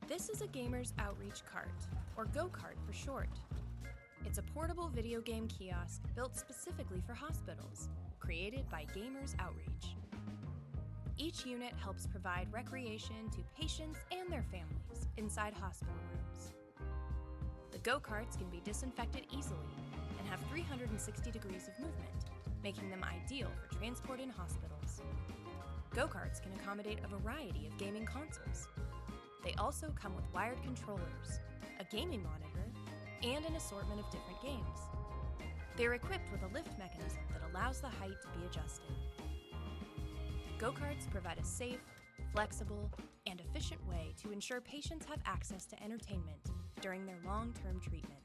This is a Gamers Outreach Cart, or go-kart for short. It's a portable video game kiosk built specifically for hospitals, created by Gamers Outreach. Each unit helps provide recreation to patients and their families in inside hospital rooms. The go-karts can be disinfected easily and have 360 degrees of movement, making them ideal for transport in hospitals. Go-karts can accommodate a variety of gaming consoles. They also come with wired controllers, a gaming monitor, and an assortment of different games. They're equipped with a lift mechanism that allows the height to be adjusted. Go-karts provide a safe, flexible, and efficient way to ensure patients have access to entertainment during their long-term treatment.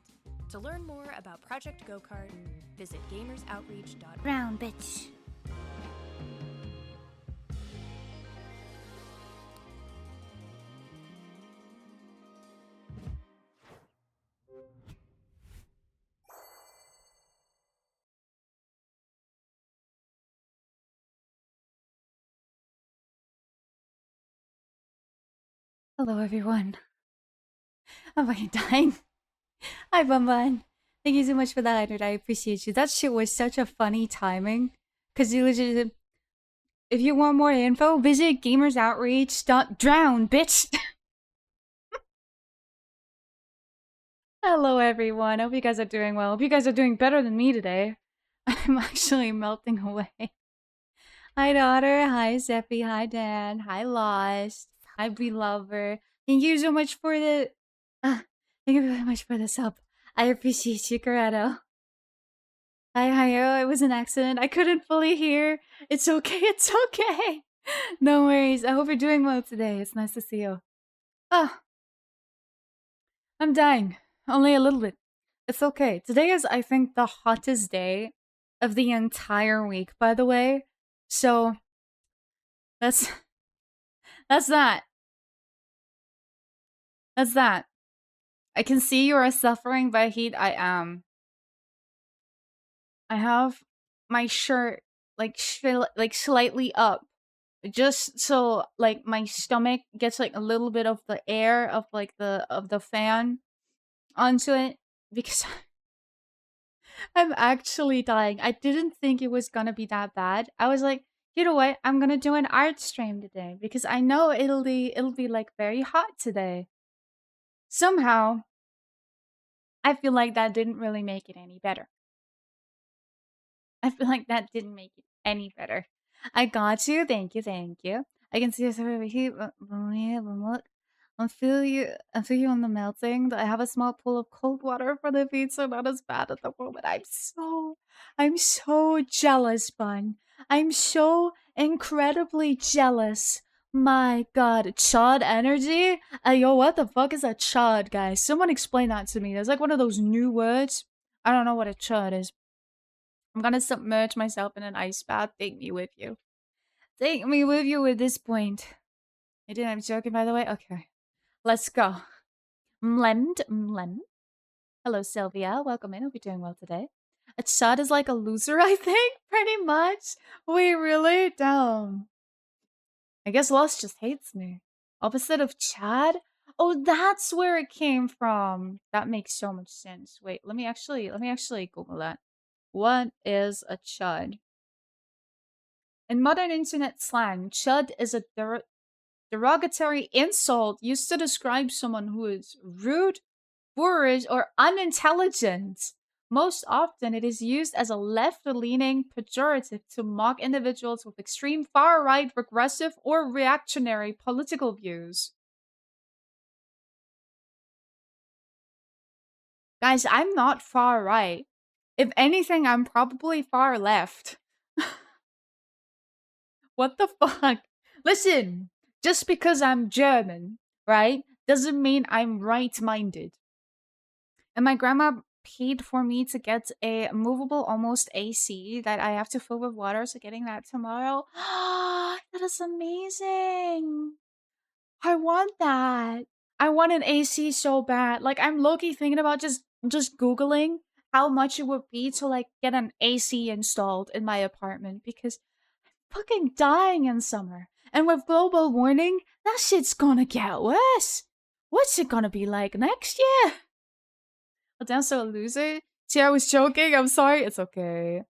To learn more about Project Go-Kart, visit gamersoutreach.org. Brown bitch. Hello, everyone. I'm fucking dying. Hi, Bumban. Thank you so much for that, Edward. I appreciate you. That shit was such a funny timing. Because you legit... If you want more info, visit gamersoutreach.drown, bitch! Hello, everyone. Hope you guys are doing well. Hope you guys are doing better than me today. I'm actually melting away. Hi, daughter. Hi, Zeppi. Hi, Dad. Hi, Lost. Hi, Belover. Thank you so much for the... thank you very much for the sub. I appreciate you, Corrado. Hi, Hayo. It was an accident. I couldn't fully hear. It's okay. It's okay. No worries. I hope you're doing well today. It's nice to see you. Oh, I'm dying. Only a little bit. It's okay. Today is, I think, the hottest day of the entire week, by the way. So, that's that. That's that. I can see you are suffering by heat. I am. I have my shirt like slightly up, just so like my stomach gets like a little bit of the air of like the fan onto it because I'm actually dying. I didn't think it was gonna be that bad. I was like, you know what? I'm gonna do an art stream today because I know it'll be like very hot today. Somehow, I feel like that didn't really make it any better. I feel like that didn't make it any better. I got you. Thank you. Thank you. I can see yourself over here. Look. I feel you on the melting. I have a small pool of cold water for the feet, so not as bad at the moment. I'm so jealous, Bun. I'm so incredibly jealous. My God, chud energy? Yo, what the fuck is a chud, guys? Someone explain that to me. There's like one of those new words. I don't know what a chud is. I'm gonna submerge myself in an ice bath. Take me with you. Take me with you at this point. I didn't. I'm joking, by the way. Okay, let's go. Mlem. Hello, Sylvia. Welcome in. Hope you're doing well today. A chud is like a loser, I think. Pretty much. Wait, really? Damn. I guess Lost just hates me. Opposite of Chad? Oh, that's where it came from. That makes so much sense. Wait, let me actually Google that. What is a chud? In modern internet slang, chud is a derogatory insult used to describe someone who is rude, boorish, or unintelligent. Most often, it is used as a left-leaning pejorative to mock individuals with extreme far-right, regressive, or reactionary political views. Guys, I'm not far-right. If anything, I'm probably far-left. What the fuck? Listen, just because I'm German, right, doesn't mean I'm right-minded. And my grandma paid for me to get a movable almost AC that I have to fill with water, so getting that tomorrow. That is amazing. I want that. I want an AC so bad. Like I'm low-key thinking about just Googling how much it would be to like get an AC installed in my apartment because fucking dying in summer. And with global warming, that shit's gonna get worse. What's it gonna be like next year? Oh, damn, so a loser? See, I was joking. I'm sorry. It's okay.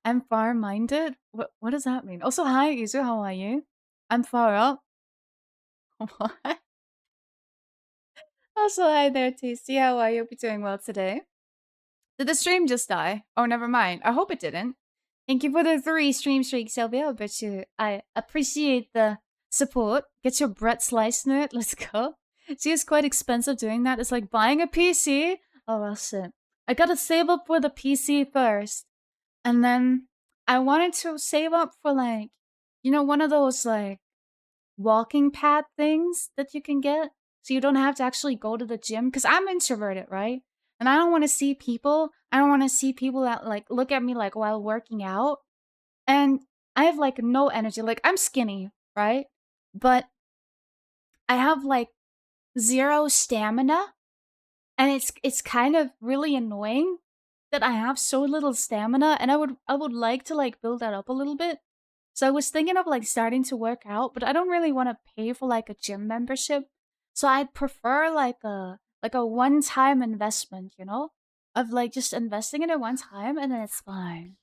I'm far-minded? What does that mean? Also, hi, Izu. How are you? I'm far up. What? Also, hi there, Tasty. How are you? Hope you're doing well today. Did the stream just die? Oh, never mind. I hope it didn't. Thank you for the 3 stream streaks, Sylvia. I appreciate the support. Get your bread sliced, nerd. Let's go. See, it's quite expensive doing that. It's like buying a PC. Oh, well, shit. I gotta save up for the PC first. And then I wanted to save up for, like, one of those, like, walking pad things that you can get so you don't have to actually go to the gym because I'm introverted, right? And I don't want to see people. I don't want to see people that like look at me like while working out. And I have like no energy. Like I'm skinny, right? But I have like zero stamina, and it's kind of really annoying that I have so little stamina, and I would like to like build that up a little bit. So I was thinking of like starting to work out, but I don't really want to pay for like a gym membership. So I'd prefer like a one-time investment, of like just investing in it one time and then it's fine.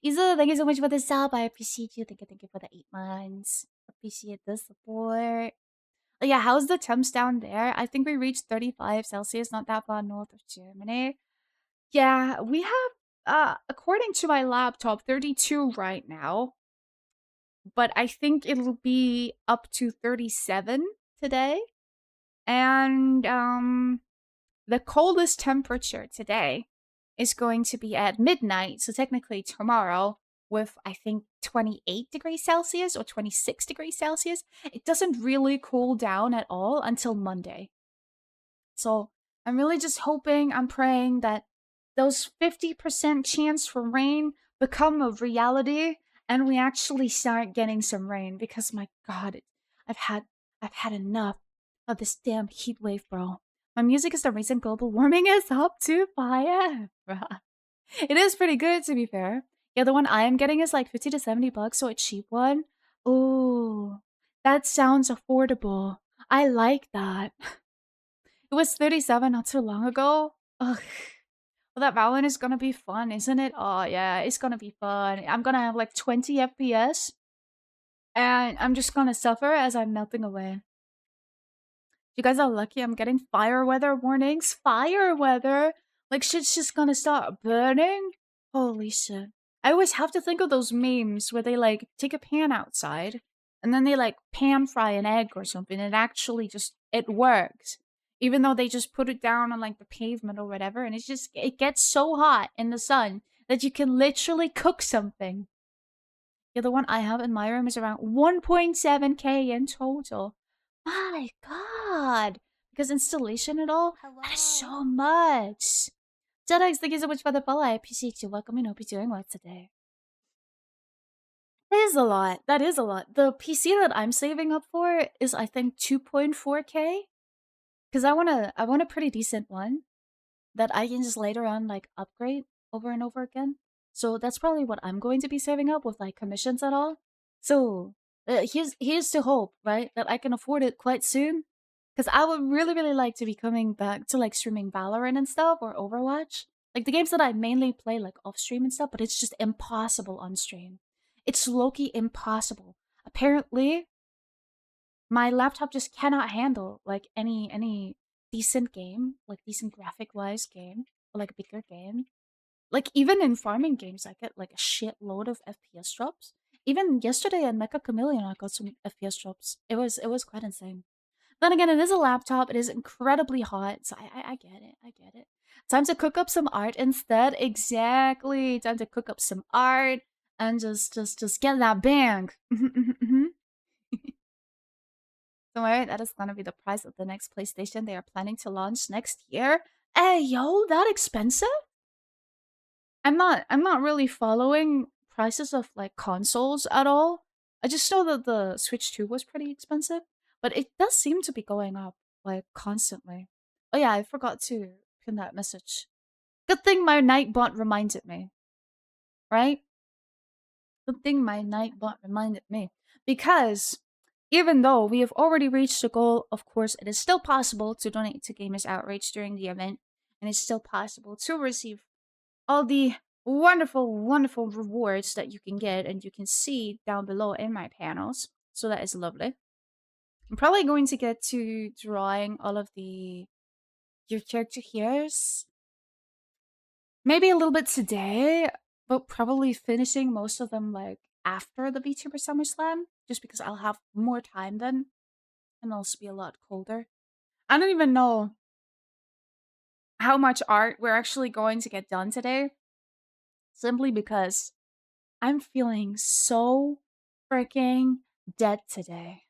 Isa, thank you so much for the sub. I appreciate you. Thank you for the 8 months. Appreciate the support. Yeah, how's the temps down there? I think we reached 35 Celsius, not that far north of Germany. Yeah, we have, according to my laptop, 32 right now, but I think it'll be up to 37 today. And the coldest temperature today is going to be at midnight, so technically tomorrow, with I think 28 degrees Celsius or 26 degrees Celsius. It doesn't really cool down at all until Monday. So I'm really just hoping, I'm praying that those 50% chance for rain become a reality and we actually start getting some rain because my god, I've had I've had enough of this damn heat wave, bro. My music is the reason global warming is up to fire. It is pretty good to be fair. Yeah, the one I am getting is like 50 to $70, so a cheap one. Ooh, that sounds affordable. I like that. It was 37 not too long ago. Ugh. Well, that Valorant is gonna be fun, isn't it? Oh, yeah, it's gonna be fun. I'm gonna have like 20 FPS, and I'm just gonna suffer as I'm melting away. You guys are lucky I'm getting fire weather warnings. Fire weather? Like, shit's just gonna start burning? Holy shit. I always have to think of those memes where they, like, take a pan outside, and then they, like, pan fry an egg or something, and actually just, it works. Even though they just put it down on, like, the pavement or whatever, and it gets so hot in the sun that you can literally cook something. Yeah, the one I have in my room is around 1.7K in total. My god! Because installation and all, that is so much. Jedi's, thank you so much for the follow. I appreciate you. Welcome and hope you're doing well today. It is a lot. That is a lot. The PC that I'm saving up for is I think 2.4K. Because I want a pretty decent one that I can just later on like upgrade over and over again. So that's probably what I'm going to be saving up with like commissions and all. So here's to hope, right, that I can afford it quite soon. Because I would really like to be coming back to like streaming Valorant and stuff or Overwatch, like the games that I mainly play like off stream and stuff. But it's just impossible on stream. It's low-key impossible. Apparently, my laptop just cannot handle like any decent game, like decent graphic wise game, or like a bigger game. Like even in farming games, I get like a shitload of FPS drops. Even yesterday in Mecha Chameleon, I got some FPS drops. It was quite insane. Then again, it is a laptop. It is incredibly hot, so I get it. I get it. Time to cook up some art instead. Exactly. Time to cook up some art and just get that bang. Don't worry, that is gonna be the price of the next PlayStation they are planning to launch next year. Hey, yo, that expensive? I'm not really following prices of like consoles at all. I just know that the Switch 2 was pretty expensive, but it does seem to be going up like constantly. Oh yeah, I forgot to pin that message. Good thing my Nightbot reminded me, right? Good thing my Nightbot reminded me. Because even though we have already reached the goal, of course, it is still possible to donate to Gamers Outreach during the event, and it's still possible to receive all the wonderful rewards that you can get and you can see down below in my panels. So that is lovely. I'm probably going to get to drawing all of the your character here's maybe a little bit today, but probably finishing most of them like after the VTuber SummerSlam, just because I'll have more time then and it'll also be a lot colder. I don't even know how much art we're actually going to get done today, simply because I'm feeling so freaking dead today.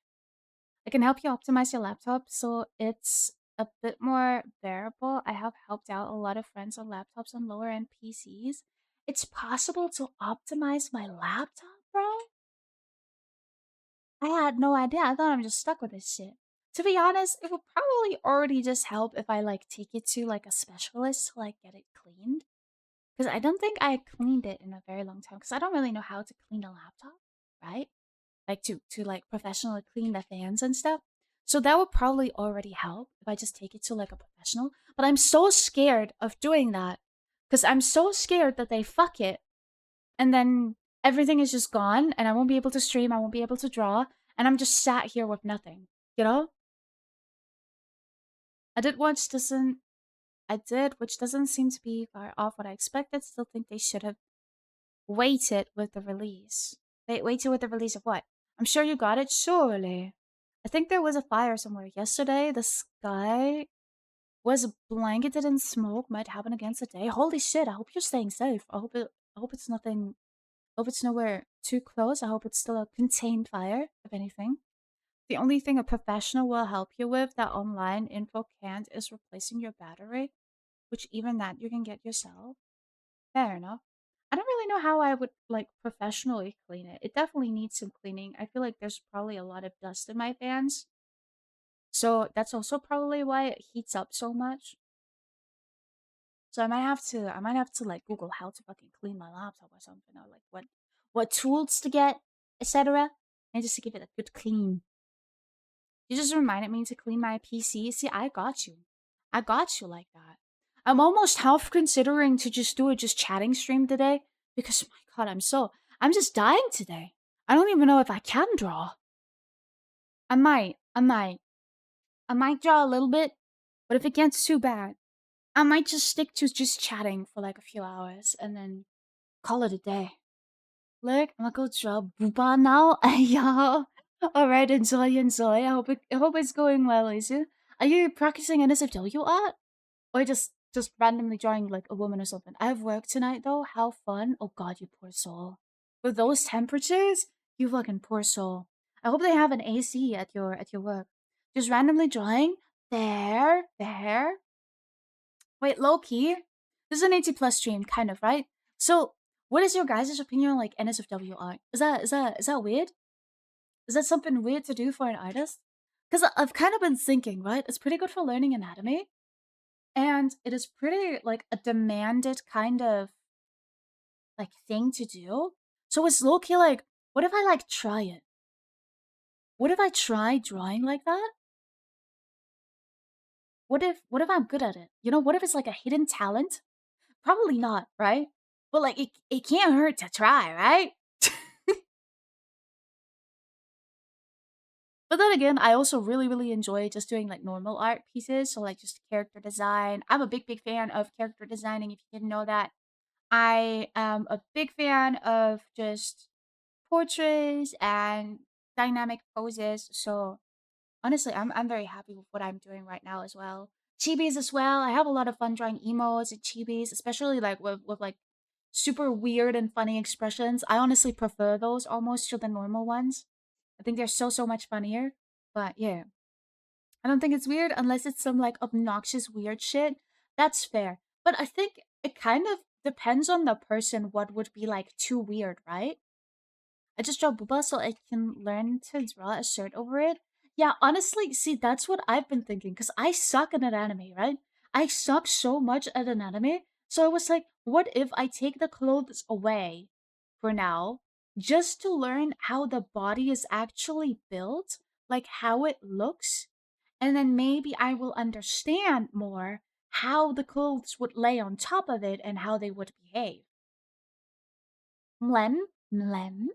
I can help you optimize your laptop so it's a bit more bearable. I have helped out a lot of friends on laptops on lower end PCs. It's possible to optimize my laptop, bro? I had no idea. I thought I'm just stuck with this shit. To be honest, it would probably already just help if I like take it to like a specialist to like get it cleaned. Because I don't think I cleaned it in a very long time. Because I don't really know how to clean a laptop, right? Like to like professionally clean the fans and stuff. So that would probably already help if I just take it to like a professional. But I'm so scared of doing that because I'm so scared that they fuck it and then everything is just gone and I won't be able to stream, I won't be able to draw, and I'm just sat here with nothing. You know? I did watch doesn't I did, which doesn't seem to be far off what I expected. Still think they should have waited with the release. They waited with the release of what? I'm sure you got it, surely. I think there was a fire somewhere yesterday. The sky was blanketed in smoke. Might happen again today. Holy shit! I hope you're staying safe. I hope it's nothing. I hope it's nowhere too close. I hope it's still a contained fire, if anything. The only thing a professional will help you with that online info can't is replacing your battery, which even that you can get yourself. Fair enough. I don't really know how I would like professionally clean it. It definitely needs some cleaning. I feel like there's probably a lot of dust in my fans. So that's also probably why it heats up so much. So I might have to like Google how to fucking clean my laptop or something, or like what tools to get, etc. And just to give it a good clean. You just reminded me to clean my PC. See, I got you. I got you like that. I'm almost half considering to just do a just chatting stream today because my god, I'm just dying today. I don't even know if I can draw. I might draw a little bit, but if it gets too bad, I might just stick to just chatting for like a few hours and then call it a day. Look, I'm gonna go draw Booba now. Yo. Alright, enjoy, enjoy. I hope it's going well, is it? Are you practicing NSFW art? Or just randomly drawing like a woman or something? I have work tonight though. How fun. Oh god, you poor soul. With those temperatures, you fucking poor soul. I hope they have an AC at your work. Just randomly drawing. There. Wait, low key. This is an 80 plus stream, kind of, right? So what is your guys' opinion on like NSFW art? Is that weird? Is that something weird to do for an artist? Because I've kind of been thinking, right? It's pretty good for learning anatomy, and it is pretty like a demanded kind of like thing to do. So it's low key like, what if I like try it? What if I try drawing like that? What if I'm good at it? You know, what if it's like a hidden talent? Probably not, right? But like it can't hurt to try, right? But then again, I also really enjoy just doing like normal art pieces. So like just character design. I'm a big fan of character designing. If you didn't know that, I am a big fan of just portraits and dynamic poses. So honestly, I'm very happy with what I'm doing right now as well. Chibis as well. I have a lot of fun drawing emotes and chibis, especially like with like super weird and funny expressions. I honestly prefer those almost to the normal ones. I think they're so much funnier. But yeah, I don't think it's weird unless it's some like obnoxious weird shit. That's fair. But I think it kind of depends on the person what would be like too weird, right? I just draw booba so I can learn to draw a shirt over it. Yeah, honestly, see, that's what I've been thinking because I suck at an anime, right? I suck so much at an anime. So I was like, what if I take the clothes away for now just to learn how the body is actually built, like how it looks? And then maybe I will understand more how the clothes would lay on top of it and how they would behave. Mlem? Mlem?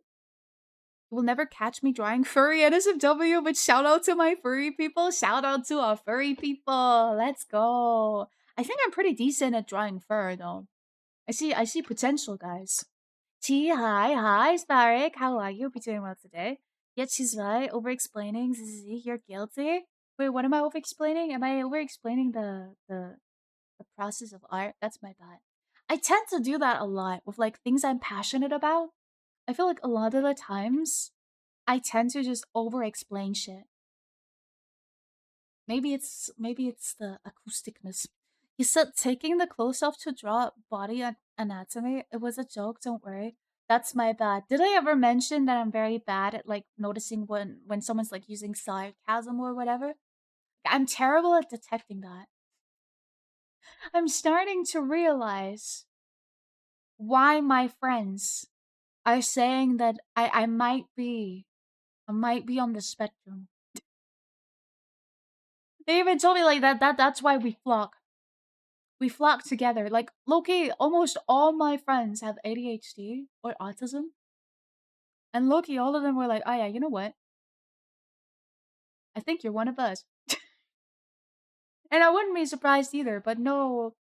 You will never catch me drawing furry NSFW, but shout out to my furry people. Shout out to our furry people. Let's go. I think I'm pretty decent at drawing fur though. I see potential, guys. T, hi, Starik. How are you? Be doing well today. Yet she's right. Over explaining. Z, you're guilty. Wait, what am I over explaining? Am I over explaining the process of art? That's my bad. I tend to do that a lot with like things I'm passionate about. I feel like a lot of the times I tend to just over explain shit. Maybe it's the acousticness. You said taking the clothes off to draw body anatomy. It was a joke. Don't worry. That's my bad. Did I ever mention that I'm very bad at like noticing when someone's like using sarcasm or whatever? I'm terrible at detecting that. I'm starting to realize why my friends are saying that I might be on the spectrum. They even told me like that's why we flock. We flock together. Like Loki, almost all my friends have ADHD or autism. And Loki, all of them were like, oh yeah, you know what? I think you're one of us. And I wouldn't be surprised either, but no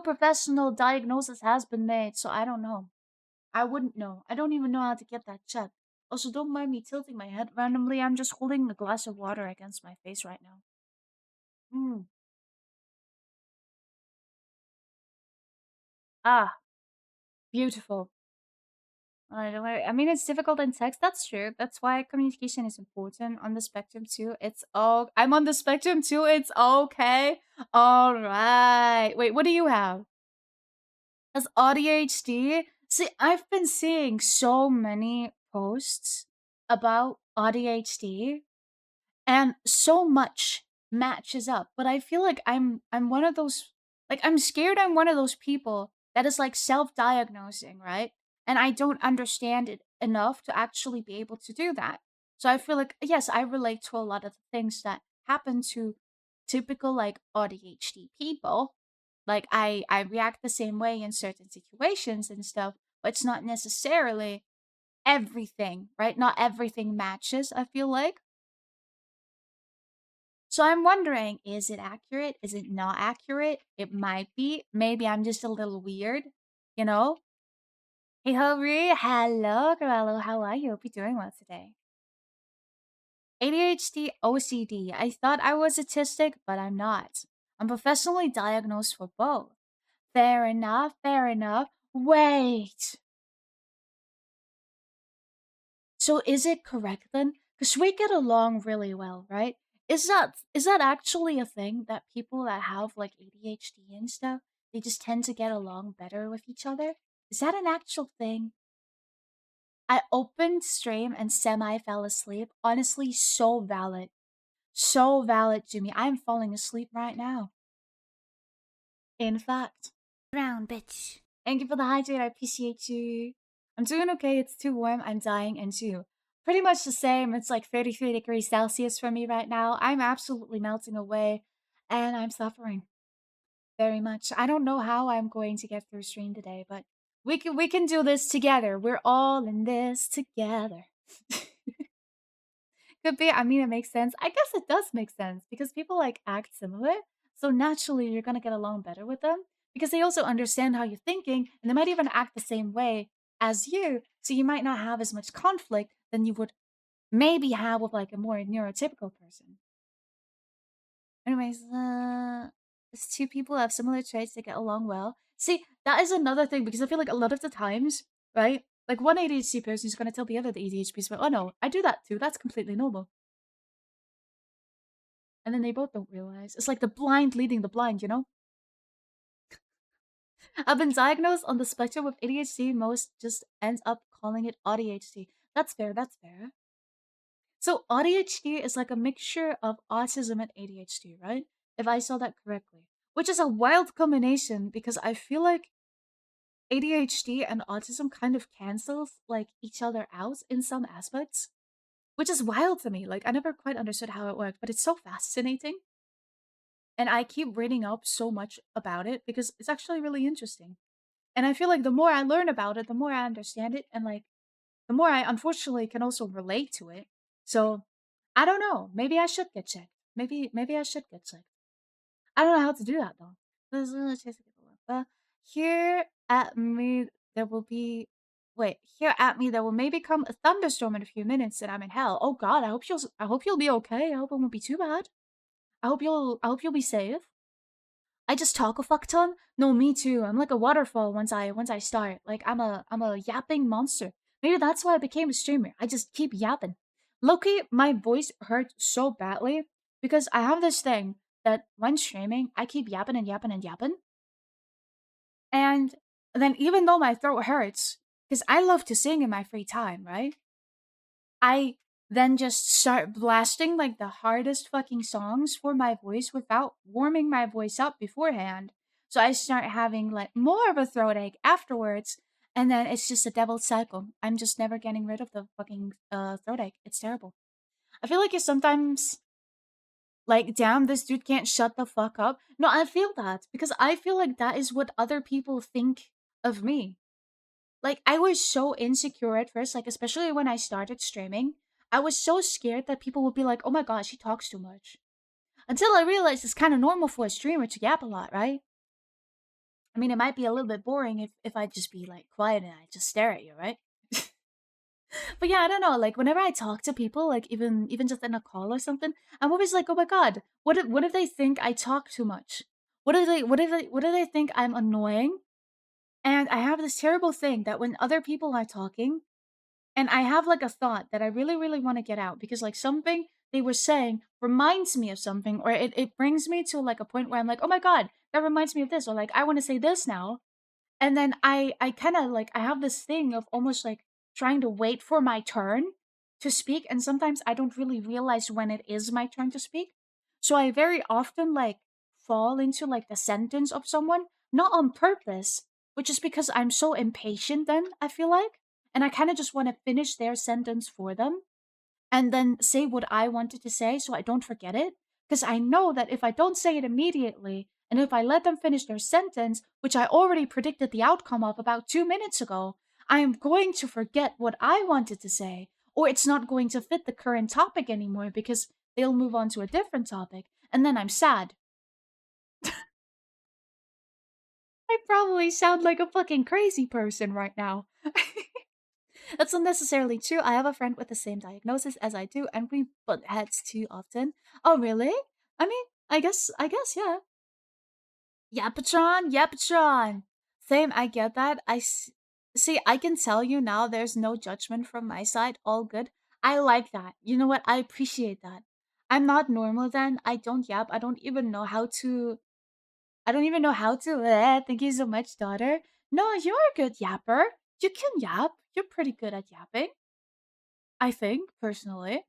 professional diagnosis has been made, so I don't know. I wouldn't know. I don't even know how to get that checked. Also, don't mind me tilting my head randomly. I'm just holding a glass of water against my face right now. Mm. Ah, beautiful. I mean, it's difficult in text. That's true. That's why communication is important on the spectrum too. It's all. I'm on the spectrum too. It's okay. All right. Wait, what do you have? As ADHD? See, I've been seeing so many posts about ADHD and so much matches up, but I feel like I'm one of those, like I'm scared I'm one of those people that is like self-diagnosing, right? And I don't understand it enough to actually be able to do that. So I feel like yes, I relate to a lot of the things that happen to typical like ADHD people. Like I react the same way in certain situations and stuff, but it's not necessarily everything, right? Not everything matches, I feel like. So I'm wondering, is it accurate? Is it not accurate? It might be. Maybe I'm just a little weird, you know? Hey, Hurry. Hello, Corello. How are you? Hope you're doing well today. ADHD, OCD. I thought I was autistic, but I'm not. I'm professionally diagnosed for both. Fair enough, fair enough. Wait. So is it correct then? Because we get along really well, right? Is that actually a thing that people that have like ADHD and stuff, they just tend to get along better with each other? Is that an actual thing? I opened stream and semi fell asleep. Honestly, so valid. So valid, Jimmy. I'm falling asleep right now. In fact. Round bitch. Thank you for the hydrate. I appreciate you. I'm doing okay. It's too warm. I'm dying and too. Pretty much the same. It's like 33 degrees Celsius for me right now. I'm absolutely melting away and I'm suffering very much. I don't know how I'm going to get through stream today, but we can do this together. We're all in this together. Could be. I mean, it makes sense. I guess it does make sense because people like act similar. So naturally, you're going to get along better with them because they also understand how you're thinking and they might even act the same way as you. So you might not have as much conflict than you would maybe have with like a more neurotypical person. Anyways, these two people have similar traits, they get along well. See, that is another thing because I feel like a lot of the times, right? Like one ADHD person is going to tell the other the ADHD person, oh no, I do that too. That's completely normal. And then they both don't realize. It's like the blind leading the blind, you know? I've been diagnosed on the spectrum with ADHD. Most just ends up calling it ADHD. That's fair, that's fair. So ADHD is like a mixture of autism and ADHD, right? If I saw that correctly. Which is a wild combination because I feel like ADHD and autism kind of cancels like each other out in some aspects. Which is wild to me. Like I never quite understood how it worked, but it's so fascinating. And I keep reading up so much about it because it's actually really interesting. And I feel like the more I learn about it, the more I understand it. And like the more I unfortunately can also relate to it. So I don't know. Maybe I should get checked. Maybe I should get checked. I don't know how to do that though. Uh, Here at me there will be wait, here at me there will maybe come a thunderstorm in a few minutes and I'm in hell. Oh god, I hope you'll be okay. I hope it won't be too bad. I hope you'll be safe. I just talk a fuck ton. No, me too. I'm like a waterfall once I start. Like I'm a yapping monster. Maybe that's why I became a streamer. I just keep yapping. Loki, my voice hurt so badly because I have this thing that when streaming, I keep yapping and yapping and yapping. And then even though my throat hurts, because I love to sing in my free time, right? I then just start blasting like the hardest fucking songs for my voice without warming my voice up beforehand. So I start having like more of a throat ache afterwards, and then it's just a devil's cycle. I'm just never getting rid of the fucking throat ache. It's terrible. I feel like it's sometimes like, damn, this dude can't shut the fuck up. No, I feel that because I feel like that is what other people think of me. Like, I was so insecure at first, like, especially when I started streaming. I was so scared that people would be like, oh my gosh, she talks too much. Until I realized it's kind of normal for a streamer to yap a lot, right? I mean, it might be a little bit boring if I just be like quiet and I just stare at you, right? But yeah, I don't know. Like whenever I talk to people, like even just in a call or something, I'm always like, oh my god, what if they think I talk too much? What if they think I'm annoying? And I have this terrible thing that when other people are talking, and I have like a thought that I really, really want to get out because like something they were saying reminds me of something, or it brings me to like a point where I'm like, oh my god, that reminds me of this, or like I want to say this now. And then I kind of like I have this thing of almost like trying to wait for my turn to speak, and sometimes I don't really realize when it is my turn to speak. So I very often like fall into like the sentence of someone, not on purpose, but just because I'm so impatient then, I feel like. And I kind of just want to finish their sentence for them and then say what I wanted to say so I don't forget it. Because I know that if I don't say it immediately, and if I let them finish their sentence, which I already predicted the outcome of about 2 minutes ago, I am going to forget what I wanted to say, or it's not going to fit the current topic anymore because they'll move on to a different topic, and then I'm sad. I probably sound like a fucking crazy person right now. That's not necessarily true. I have a friend with the same diagnosis as I do, and we butt heads too often. Oh, really? I mean, I guess, yeah. Yeah, Patron. Yeah, Patron. Same, I get that. See, I can tell you now there's no judgment from my side. All good. I like that. You know what? I appreciate that. I'm not normal then. I don't yap. I don't even know how to. Thank you so much, daughter. No, you're a good yapper. You can yap. You're pretty good at yapping. I think, personally.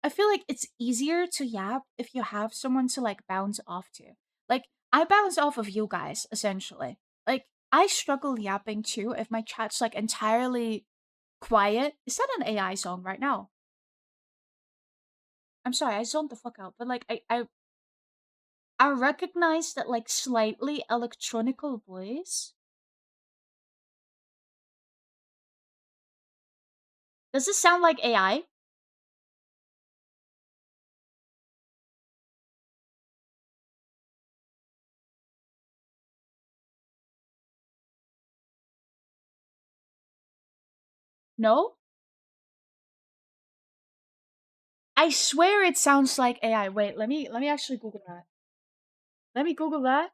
I feel like it's easier to yap if you have someone to like bounce off to. Like, I bounce off of you guys, essentially. Like, I struggle yapping too if my chat's like entirely quiet. Is that an AI song right now? I'm sorry, I zoned the fuck out, but like, I recognize that like slightly electronical voice. Does this sound like AI? No? I swear it sounds like AI. Wait, let me actually Google that. Let me Google that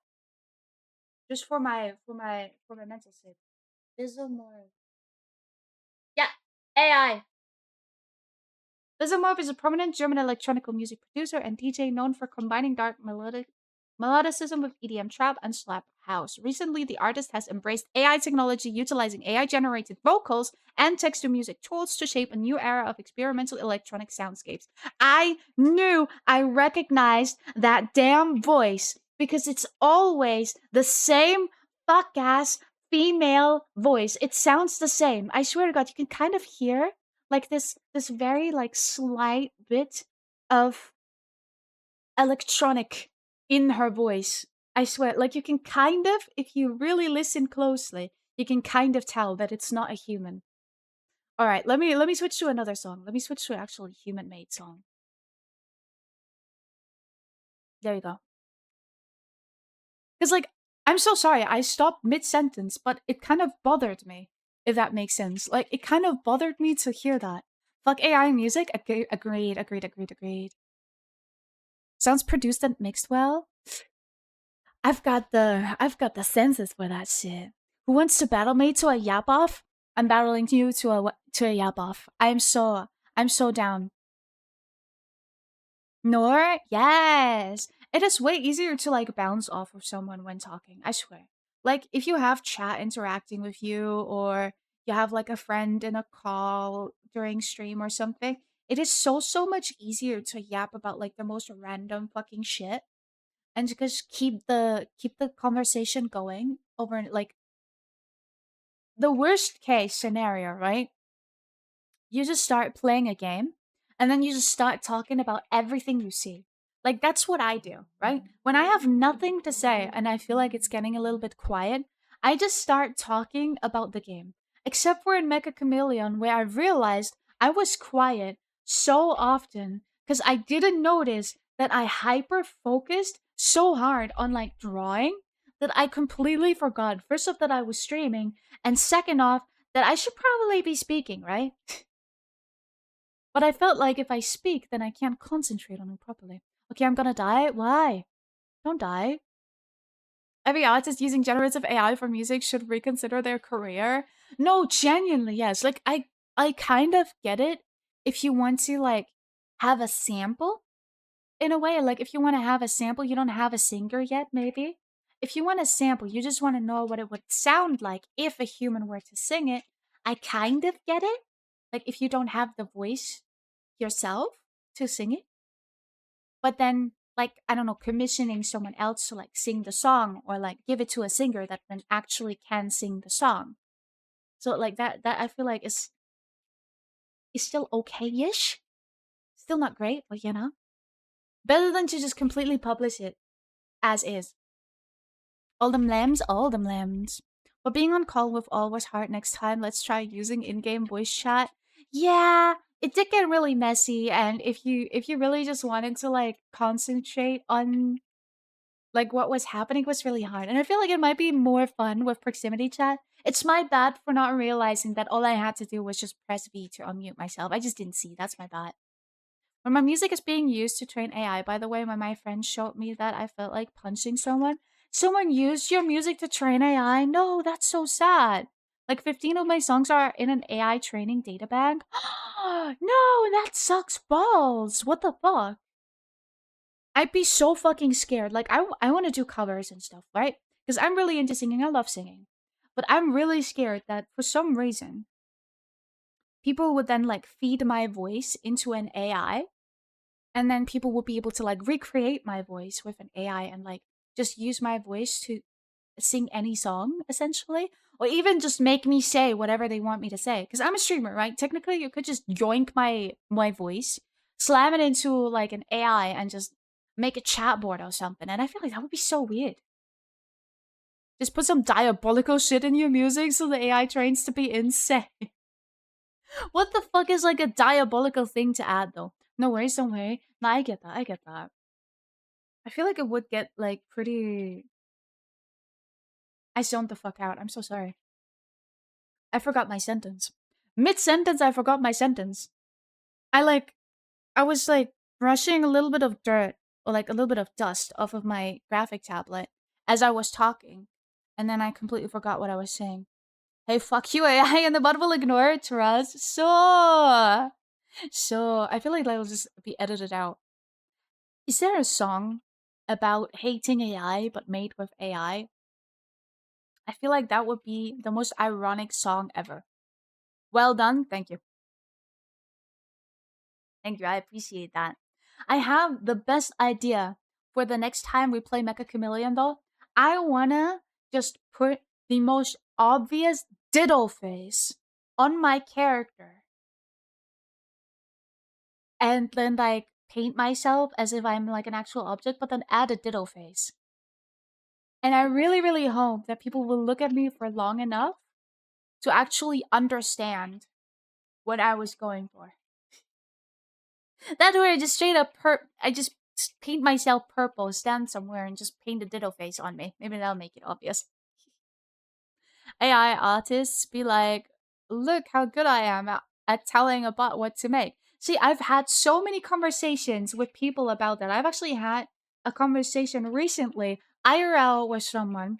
just for my mental sake. Isomorph. Yeah, AI. Isomorph is a prominent German electronic music producer and DJ known for combining dark melodicism with EDM trap and slap house. Recently, the artist has embraced AI technology, utilizing AI generated vocals and text to music tools to shape a new era of experimental electronic soundscapes. I knew I recognized that damn voice because it's always the same fuck ass female voice. It sounds the same. I swear to God, you can kind of hear like this very like slight bit of electronic in her voice. I swear, like you can kind of, if you really listen closely, you can kind of tell that it's not a human. All right, let me switch to another song. Let me switch to an actually human made song. There you go. Because like I'm so sorry, I stopped mid sentence, but it kind of bothered me. If that makes sense, like it kind of bothered me to hear that. Fuck AI music. Agreed. Agreed. Agreed. Agreed. Sounds produced and mixed well. I've got the senses for that shit. Who wants to battle me to a yap off? I'm battling you to a yap off. I'm so down. Nor yes, it is way easier to like bounce off of someone when talking. I swear. Like if you have chat interacting with you, or you have like a friend in a call during stream or something, it is so much easier to yap about like the most random fucking shit and just keep the conversation going over like the worst case scenario, right? You just start playing a game and then you just start talking about everything you see. Like that's what I do, right? When I have nothing to say and I feel like it's getting a little bit quiet, I just start talking about the game. Except for in Mecha Chameleon, where I realized I was quiet so often because I didn't notice that I hyper focused so hard on like drawing that I completely forgot, first off, that I was streaming, and second off, that I should probably be speaking, right? But I felt like if I speak, then I can't concentrate on it properly. Okay, I'm gonna die. Why? Don't die. Every artist using generative AI for music should reconsider their career. No, genuinely, yes. Like I kind of get it if you want to like have a sample in a way. Like if you want to have a sample, you don't have a singer yet, maybe. If you want a sample, you just want to know what it would sound like if a human were to sing it. I kind of get it. Like if you don't have the voice yourself to sing it, but then like I don't know, commissioning someone else to like sing the song or like give it to a singer that then actually can sing the song. So like that I feel like is still okay-ish. Still not great, but you know. Better than to just completely publish it as is. All them lambs, all them lambs. But being on call with all was hard. Next time, let's try using in-game voice chat. Yeah, it did get really messy, and if you really just wanted to like concentrate on like what was happening, was really hard. And I feel like it might be more fun with proximity chat. It's my bad for not realizing that all I had to do was just press V to unmute myself. I just didn't see. That's my bad. When my music is being used to train AI, by the way, when my friend showed me that, I felt like punching someone. Someone used your music to train AI? No, that's so sad. Like 15 of my songs are in an AI training data bank. No, that sucks balls. What the fuck? I'd be so fucking scared. Like I want to do covers and stuff, right? Because I'm really into singing. I love singing. But I'm really scared that for some reason people would then like feed my voice into an AI, and then people will be able to like recreate my voice with an AI and like just use my voice to sing any song essentially, or even just make me say whatever they want me to say, because I'm a streamer, right? Technically you could just yoink my voice, slam it into like an AI, and just make a chat board or something, and I feel like that would be so weird. Just put some diabolical shit in your music so the AI trains to be insane. What the fuck is like a diabolical thing to add though? No worries, don't worry. No, I get that. I get that. I feel like it would get like pretty. I zoned the fuck out. I'm so sorry. I forgot my sentence. Mid sentence, I forgot my sentence. I was like brushing a little bit of dirt or like a little bit of dust off of my graphic tablet as I was talking, and then I completely forgot what I was saying. Hey, fuck you, AI, and the bot will ignore it, Taraz. So I feel like that will just be edited out. Is there a song about hating AI but made with AI? I feel like that would be the most ironic song ever. Well done. Thank you. Thank you. I appreciate that. I have the best idea for the next time we play Mecha Chameleon though. I wanna just put the most obvious diddle face on my character and then like paint myself as if I'm like an actual object, but then add a diddle face. And I really, really hope that people will look at me for long enough to actually understand what I was going for. That way, I just straight up I just paint myself purple, stand somewhere, and just paint a ditto face on me. Maybe that'll make it obvious. AI artists be like, look how good I am at telling a bot what to make. See, I've had so many conversations with people about that. I've actually had a conversation recently, IRL, with someone,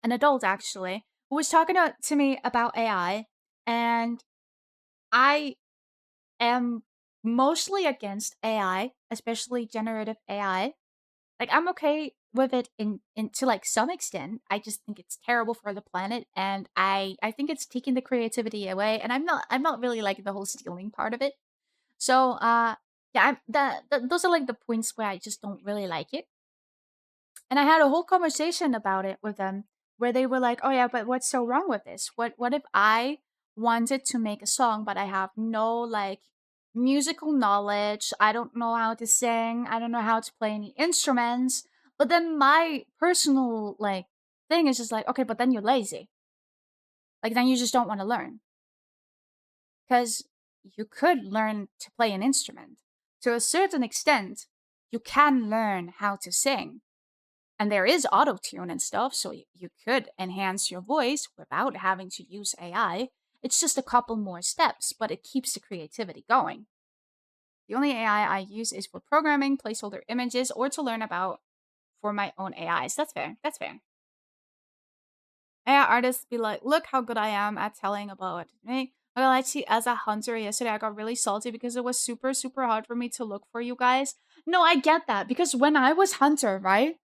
an adult actually, who was talking to me about AI, and I am mostly against AI, especially generative AI. Like I'm okay with it in to like some extent. I just think it's terrible for the planet, and I think it's taking the creativity away. And I'm not really like the whole stealing part of it. So yeah, those are like the points where I just don't really like it. And I had a whole conversation about it with them where they were like, "Oh yeah, but what's so wrong with this? What if I wanted to make a song but I have no like musical knowledge. I don't know how to sing. I don't know how to play any instruments. But then my personal like thing is just like, okay, but then you're lazy. Like then you just don't want to learn. Cuz you could learn to play an instrument. To a certain extent, you can learn how to sing. And there is auto tune and stuff, so you could enhance your voice without having to use AI. It's just a couple more steps, but it keeps the creativity going. The only AI I use is for programming, placeholder images, or to learn about for my own AIs. That's fair. That's fair. AI artists be like, look how good I am at telling about me. Well, actually, as a hunter yesterday, I got really salty because it was super, super hard for me to look for you guys. No, I get that because when I was hunter, right?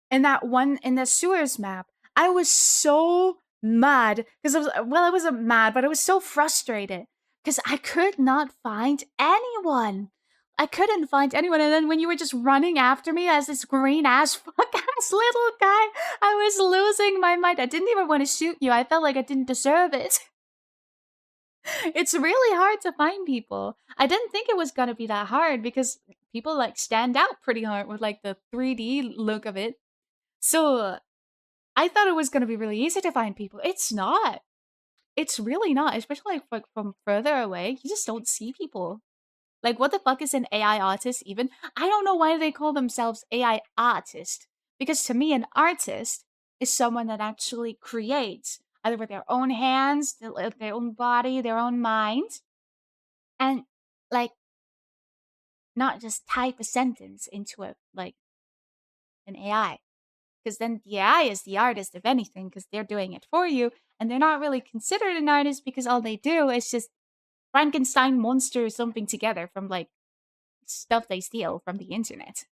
In the sewers map, I was so mad because I wasn't mad, but I was so frustrated because I could not find anyone. I couldn't find anyone, and then when you were just running after me as this green ass fuck ass little guy, I was losing my mind. I didn't even want to shoot you. I felt like I didn't deserve it. It's really hard to find people. I didn't think it was gonna be that hard because people like stand out pretty hard with like the 3D look of it. So I thought it was gonna be really easy to find people. It's not. It's really not, especially like from further away. You just don't see people. Like, what the fuck is an AI artist even? I don't know why they call themselves AI artist. Because to me, an artist is someone that actually creates either with their own hands, their own body, their own mind, and like not just type a sentence into a like an AI. Because then the AI is the artist, if anything, because they're doing it for you, and they're not really considered an artist because all they do is just Frankenstein monster something together from like stuff they steal from the internet.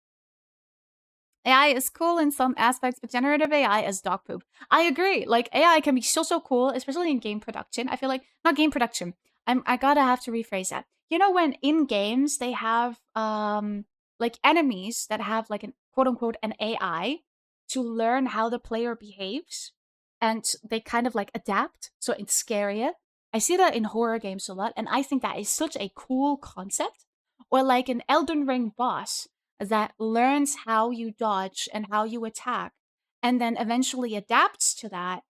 AI is cool in some aspects, but generative AI is dog poop. I agree. Like AI can be so cool, especially in game production. I feel like not game production. I gotta have to rephrase that. You know when in games they have like enemies that have like an quote unquote an AI to learn how the player behaves, and they kind of like adapt, so it's scarier. I see that in horror games a lot, and I think that is such a cool concept. Or like an Elden Ring boss that learns how you dodge and how you attack, and then eventually adapts to that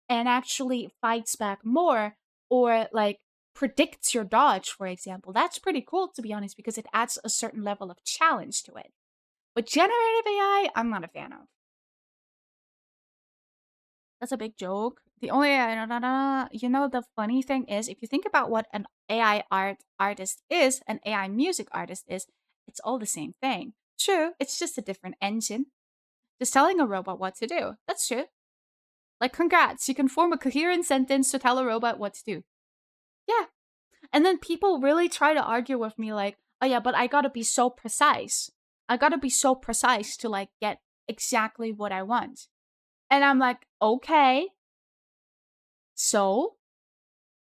and actually fights back more, or like predicts your dodge, for example. That's pretty cool, to be honest, because it adds a certain level of challenge to it. But generative AI, I'm not a fan of. That's a big joke. The only you know the funny thing is if you think about what an AI artist is, an AI music artist is, it's all the same thing. True, it's just a different engine. Just telling a robot what to do. That's true. Like congrats, you can form a coherent sentence to tell a robot what to do. Yeah. And then people really try to argue with me like, "Oh yeah, but I got to be so precise. I got to be so precise to like get exactly what I want." And I'm like, "Okay, so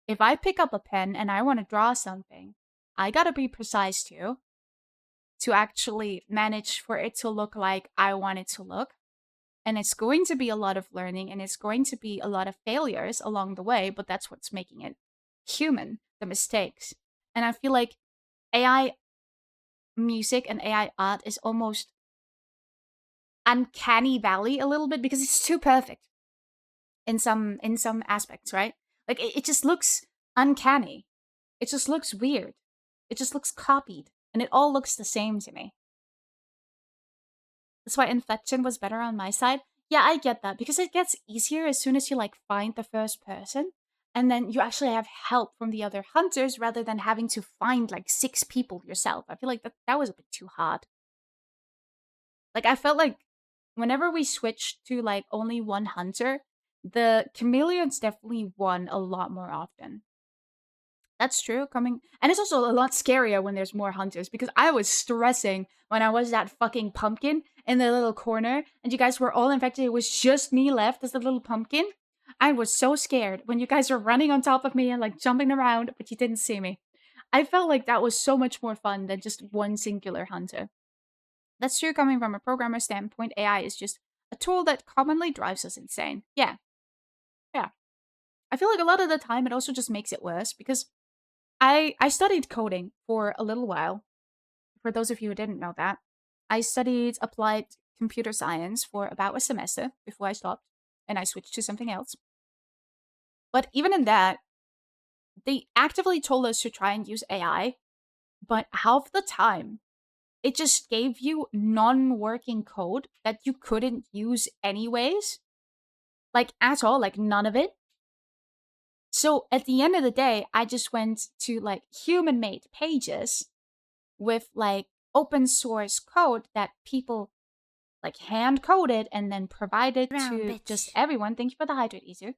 if I pick up a pen and I want to draw something, I gotta be precise too to actually manage for it to look like I want it to look. And it's going to be a lot of learning and it's going to be a lot of failures along the way, but that's what's making it human, the mistakes. And I feel like AI music and AI art is almost uncanny valley a little bit because it's too perfect in some aspects, right? Like it just looks uncanny. It just looks weird. It just looks copied, and it all looks the same to me. That's why infection was better on my side. Yeah, I get that because it gets easier as soon as you like find the first person, and then you actually have help from the other hunters rather than having to find like six people yourself. I feel like that was a bit too hard. Like I felt like whenever we switched to like only one hunter, the chameleons definitely won a lot more often. That's true. Coming and it's also a lot scarier when there's more hunters because I was stressing when I was that fucking pumpkin in the little corner and you guys were all infected. It was just me left as the little pumpkin. I was so scared when you guys were running on top of me and like jumping around, but you didn't see me. I felt like that was so much more fun than just one singular hunter. That's true. Coming from a programmer standpoint, AI is just a tool that commonly drives us insane. Yeah, yeah. I feel like a lot of the time it also just makes it worse because I studied coding for a little while. For those of you who didn't know that, I studied applied computer science for about a semester before I stopped and I switched to something else. But even in that, they actively told us to try and use AI, but half the time it just gave you non-working code that you couldn't use anyways. Like at all, like none of it. So at the end of the day, I just went to like human made pages with like open source code that people like hand coded and then provided Brown to just bitch. everyone. Thank you for the hydrate easier.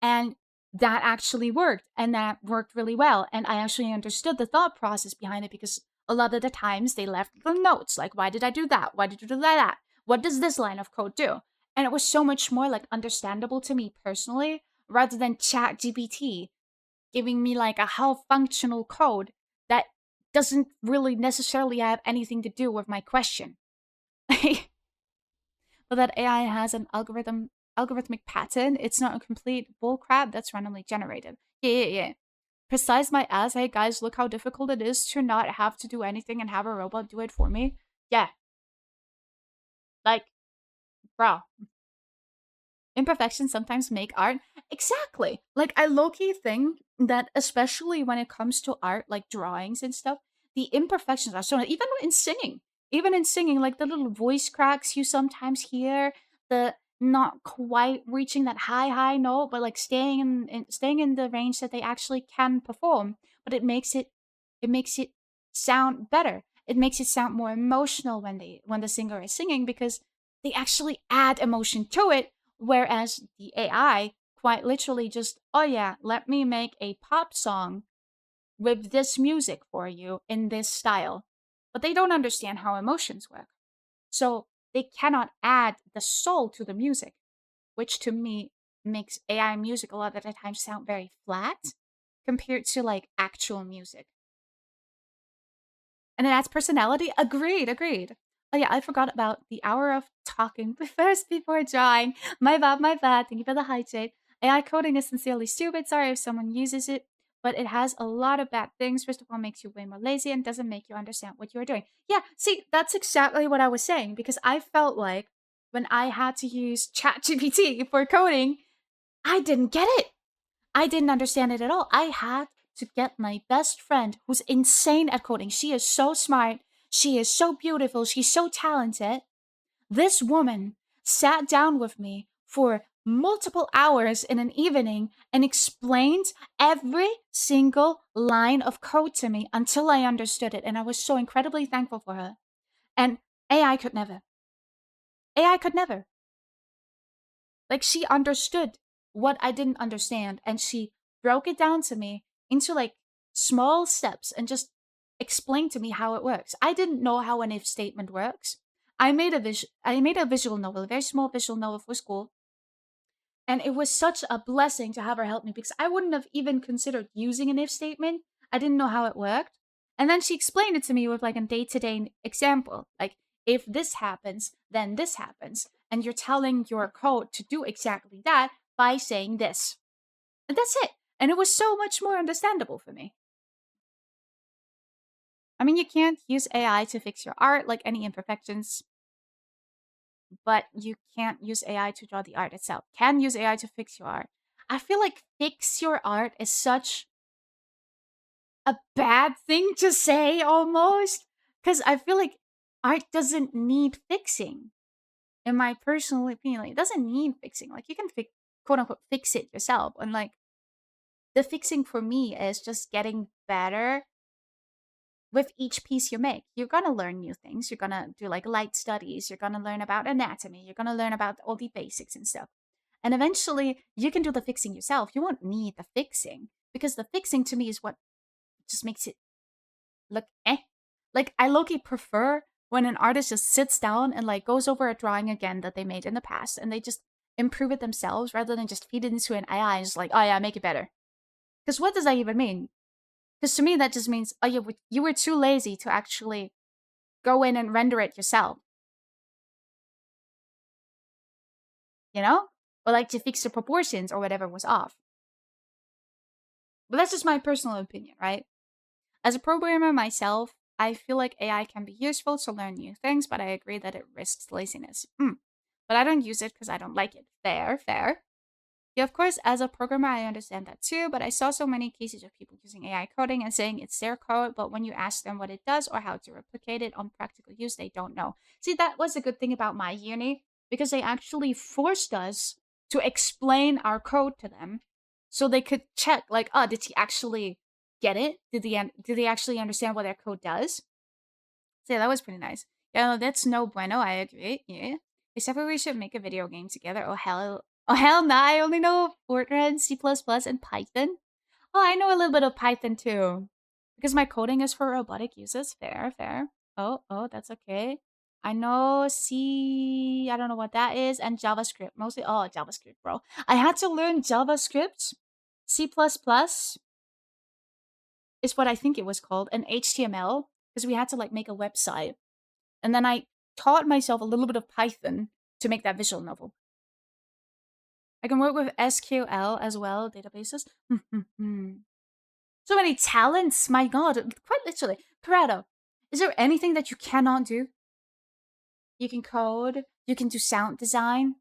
And that actually worked and that worked really well. And I actually understood the thought process behind it because a lot of the times they left the notes like, why did I do that? Why did you do that? What does this line of code do? And it was so much more like understandable to me personally rather than chat GPT giving me like a half functional code that doesn't really necessarily have anything to do with my question. But that AI has an algorithmic pattern. It's not a complete bullcrap that's randomly generated. Yeah. Precise my ass. Hey guys, look how difficult it is to not have to do anything and have a robot do it for me. Yeah. Like, bro, imperfections sometimes make art. Exactly. Like I low-key think that especially when it comes to art, like drawings and stuff, the imperfections are so even in singing. Even in singing, like the little voice cracks you sometimes hear, the not quite reaching that high note, but like staying in the range that they actually can perform. But it makes it sound better. It makes it sound more emotional when the singer is singing because they actually add emotion to it. Whereas the AI quite literally just, oh yeah, let me make a pop song with this music for you in this style. But they don't understand how emotions work. So they cannot add the soul to the music, which to me makes AI music a lot of the time sound very flat compared to like actual music. And it adds personality. Agreed. Oh yeah, I forgot about the hour of talking first before drawing. My bad. Thank you for the hydrate. AI coding is sincerely stupid. Sorry if someone uses it, but it has a lot of bad things. First of all, makes you way more lazy and doesn't make you understand what you are doing. Yeah, see, that's exactly what I was saying because I felt like when I had to use ChatGPT for coding, I didn't get it. I didn't understand it at all. I had to get my best friend who's insane at coding. She is so smart. She is so beautiful. She's so talented. This woman sat down with me for multiple hours in an evening and explained every single line of code to me until I understood it. And I was so incredibly thankful for her. And AI could never. AI could never. Like she understood what I didn't understand and she broke it down to me into like small steps and just explained to me how it works. I didn't know how an if statement works. I made a visual novel, a very small visual novel for school, and it was such a blessing to have her help me because I wouldn't have even considered using an if statement. I didn't know how it worked. And then she explained it to me with like a day-to-day example. Like if this happens, then this happens. And you're telling your code to do exactly that by saying this. And that's it. And it was so much more understandable for me. I mean, you can't use AI to fix your art, like any imperfections, but you can't use AI to draw the art itself. Can use AI to fix your art. I feel like fix your art is such a bad thing to say almost, because I feel like art doesn't need fixing. In my personal opinion, like, it doesn't need fixing. Like you can quote unquote fix it yourself, and like the fixing for me is just getting better with each piece you make. You're gonna learn new things. You're gonna do like light studies. You're gonna learn about anatomy. You're gonna learn about all the basics and stuff. And eventually, you can do the fixing yourself. You won't need the fixing because the fixing to me is what just makes it look eh. Like I low-key prefer when an artist just sits down and like goes over a drawing again that they made in the past and they just improve it themselves rather than just feed it into an AI and just like, oh yeah, make it better. Because what does that even mean? Because to me, that just means, oh, you were too lazy to actually go in and render it yourself. You know? Or like to fix the proportions or whatever was off. But that's just my personal opinion, right? As a programmer myself, I feel like AI can be useful to learn new things, but I agree that it risks laziness. But I don't use it because I don't like it. Fair, fair. Yeah, of course, as a programmer, I understand that too, but I saw so many cases of people using AI coding and saying it's their code, but when you ask them what it does or how to replicate it on practical use, they don't know. See, that was a good thing about my uni because they actually forced us to explain our code to them so they could check, like, oh, did he actually get it? Did they actually understand what their code does? So yeah, that was pretty nice. Yeah, no, that's no bueno. I agree. Yeah. Except for we should make a video game together. Oh hell! Oh hell no! I only know Fortran, C++, and Python. Oh, I know a little bit of Python too, because my coding is for robotic uses. Fair, fair. Oh, that's okay. I know C. I don't know what that is, and JavaScript mostly. Oh, JavaScript, bro. I had to learn JavaScript, C++ is what I think it was called, and HTML because we had to like make a website. And then I taught myself a little bit of Python to make that visual novel. I can work with SQL as well, databases. So many talents, my god, quite literally. Corrado, is there anything that you cannot do? You can code, you can do sound design,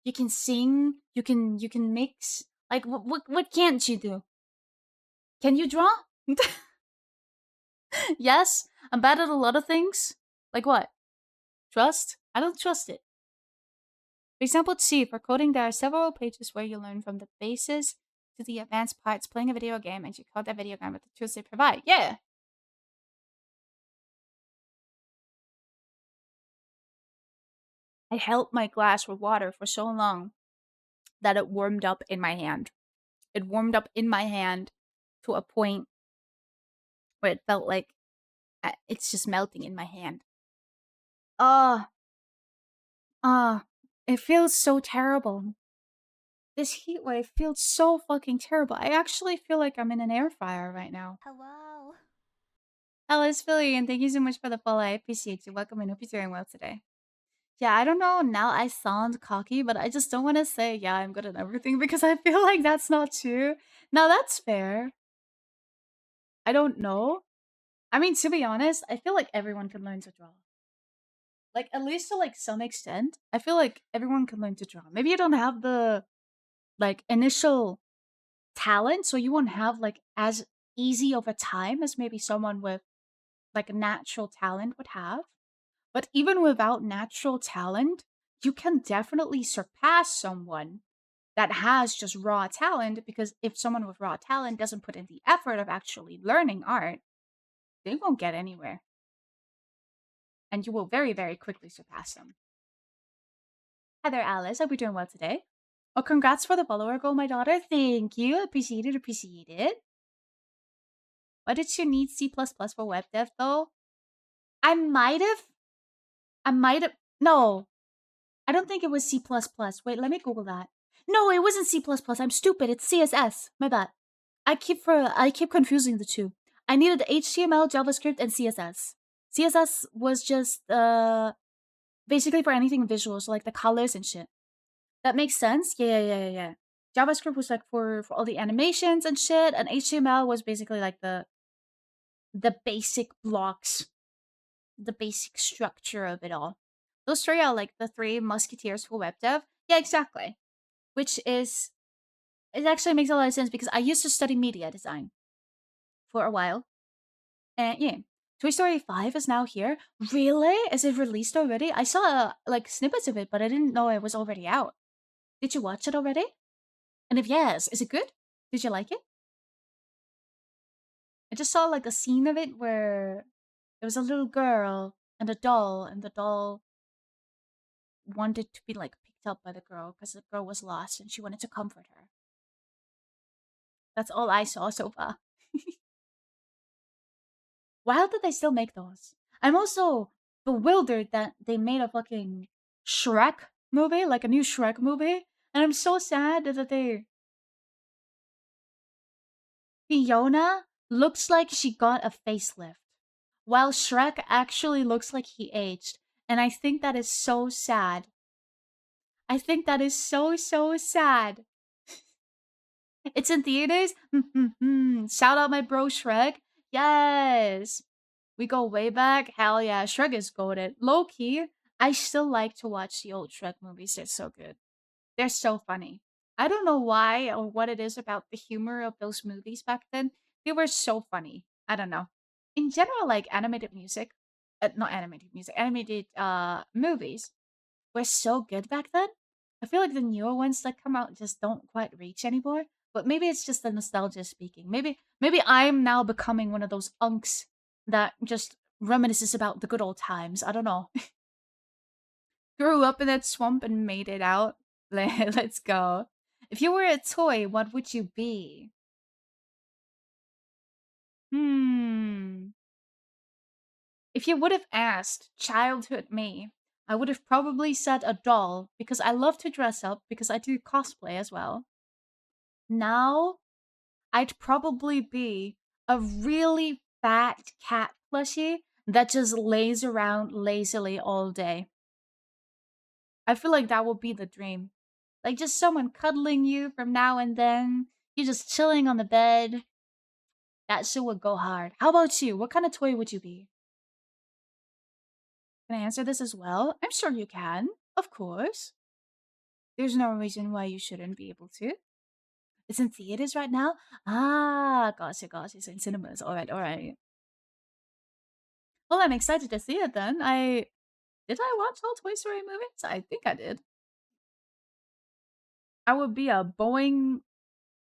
you can sing, you can mix. Like what can't you do? Can you draw? Yes, I'm bad at a lot of things. Like what? Trust? I don't trust it. For example, C, for coding, there are several pages where you learn from the basis to the advanced parts playing a video game and you code that video game with the tools they provide. Yeah. I held my glass with water for so long that it warmed up in my hand. It warmed up in my hand to a point where it felt like it's just melting in my hand. Ah, it feels so terrible. This heat wave feels so fucking terrible. I actually feel like I'm in an air fryer right now. Hello. Hello, Philly, and thank you so much for the follow. I appreciate you. Welcome and hope you're doing well today. Yeah, I don't know. Now I sound cocky, but I just don't want to say, yeah, I'm good at everything because I feel like that's not true. Now, that's fair. I don't know. I mean, to be honest, I feel like everyone can learn to draw. Like, at least to like some extent, I feel like everyone can learn to draw. Maybe you don't have the like initial talent, so you won't have like as easy of a time as maybe someone with like a natural talent would have. But even without natural talent, you can definitely surpass someone that has just raw talent because if someone with raw talent doesn't put in the effort of actually learning art, they won't get anywhere. And you will very, very quickly surpass them. Hi there, Alice. Hope you're doing well today. Oh, congrats for the follower goal, my daughter. Thank you. Appreciate it. Appreciate it. Why did you need C++ for web dev, though? I might have. No, I don't think it was C++. Wait, let me Google that. No, it wasn't C++. I'm stupid. It's CSS. My bad. I keep confusing the two. I needed HTML, JavaScript, and CSS. CSS was just basically for anything visual, so like the colors and shit. That makes sense. Yeah. JavaScript was like for all the animations and shit, and HTML was basically like the basic blocks, the basic structure of it all. Those three are like the three musketeers for web dev. Yeah, exactly. Which is, it actually makes a lot of sense because I used to study media design for a while. And yeah, Toy Story 5 is now here. Really? Is it released already? I saw like snippets of it, but I didn't know it was already out. Did you watch it already? And if yes, is it good? Did you like it? I just saw like a scene of it where there was a little girl and a doll, and the doll wanted to be like picked up by the girl because the girl was lost and she wanted to comfort her. That's all I saw so far. Why did they still make those? I'm also bewildered that they made a fucking Shrek movie, like a new Shrek movie, and I'm so sad that they Fiona looks like she got a facelift, while Shrek actually looks like he aged, and I think that is so sad. I think that is so sad. It's in theaters. Shout out my bro Shrek. Yes. We go way back. Hell yeah, Shrek is goated. Low key, I still like to watch the old Shrek movies. They're so good. They're so funny. I don't know why or what it is about the humor of those movies back then. They were so funny. I don't know. In general, like animated music, not animated music, animated movies were so good back then. I feel like the newer ones that come out just don't quite reach anymore. But maybe it's just the nostalgia speaking. Maybe I'm now becoming one of those unks that just reminisces about the good old times. I don't know. Grew up in that swamp and made it out. Let's go. If you were a toy, what would you be? Hmm. If you would have asked childhood me, I would have probably said a doll because I love to dress up because I do cosplay as well. Now, I'd probably be a really fat cat plushie that just lays around lazily all day. I feel like that would be the dream. Like just someone cuddling you from now and then. You're just chilling on the bed. That shit would go hard. How about you? What kind of toy would you be? Can I answer this as well? I'm sure you can. Of course. There's no reason why you shouldn't be able to. It's in theaters right now? Ah, gotcha, gotcha. It's in cinemas. Alright, alright. Well, I'm excited to see it then. Did I watch all Toy Story movies? I think I did. I would be a Boeing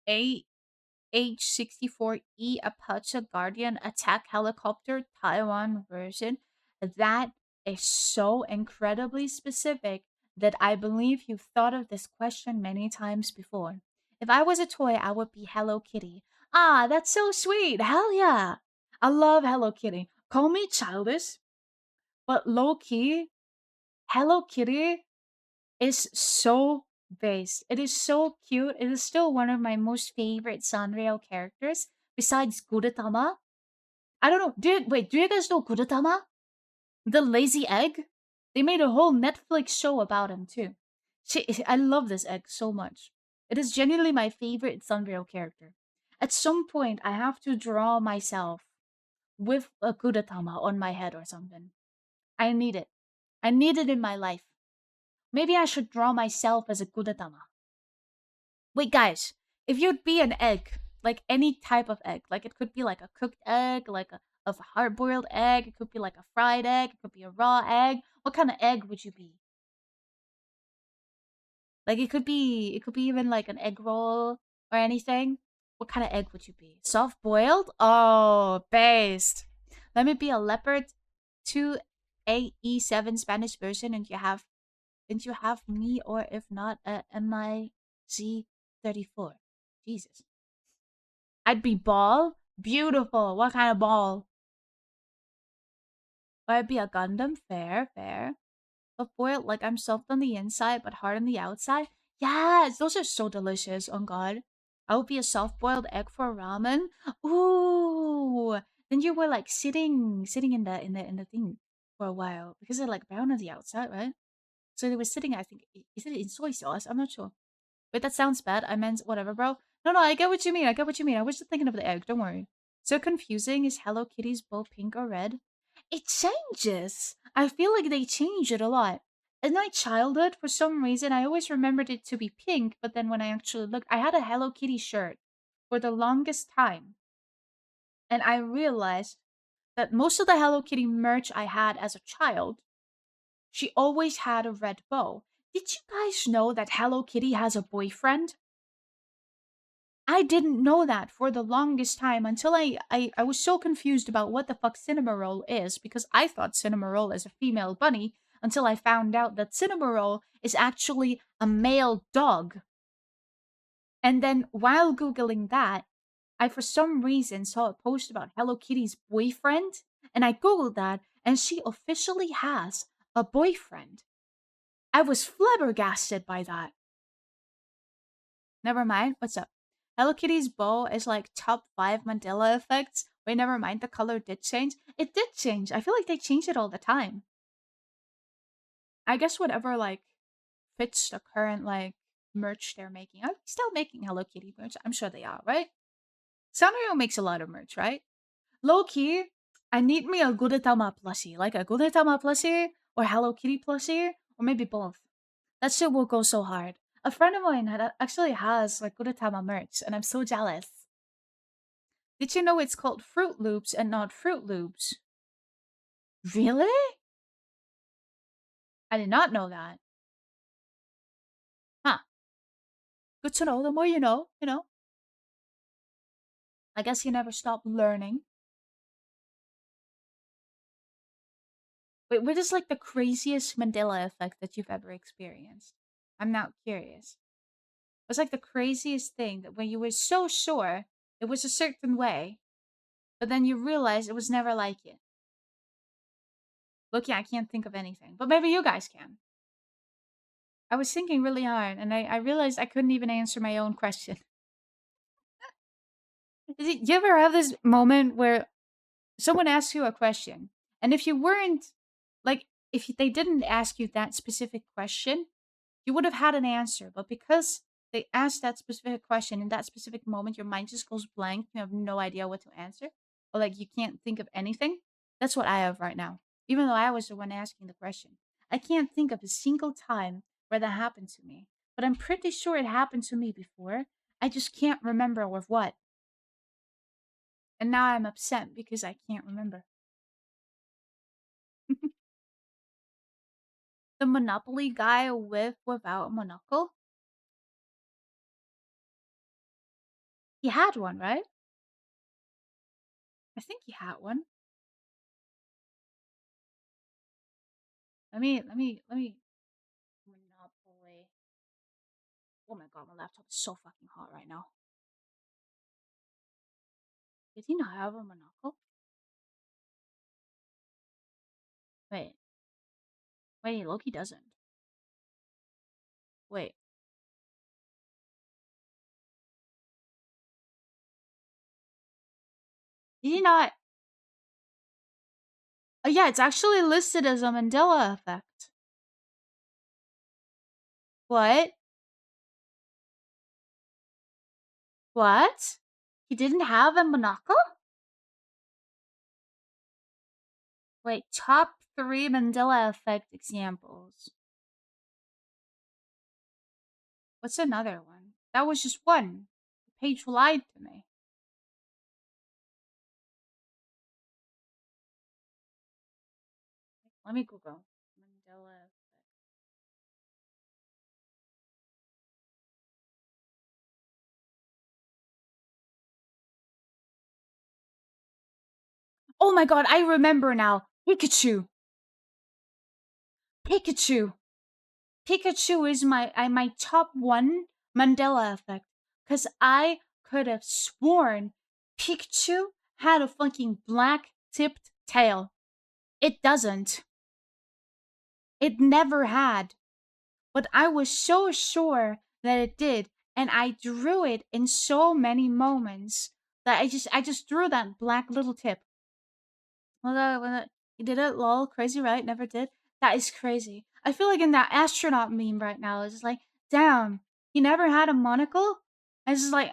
H-64E Apache Guardian attack helicopter Taiwan version. That is so incredibly specific that I believe you've thought of this question many times before. If I was a toy, I would be Hello Kitty. Ah, that's so sweet. Hell yeah. I love Hello Kitty. Call me childish, but low key, Hello Kitty is so based. It is so cute. It is still one of my most favorite Sanrio characters besides Gudetama. I don't know. Do you guys know Gudetama? The lazy egg? They made a whole Netflix show about him too. I love this egg so much. It is genuinely my favorite Sanrio character. At some point, I have to draw myself with a Gudetama on my head or something. I need it. I need it in my life. Maybe I should draw myself as a Gudetama. Wait, guys, if you'd be an egg, like any type of egg, like it could be like a cooked egg, like a hard boiled egg, it could be like a fried egg, it could be a raw egg. What kind of egg would you be? Like it could be even like an egg roll or anything. What kind of egg would you be? Soft boiled? Oh, based. Let me be a leopard 2AE7 Spanish version, and you have me, or if not, a MIZ34. Jesus. I'd be ball. Beautiful. What kind of ball? Or I'd be a Gundam. Fair, fair. But boiled like I'm soft on the inside but hard on the outside. Yes, those are so delicious. On God, I would be a soft boiled egg for ramen. Ooh. Then you were like sitting in the thing for a while because they're like brown on the outside, right? So they were sitting. I think is it in soy sauce? I'm not sure. Wait, that sounds bad. I meant whatever, bro. No, I get what you mean. I get what you mean. I was just thinking of the egg. Don't worry. So confusing. Is Hello Kitty's bow pink or red? It changes. I feel like they change it a lot. In my childhood, for some reason, I always remembered it to be pink, but then when I actually looked, I had a Hello Kitty shirt for the longest time. And I realized that most of the Hello Kitty merch I had as a child, she always had a red bow. Did you guys know that Hello Kitty has a boyfriend? I didn't know that for the longest time until I was so confused about what the fuck Cinnamoroll is because I thought Cinnamoroll is a female bunny until I found out that Cinnamoroll is actually a male dog. And then while Googling that, I for some reason saw a post about Hello Kitty's boyfriend, and I Googled that, and she officially has a boyfriend. I was flabbergasted by that. Never mind. What's up? Hello Kitty's bow is like top 5 Mandela effects. Wait, never mind. The color did change. It did change. I feel like they change it all the time. I guess whatever like fits the current like merch they're making. Are they still making Hello Kitty merch? I'm sure they are, right? Sanrio makes a lot of merch, right? Low key, I need me a Gudetama plushie, like a Gudetama plushie or Hello Kitty plushie, or maybe both. That shit will go so hard. A friend of mine actually has like Gudetama merch, and I'm so jealous. Did you know it's called Fruit Loops and not Fruit Loops? Really? I did not know that. Huh. Good to know. The more you know, you know. I guess you never stop learning. Wait, what is like the craziest Mandela effect that you've ever experienced? I'm now curious. What's like the craziest thing that when you were so sure it was a certain way, but then you realize it was never like it? Look, yeah, I can't think of anything, but maybe you guys can. I was thinking really hard, and I realized I couldn't even answer my own question. You ever have this moment where someone asks you a question, and if you weren't like, if they didn't ask you that specific question, you would have had an answer, but because they asked that specific question in that specific moment, your mind just goes blank. You have no idea what to answer, or like you can't think of anything. That's what I have right now. Even though I was the one asking the question, I can't think of a single time where that happened to me. But I'm pretty sure it happened to me before. I just can't remember with what. And now I'm upset because I can't remember. The Monopoly guy with without a monocle? He had one, right? I think he had one. Let me Monopoly. Oh my god, my laptop is so fucking hot right now. Did he not have a monocle? Wait, wait, Loki doesn't. Wait, did he not? Oh yeah, it's actually listed as a Mandela effect. What? What? He didn't have a monocle? Wait, top 3 Mandela effect examples. What's another one? That was just one. The page lied to me. Let me Google Mandela. Oh my god, I remember now. Pikachu. Pikachu. Pikachu is my top one Mandela effect because I could have sworn Pikachu had a fucking black tipped tail. It doesn't. It never had. But I was so sure that it did, and I drew it in so many moments that I just drew that black little tip. You did it, lol, crazy, right? Never did. That is crazy. I feel like in that astronaut meme right now, it's just like, damn, he never had a monocle. And it's just like,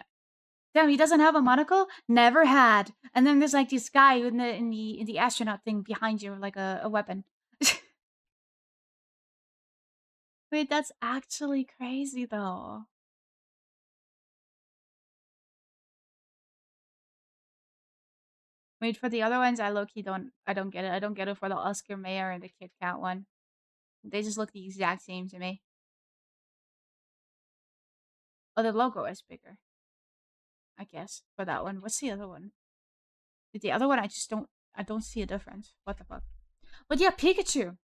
damn, he doesn't have a monocle. Never had. And then there's like this guy in the astronaut thing behind you, like a weapon. Wait, that's actually crazy though. Wait, for the other ones, I low key don't. I don't get it. I don't get it for the Oscar Mayer and the Kit Kat one. They just look the exact same to me. Oh, the logo is bigger, I guess, for that one. What's the other one? The other one, I just don't. I don't see a difference. What the fuck? But yeah, Pikachu.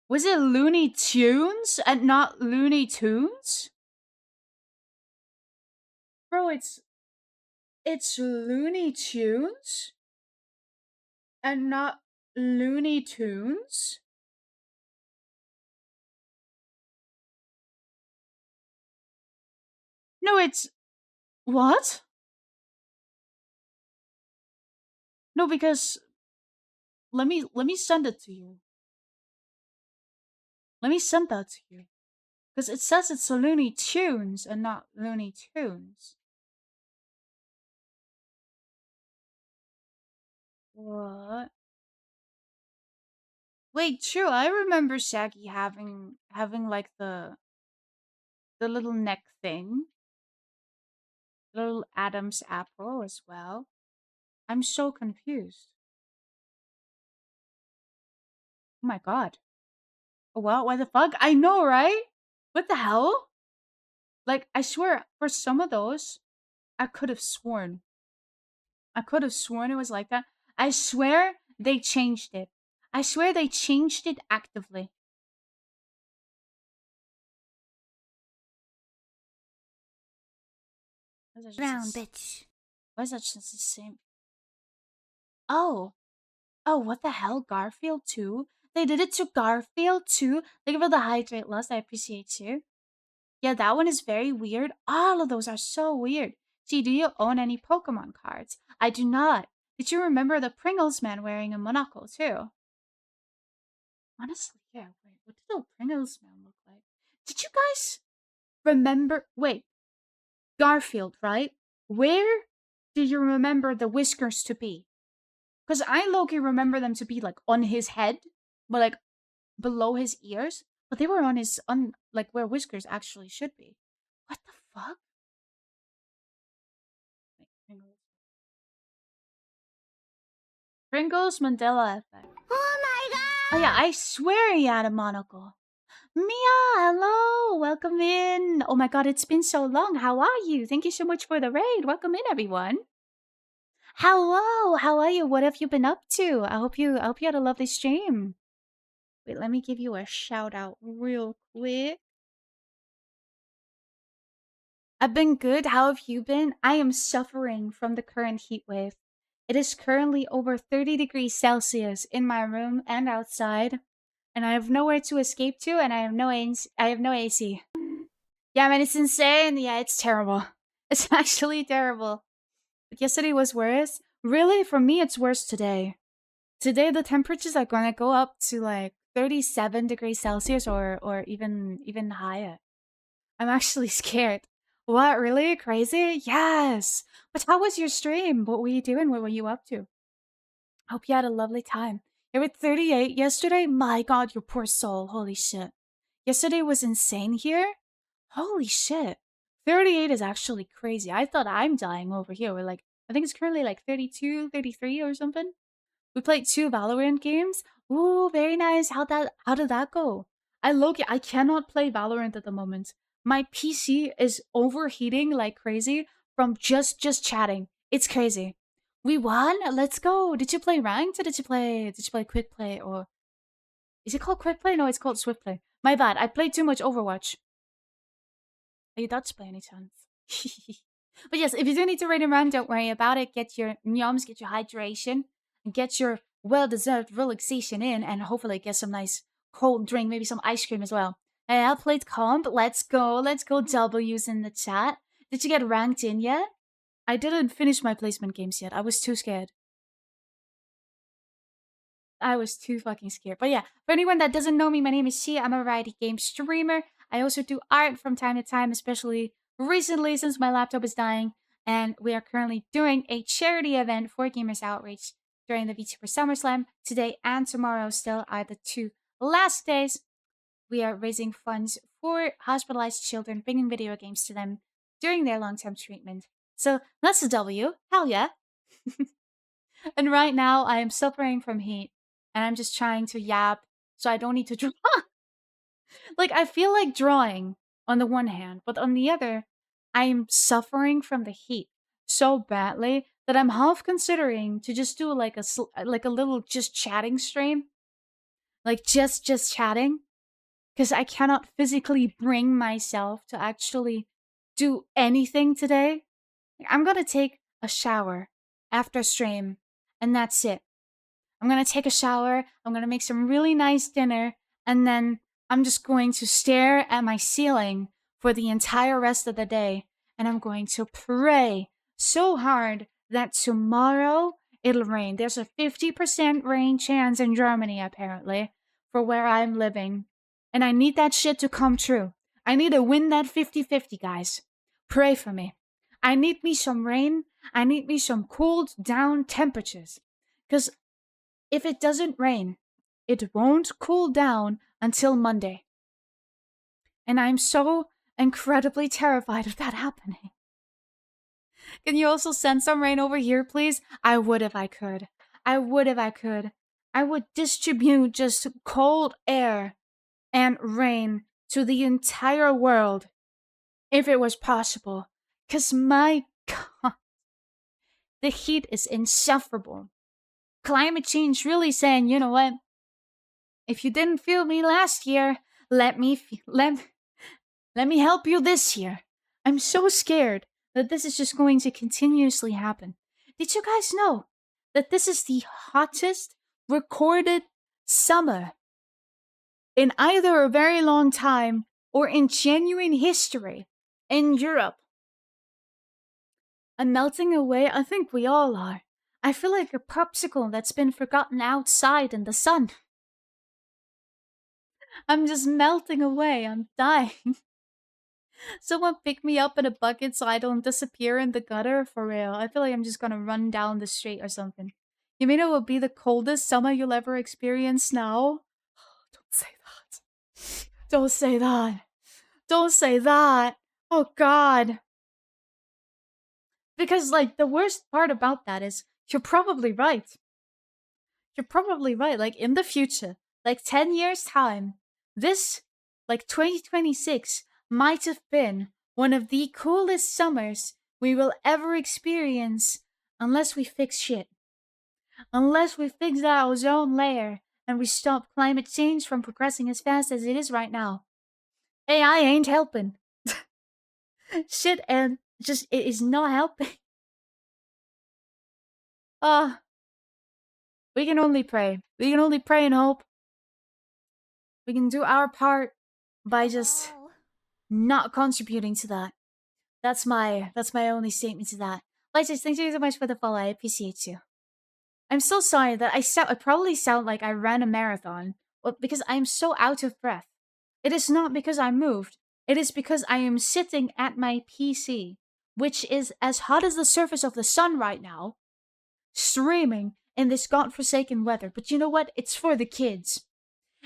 Was it Looney Tunes and not Looney Tunes? Bro, it's Looney Tunes and not Looney Tunes. No, it's what? No, because let me send it to you. Let me send that to you. Because it says it's Looney Tunes and not Looney Tunes. What? Wait, true. I remember Shaggy having like the little neck thing, little Adam's apple as well. I'm so confused. Oh my god. Oh well, what the fuck? I know, right? What the hell? Like, I swear, for some of those, I could have sworn. I could have sworn it was like that. I swear they changed it. I swear they changed it actively. Round bitch. Why is that just the same? Oh. Oh, what the hell? Garfield too? They did it to Garfield too? Thank you for the hydrate loss. I appreciate you. Yeah, that one is very weird. All of those are so weird. See, do you own any Pokemon cards? I do not. Did you remember the Pringles man wearing a monocle too? Honestly, yeah. Wait, what did the Pringles man look like? Did you guys remember? Wait, Garfield, right? Where do you remember the whiskers to be? Because I low-key remember them to be like on his head, but like below his ears. But they were on like where whiskers actually should be. What the fuck? Wait, Pringles Mandela effect. Oh my Oh god! yeah, I swear he had a monocle. Mia, hello, welcome in. Oh my god, it's been so long. How are you? Thank you so much for the raid. Welcome in, everyone. Hello, how are you? What have you been up to? I hope you had a lovely stream. Wait, let me give you a shout out real quick. I've been good. How have you been? I am suffering from the current heat wave. It is currently over 30 degrees Celsius in my room and outside, and I have nowhere to escape to, and I have no AC. Yeah, man, it's insane. Yeah, it's terrible. It's actually terrible. But yesterday was worse. Really, for me, it's worse today. Today, the temperatures are gonna go up to like 37 degrees Celsius or even higher. I'm actually scared. What, really? Crazy? Yes! But how was your stream? What were you doing? What were you up to? Hope you had a lovely time. You were 38 yesterday? My god, your poor soul. Holy shit. Yesterday was insane here? Holy shit. 38 is actually crazy. I thought I'm dying over here. We're like, I think it's currently like 32, 33 or something. We played 2 Valorant games. Ooh, very nice. How did that go? I cannot play Valorant at the moment. My PC is overheating like crazy from just chatting. It's crazy. We won. Let's go. Did you play ranked or did you play quick play or is it called quick play? No, it's called swift play. My bad. I played too much Overwatch. Are you Dutch by any chance? But yes, if you do need to raid and run, don't worry about it. Get your nyums, get your hydration, and get your well-deserved relaxation in, and hopefully get some nice cold drink, maybe some ice cream as well. Hey, I played comp. Let's go. Let's go W's in the chat. Did you get ranked in yet? I didn't finish my placement games yet. I was too scared. I was too fucking scared. But yeah, for anyone that doesn't know me, my name is Shia. I'm a variety game streamer. I also do art from time to time, especially recently since my laptop is dying. And we are currently doing a charity event for Gamers Outreach during the VTuber SummerSlam. Today and tomorrow still are the 2 last days. We are raising funds for hospitalized children, bringing video games to them during their long term treatment. So that's a W. Hell yeah. And right now, I am suffering from heat, and I'm just trying to yap so I don't need to draw. Like, I feel like drawing on the one hand, but on the other, I'm suffering from the heat so badly that I'm half considering to just do like like a little just chatting stream, like just chatting, because I cannot physically bring myself to actually do anything today. I'm gonna take a shower after stream, and that's it. I'm gonna take a shower, I'm gonna make some really nice dinner, and then I'm just going to stare at my ceiling for the entire rest of the day, and I'm going to pray so hard that tomorrow it'll rain. There's a 50% rain chance in Germany, apparently, for where I'm living. And I need that shit to come true. I need to win that 50-50, guys. Pray for me. I need me some rain. I need me some cooled down temperatures. Because if it doesn't rain, it won't cool down until Monday. And I'm so incredibly terrified of that happening. Can you also send some rain over here, please? I would if I could. I would if I could. I would distribute just cold air and rain to the entire world if it was possible. Because my God, the heat is insufferable. Climate change really saying, you know what? If you didn't feel me last year, let me help you this year. I'm so scared that this is just going to continuously happen. Did you guys know that this is the hottest recorded summer in either a very long time or in genuine history in Europe? I'm melting away. I think we all are. I feel like a popsicle that's been forgotten outside in the sun. I'm just melting away. I'm dying. Someone pick me up in a bucket so I don't disappear in the gutter for real. I feel like I'm just gonna run down the street or something. You mean it will be the coldest summer you'll ever experience now? Don't say that. Don't say that. Don't say that. Oh God. Because like the worst part about that is you're probably right. You're probably right. Like in the future, like 10 years time, this like 2026 might have been one of the coolest summers we will ever experience unless we fix shit. Unless we fix that ozone layer and we stop climate change from progressing as fast as it is right now. AI ain't helping. Shit and just it is not helping. Uh we can only pray. We can only pray and hope. We can do our part by just not contributing to that. That's my only statement to that. Lighters, thank you so much for the follow. I appreciate you. I'm so sorry that I probably sound like I ran a marathon, but because I am so out of breath. It is not because I moved. It is because I am sitting at my PC, which is as hot as the surface of the sun right now, streaming in this godforsaken weather. But you know what? It's for the kids.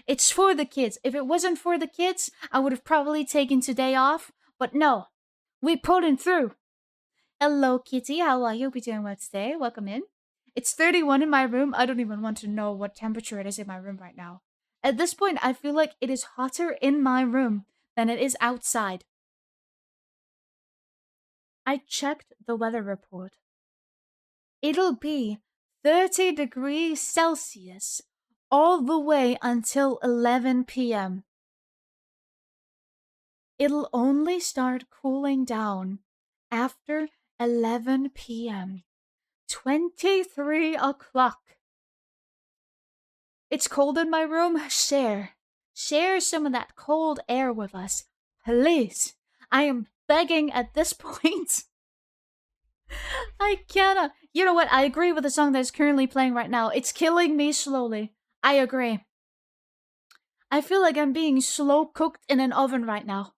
It's for the kids. If it wasn't for the kids, I would have probably taken today off. But no, we pulling through. Hello, Kitty. How are you? Be doing well today. Welcome in. It's 31 in my room. I don't even want to know what temperature it is in my room right now. At this point, I feel like it is hotter in my room than it is outside. I checked the weather report. It'll be 30 degrees Celsius all the way until 11 p.m. It'll only start cooling down after 11 p.m. 23 o'clock. It's cold in my room. Share some of that cold air with us. Please. I am begging at this point. I cannot. You know what? I agree with the song that is currently playing right now. It's killing me slowly. I agree. I feel like I'm being slow cooked in an oven right now.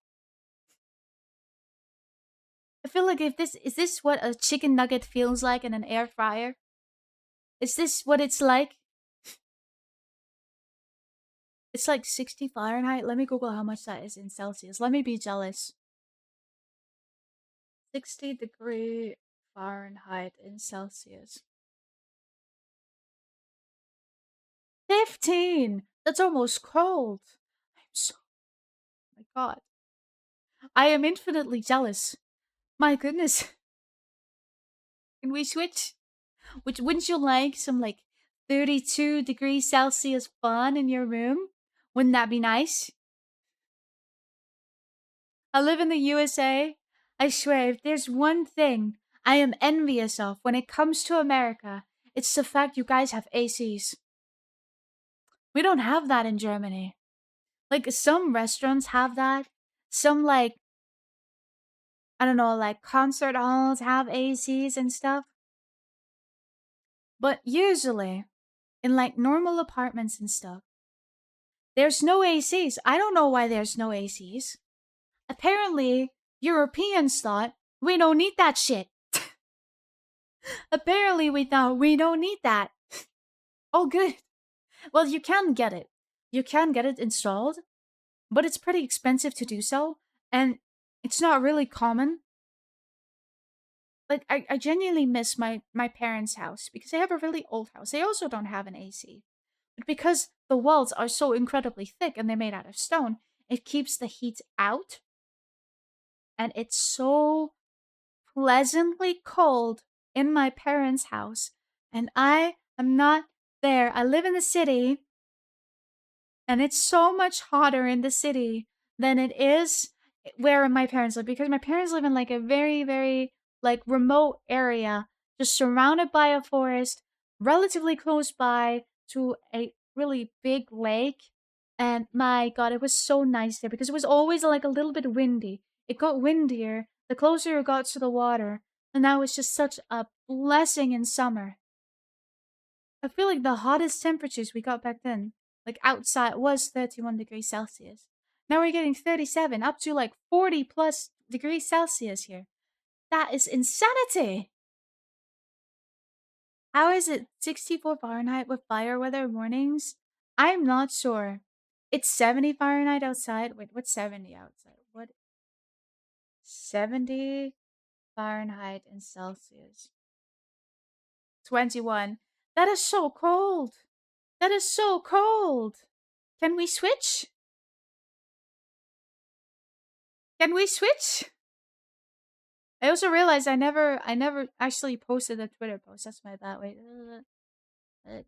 I feel like if this is this what a chicken nugget feels like in an air fryer? Is this what it's like? It's like 60 Fahrenheit. Let me Google how much that is in Celsius. Let me be jealous. 60-degree Fahrenheit in Celsius. 15! That's almost cold. I'm so. Oh my god. I am infinitely jealous. My goodness. Can we switch? Which wouldn't you like some like 32 degrees Celsius fun in your room? Wouldn't that be nice? I live in the USA. I swear, if there's one thing I am envious of when it comes to America, it's the fact you guys have ACs. We don't have that in Germany. Like some restaurants have that. Some like I don't know, like concert halls have ACs and stuff. But usually in like normal apartments and stuff, there's no ACs. I don't know why there's no ACs. Apparently, Europeans thought we don't need that shit. Apparently, we thought we don't need that. Oh, good. Well, you can get it. You can get it installed, but it's pretty expensive to do so, and it's not really common. Like, I genuinely miss my parents' house because they have a really old house. They also don't have an AC. But because the walls are so incredibly thick and they're made out of stone, it keeps the heat out, and it's so pleasantly cold in my parents' house, and I am not there. I live in the city, and it's so much hotter in the city than it is where my parents live because my parents live in like a very, very like remote area, just surrounded by a forest, relatively close by to a really big lake. And my god, it was so nice there because it was always like a little bit windy. It got windier the closer it got to the water, and that was just such a blessing in summer. I feel like the hottest temperatures we got back then, like outside, was 31 degrees Celsius. Now we're getting 37, up to like 40 plus degrees Celsius here. That is insanity! How is it 64 Fahrenheit with fire weather mornings? I'm not sure. It's 70 Fahrenheit outside. Wait, what's 70 outside? What? 70 Fahrenheit in Celsius. 21. That is so cold. That is so cold. Can we switch? Can we switch? I also realized I never actually posted a Twitter post. That's my bad. Wait. Uh,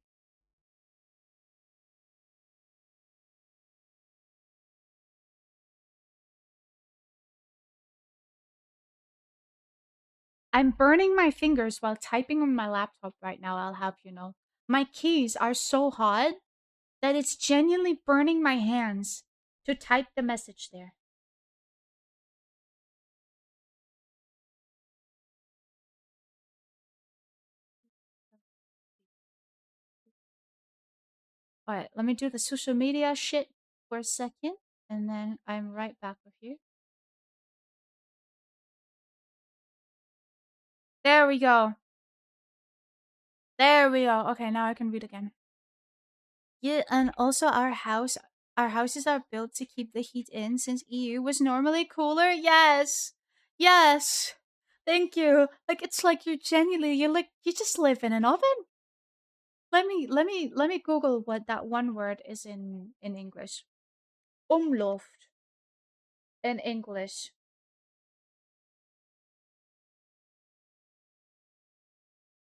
I'm burning my fingers while typing on my laptop right now, I'll have you know. My keys are so hot that it's genuinely burning my hands to type the message there. Alright, let me do the social media shit for a second, and then I'm right back with you. There we go. There we go. Okay, now I can read again. Yeah, and also our houses are built to keep the heat in since EU was normally cooler. Yes. Yes. Thank you. Like it's like you genuinely you just live in an oven. Let me Google what that one word is in English. Umluft in English.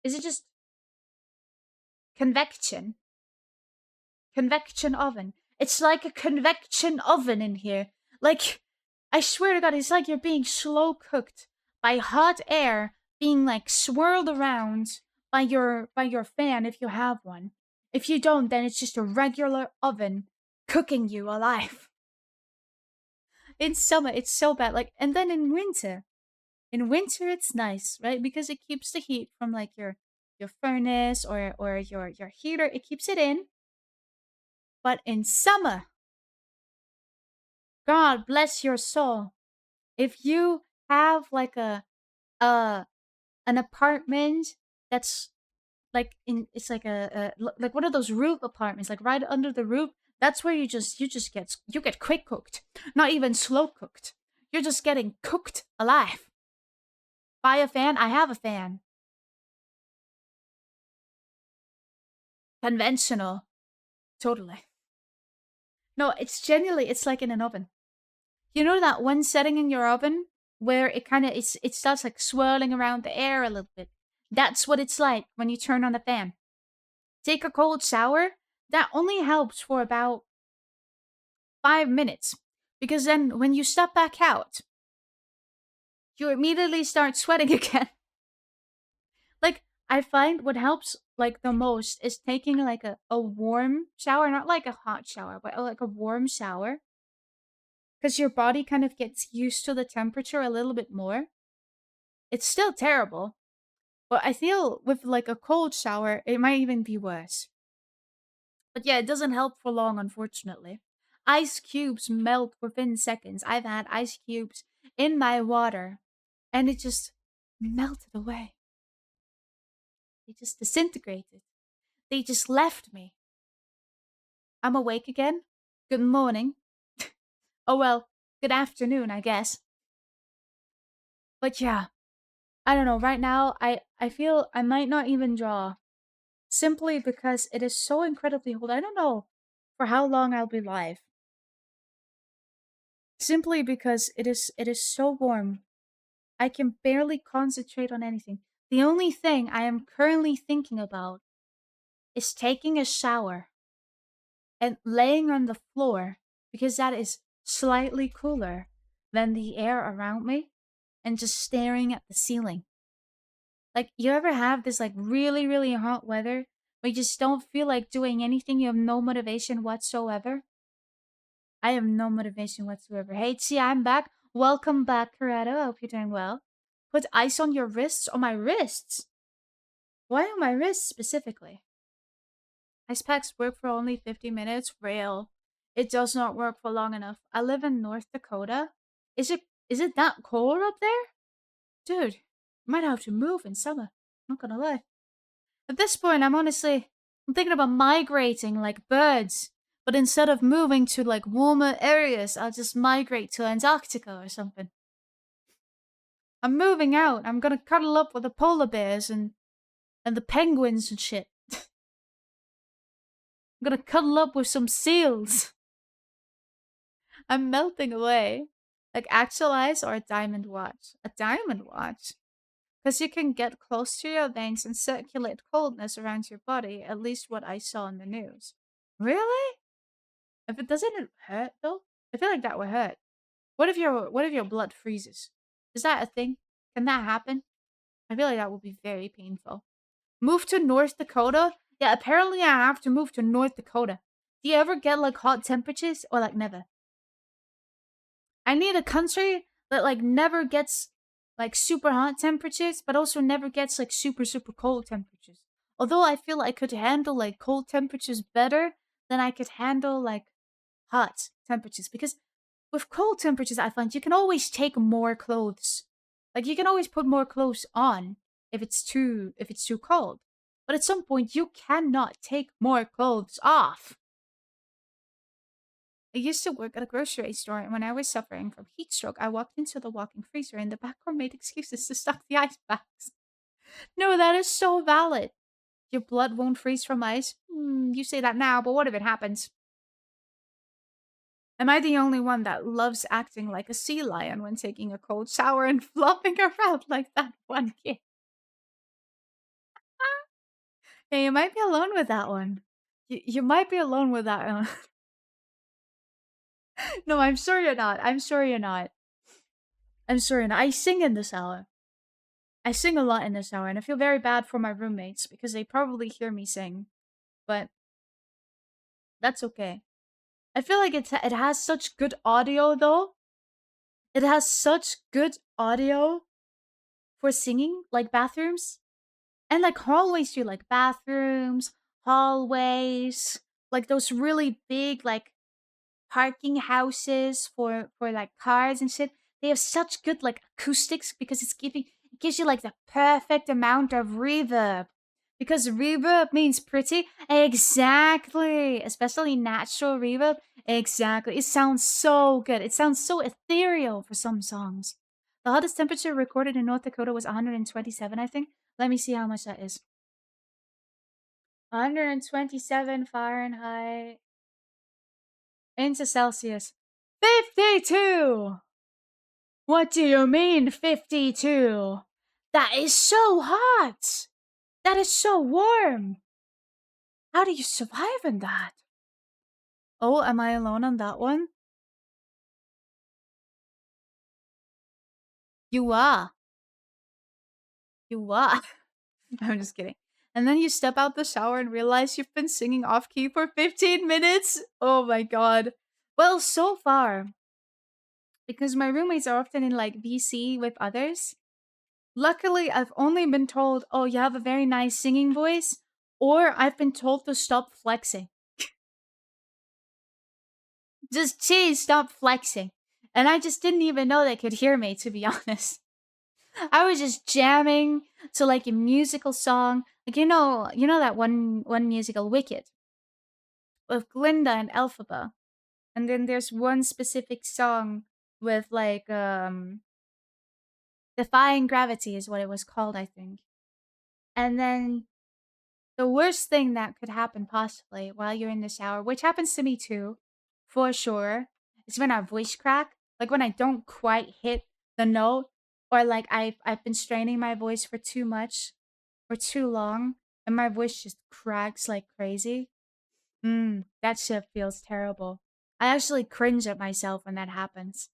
Is it just convection? Convection oven. It's like a convection oven in here. Like, I swear to God, it's like you're being slow cooked by hot air being like swirled around by your fan if you have one. If you don't, then it's just a regular oven cooking you alive. In summer, it's so bad. Like, and then in winter, it's nice, right? Because it keeps the heat from like your furnace or your heater. It keeps it in. But in summer, God bless your soul. If you have like a an apartment that's like in it's like like one of those roof apartments, like right under the roof, That's where you get quick cooked, not even slow cooked. You're just getting cooked alive. Buy a fan? I have a fan. Conventional. Totally. No, it's genuinely it's like in an oven. You know that one setting in your oven where it starts like swirling around the air a little bit. That's what it's like when you turn on the fan. Take a cold shower. That only helps for about 5 minutes. Because then when you step back out, you immediately start sweating again. Like, I find what helps like the most is taking like a warm shower, not like a hot shower, but like a warm shower. Because your body kind of gets used to the temperature a little bit more. It's still terrible, but I feel with like a cold shower, it might even be worse. But yeah, it doesn't help for long, unfortunately. Ice cubes melt within seconds. I've had ice cubes in my water and it just melted away. They just disintegrated. They just left me. I'm awake again. Good morning. Oh well, good afternoon, I guess. But yeah, I don't know. Right now, I feel I might not even draw simply because it is so incredibly cold. I don't know for how long I'll be live. Simply because it is so warm. I can barely concentrate on anything. The only thing I am currently thinking about is taking a shower and laying on the floor because that is slightly cooler than the air around me and just staring at the ceiling. Like, you ever have this like really, really hot weather where you just don't feel like doing anything? You have no motivation whatsoever? I have no motivation whatsoever. Hey, Tia, I'm back. Welcome back, Corrado. I hope you're doing well. Put ice on your wrists? On my wrists? Why on my wrists specifically? Ice packs work for only 50 minutes? Real. It does not work for long enough. I live in North Dakota. Is it that cold up there? Dude, might have to move in summer. Not gonna lie. At this point, I'm thinking about migrating like birds. But instead of moving to like warmer areas, I'll just migrate to Antarctica or something. I'm moving out. I'm gonna cuddle up with the polar bears and the penguins and shit. I'm gonna cuddle up with some seals. I'm melting away. Like actual ice or a diamond watch? A diamond watch? Because you can get close to your veins and circulate coldness around your body, at least what I saw in the news. Really? If it doesn't hurt though? I feel like that would hurt. What if your blood freezes? Is that a thing? Can that happen? I feel like that would be very painful. Move to North Dakota? Yeah, apparently I have to move to North Dakota. Do you ever get like hot temperatures or like never? I need a country that like never gets like super hot temperatures, but also never gets like super super cold temperatures. Although I feel I could handle like cold temperatures better than I could handle like hot temperatures because with cold temperatures I find you can always take more clothes. Like you can always put more clothes on if it's too cold. But at some point you cannot take more clothes off. I used to work at a grocery store, and when I was suffering from heat stroke, I walked into the walk-in freezer, and the backroom made excuses to stock the ice packs. No, that is so valid. Your blood won't freeze from ice? You say that now, but what if it happens? Am I the only one that loves acting like a sea lion when taking a cold shower and flopping around like that one kid? Hey, you might be alone with that one. You might be alone with that one. No, I'm sure you're not. I'm sure you're not. I'm sure you're not. I sing in the shower. I sing a lot in the shower, and I feel very bad for my roommates because they probably hear me sing. But that's okay. I feel like it has such good audio though. It has such good audio for singing, like bathrooms and like hallways too, like bathrooms, hallways, like those really big like parking houses for like cars and shit. They have such good like acoustics because it gives you like the perfect amount of reverb Because reverb means pretty. Exactly. Especially natural reverb. Exactly. It sounds so good. It sounds so ethereal for some songs. The hottest temperature recorded in North Dakota was 127, I think. Let me see how much that is. 127 Fahrenheit into Celsius. 52! What do you mean, 52? That is so hot! That is so warm! How do you survive in that? Oh, am I alone on that one? You are. You are. I'm just kidding. And then you step out the shower and realize you've been singing off key for 15 minutes. Oh my god. Well, so far, because my roommates are often in like BC with others, luckily I've only been told, oh, you have a very nice singing voice, or I've been told to stop flexing. Just cheese, stop flexing. And I just didn't even know they could hear me, to be honest. I was just jamming to like a musical song. Like you know that one musical Wicked with Glinda and Elphaba. And then there's one specific song with like Defying Gravity is what it was called, I think. And then the worst thing that could happen possibly while you're in the shower, which happens to me too, for sure, is when our voice crack. Like when I don't quite hit the note, or like I've been straining my voice for too much for too long, and my voice just cracks like crazy. That shit feels terrible. I actually cringe at myself when that happens.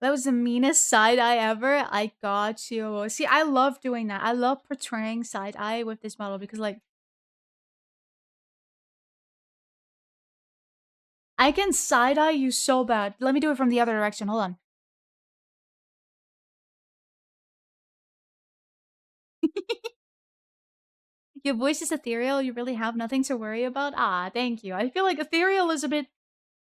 That was the meanest side eye ever. I got you. See, I love doing that. I love portraying side eye with this model because like I can side eye you so bad. Let me do it from the other direction. Hold on. Your voice is ethereal. You really have nothing to worry about. Ah, thank you. I feel like ethereal is a bit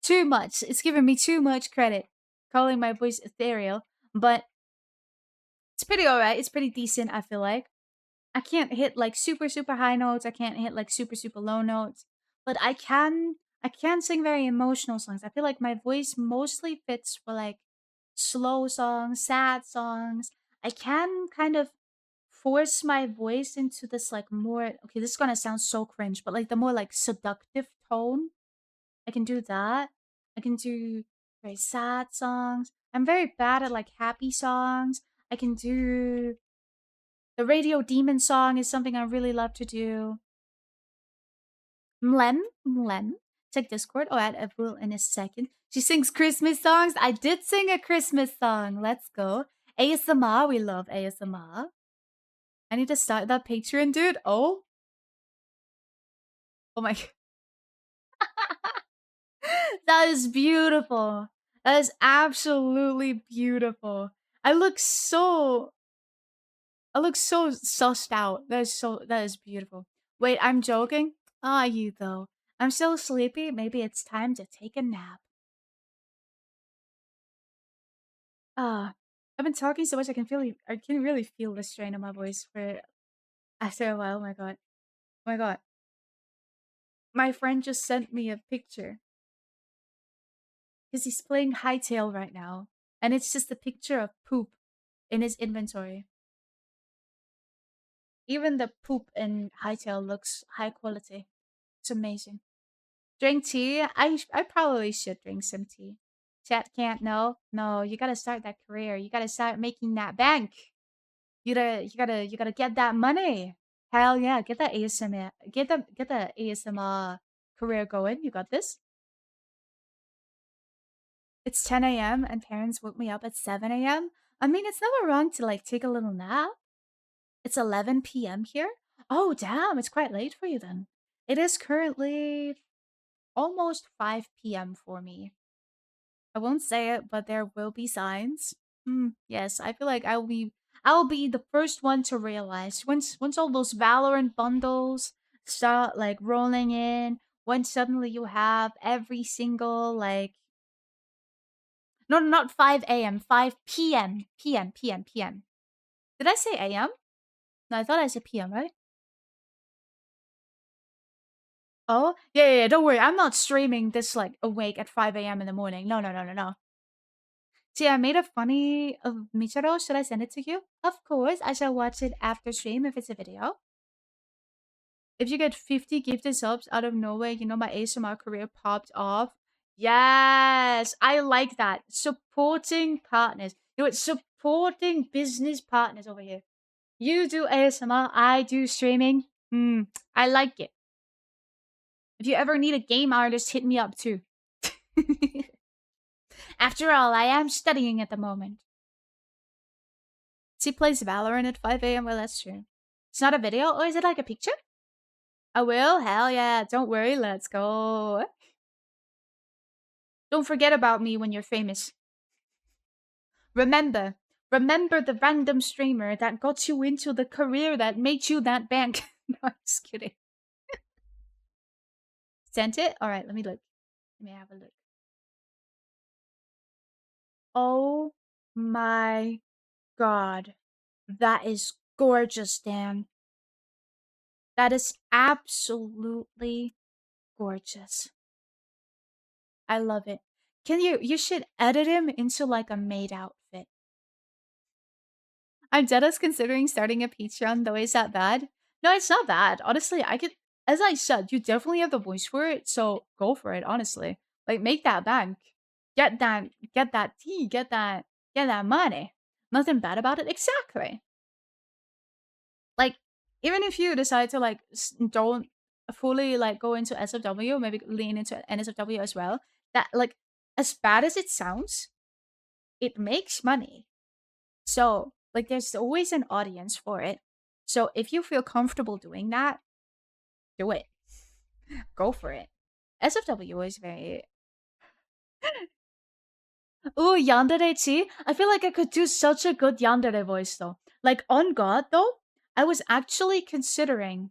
too much. It's giving me too much credit calling my voice ethereal, but it's pretty alright. It's pretty decent, I feel like. I can't hit like super super high notes. I can't hit like super super low notes, but I can sing very emotional songs. I feel like my voice mostly fits for like slow songs, sad songs. I can kind of force my voice into this like more okay, this is going to sound so cringe, but like the more like seductive tone. I can do that. I can do very sad songs. I'm very bad at like happy songs. I can do the Radio Demon song is something I really love to do. Mlem, check Discord. Oh, add April in a second. She sings Christmas songs. I did sing a Christmas song. Let's go. ASMR, we love ASMR. I need to start that Patreon, dude. Oh my. That is beautiful. That is absolutely beautiful. I look so I look so sussed out. That is beautiful. Wait, I'm joking? Are you though? I'm so sleepy. Maybe it's time to take a nap. I've been talking so much I can really feel the strain of my voice for after a while. Oh my god. Oh my god. My friend just sent me a picture because he's playing Hightail right now. And it's just a picture of poop in his inventory. Even the poop in Hightail looks high quality. It's amazing. Drink tea? I probably should drink some tea. Chat can't know. No, you gotta start that career. You gotta start making that bank. You gotta get that money. Hell yeah, get that ASMR get the ASMR career going. You got this. It's 10 a.m. and parents woke me up at 7 a.m. I mean, it's never wrong to like take a little nap. It's 11 p.m. here. Oh damn, it's quite late for you then. It is currently almost 5 p.m. for me. I won't say it, but there will be signs. Yes, I feel like I'll be the first one to realize once all those Valorant bundles start like rolling in, when suddenly you have every single like no, not 5 a.m., 5 p.m. p.m. p.m. p.m. Did I say a.m.? No, I thought I said PM, right? Oh, yeah, yeah, yeah, don't worry. I'm not streaming this like awake at 5 a.m. in the morning. No, no, no, no, no. See, I made a funny of Michiro. Should I send it to you? Of course, I shall watch it after stream if it's a video. If you get 50 gifted subs out of nowhere, you know my ASMR career popped off. Yes, I like that. Supporting partners. You know what? Supporting business partners over here. You do ASMR, I do streaming. I like it. If you ever need a game artist, hit me up too. After all, I am studying at the moment. She plays Valorant at 5 a.m. Well, that's true. It's not a video? Or is it like a picture? I will? Hell yeah. Don't worry. Let's go. Don't forget about me when you're famous. Remember. Remember the random streamer that got you into the career that made you that bank. No, I'm just kidding. Sent it? Alright, let me look. Let me have a look. Oh my god. That is gorgeous, Dan. That is absolutely gorgeous. I love it. You should edit him into like a maid outfit. I'm dead as considering starting a Patreon, though. Is that bad? No, it's not bad. Honestly, I could, as I said, you definitely have the voice for it, so go for it, honestly. Like, make that bank. Get that tea, get that money. Nothing bad about it. Exactly. Like, even if you decide to, like, don't fully, like, go into SFW, maybe lean into NSFW as well, that, like, as bad as it sounds, it makes money. So, like, there's always an audience for it. So, if you feel comfortable doing that, do it. Go for it. SFW is very. Ooh, yandere chi. I feel like I could do such a good yandere voice though. Like, on God though, I was actually considering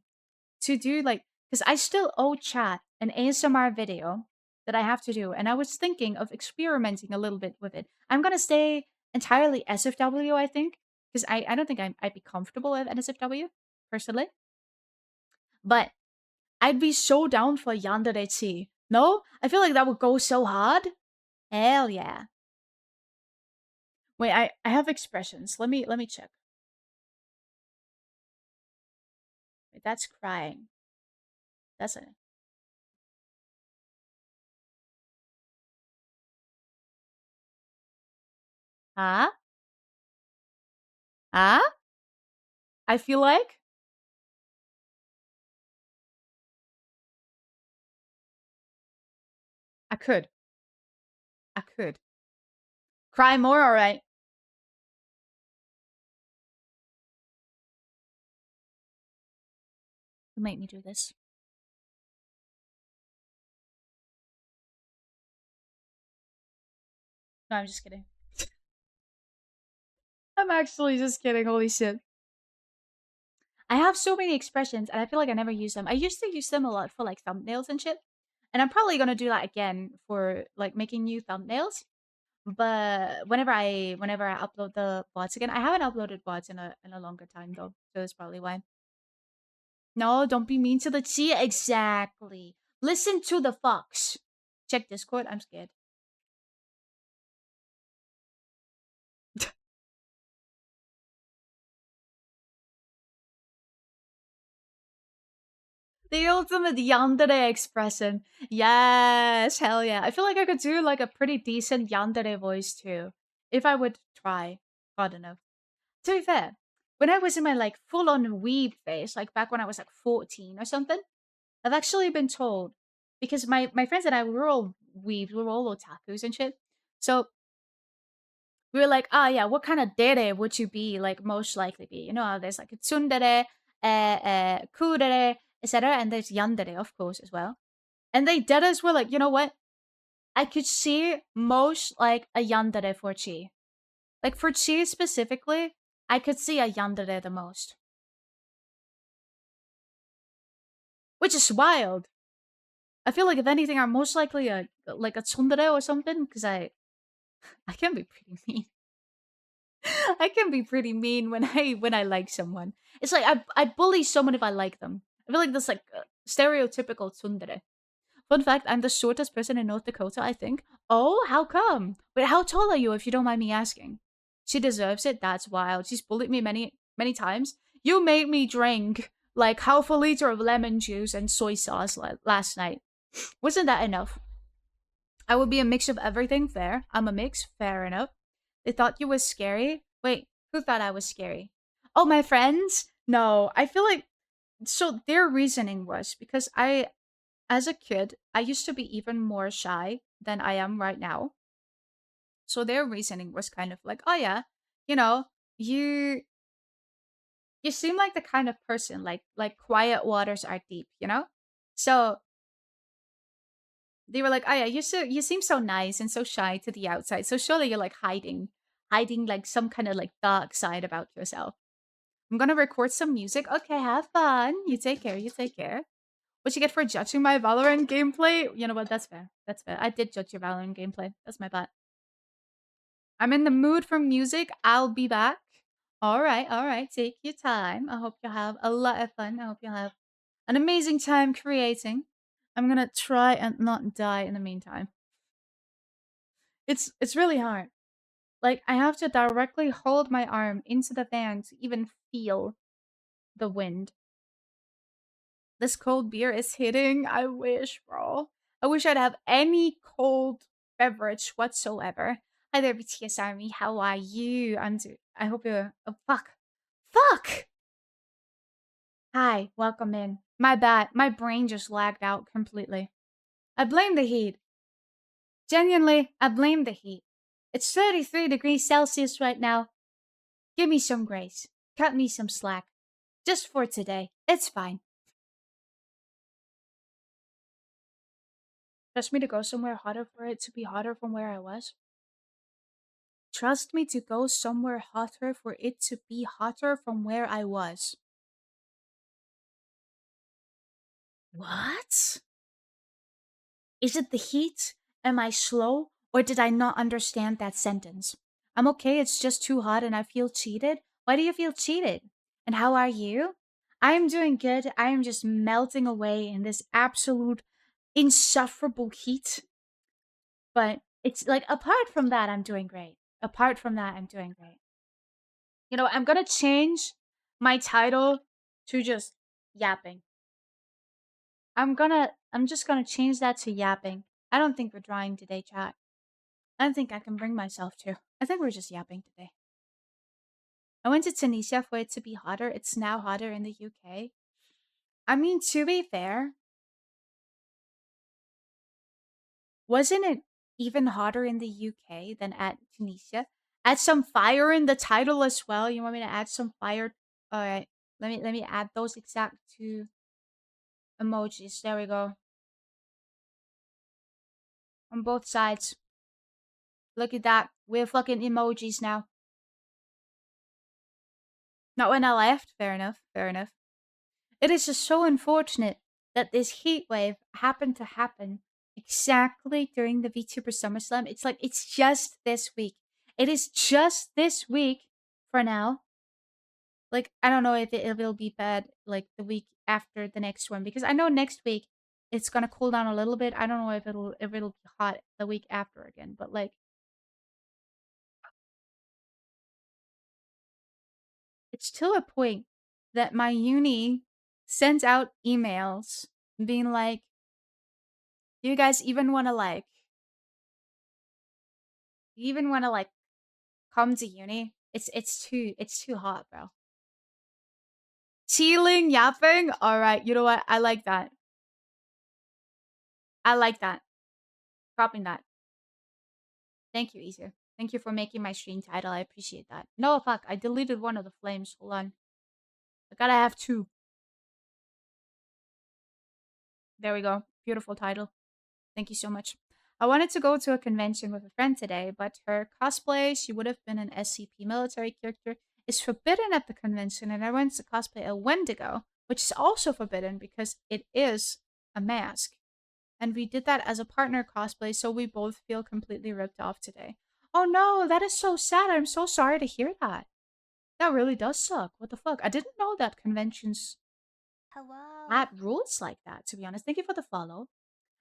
to do like, because I still owe chat an ASMR video that I have to do, and I was thinking of experimenting a little bit with it. I'm gonna stay entirely SFW, I think, because I don't think I'd be comfortable with NSFW personally, but I'd be so down for Yandere. No, I feel like that would go so hard. Hell yeah! Wait, I have expressions. Let me check. Wait, that's crying. That's it. Huh? Huh? I feel like I could. I could. Cry more, alright. Who made me do this? No, I'm just kidding. I'm actually just kidding. Holy shit. I have so many expressions and I feel like I never use them. I used to use them a lot for like thumbnails and shit. And I'm probably gonna do that again for like making new thumbnails. But whenever I upload the bots again, I haven't uploaded bots in a longer time though. So that's probably why. No, don't be mean to the Chia. Exactly. Listen to the fox. Check Discord. I'm scared. The ultimate yandere expression. Yes, hell yeah. I feel like I could do like a pretty decent yandere voice too. If I would try hard enough. To be fair, when I was in my like full on weeb phase, like back when I was like 14 or something, I've actually been told because my friends and I we were all weebs, we were all otakus and shit. So we were like, oh yeah, what kind of dere would you be like most likely be? You know how there's like tsundere, kudere, etc. And there's yandere, of course, as well. And they did us were like, you know what? I could see most like a yandere for chi. Like for chi specifically, I could see a yandere the most. Which is wild. I feel like if anything, I'm most likely a like a tsundere or something, because I can be pretty mean. I can be pretty mean when I like someone. It's like I bully someone if I like them. I feel like this like stereotypical tsundere. Fun fact: I'm the shortest person in North Dakota. I think. Oh, how come? Wait, how tall are you? If you don't mind me asking. She deserves it. That's wild. She's bullied me many times. You made me drink like half a liter of lemon juice and soy sauce last night. Wasn't that enough? I would be a mix of everything. Fair. I'm a mix. Fair enough. They thought you was scary. Wait, who thought I was scary? Oh, my friends? No, I feel like so their reasoning was because as a kid, I used to be even more shy than I am right now. So their reasoning was kind of like, oh yeah, you know, you you seem like the kind of person like quiet waters are deep, you know? So they were like, oh yeah, you seem so nice and so shy to the outside. So surely you're like hiding like some kind of like dark side about yourself. I'm gonna record some music. Okay, have fun. You take care. You take care. What you get for judging my Valorant gameplay? You know what? That's fair. That's fair. I did judge your Valorant gameplay. That's my bad. I'm in the mood for music. I'll be back. All right, all right. Take your time. I hope you have a lot of fun. I hope you have an amazing time creating. I'm gonna try and not die in the meantime. It's really hard. Like I have to directly hold my arm into the fan to even feel the wind. This cold beer is hitting. I wish, bro. I wish I'd have any cold beverage whatsoever. Hi there, BTS Army. How are you? I hope you're. Oh, fuck. Fuck! Hi, welcome in. My bad. My brain just lagged out completely. I blame the heat. Genuinely, I blame the heat. It's 33 degrees Celsius right now. Give me some grace. Cut me some slack. Just for today. It's fine. Trust me to go somewhere hotter for it to be hotter from where I was? Trust me to go somewhere hotter for it to be hotter from where I was. What? Is it the heat? Am I slow? Or did I not understand that sentence? I'm okay, it's just too hot and I feel cheated. Why do you feel cheated? And how are you? I am doing good. I am just melting away in this absolute insufferable heat. But it's like, apart from that, I'm doing great. Apart from that, I'm doing great. You know, I'm gonna change my title to just yapping. I'm just gonna change that to yapping. I don't think we're drawing today, chat. I don't think I can bring myself to. I think we're just yapping today. I went to Tunisia for it to be hotter. It's now hotter in the UK. I mean, to be fair, wasn't it even hotter in the UK than at Tunisia? Add some fire in the title as well. You want me to add some fire? All right. Let me add those exact two emojis. There we go. On both sides. Look at that. We're fucking emojis now. Not when I left. Fair enough. Fair enough. It is just so unfortunate that this heat wave happened to happen exactly during the VTuber SummerSlam. It's like it's just this week. It is just this week for now. Like I don't know if it'll be bad like the week after the next one because I know next week it's gonna cool down a little bit. I don't know if it'll be hot the week after again, but like it's to a point that my uni sends out emails being like, "Do you guys even want to like come to uni? It's too hot, bro." Chilling, yapping. All right, you know what? I like that. I like that. Copying that. Thank you, Isu. Thank you for making my stream title. I appreciate that. No, fuck. I deleted one of the flames. Hold on. I gotta have two. There we go. Beautiful title. Thank you so much. I wanted to go to a convention with a friend today, but her cosplay, she would have been an SCP military character, is forbidden at the convention, and I went to cosplay a Wendigo, which is also forbidden because it is a mask. And we did that as a partner cosplay, so we both feel completely ripped off today. Oh no, that is so sad. I'm so sorry to hear that. That really does suck. What the fuck? I didn't know that conventions Hello. had rules like that, to be honest. Thank you for the follow.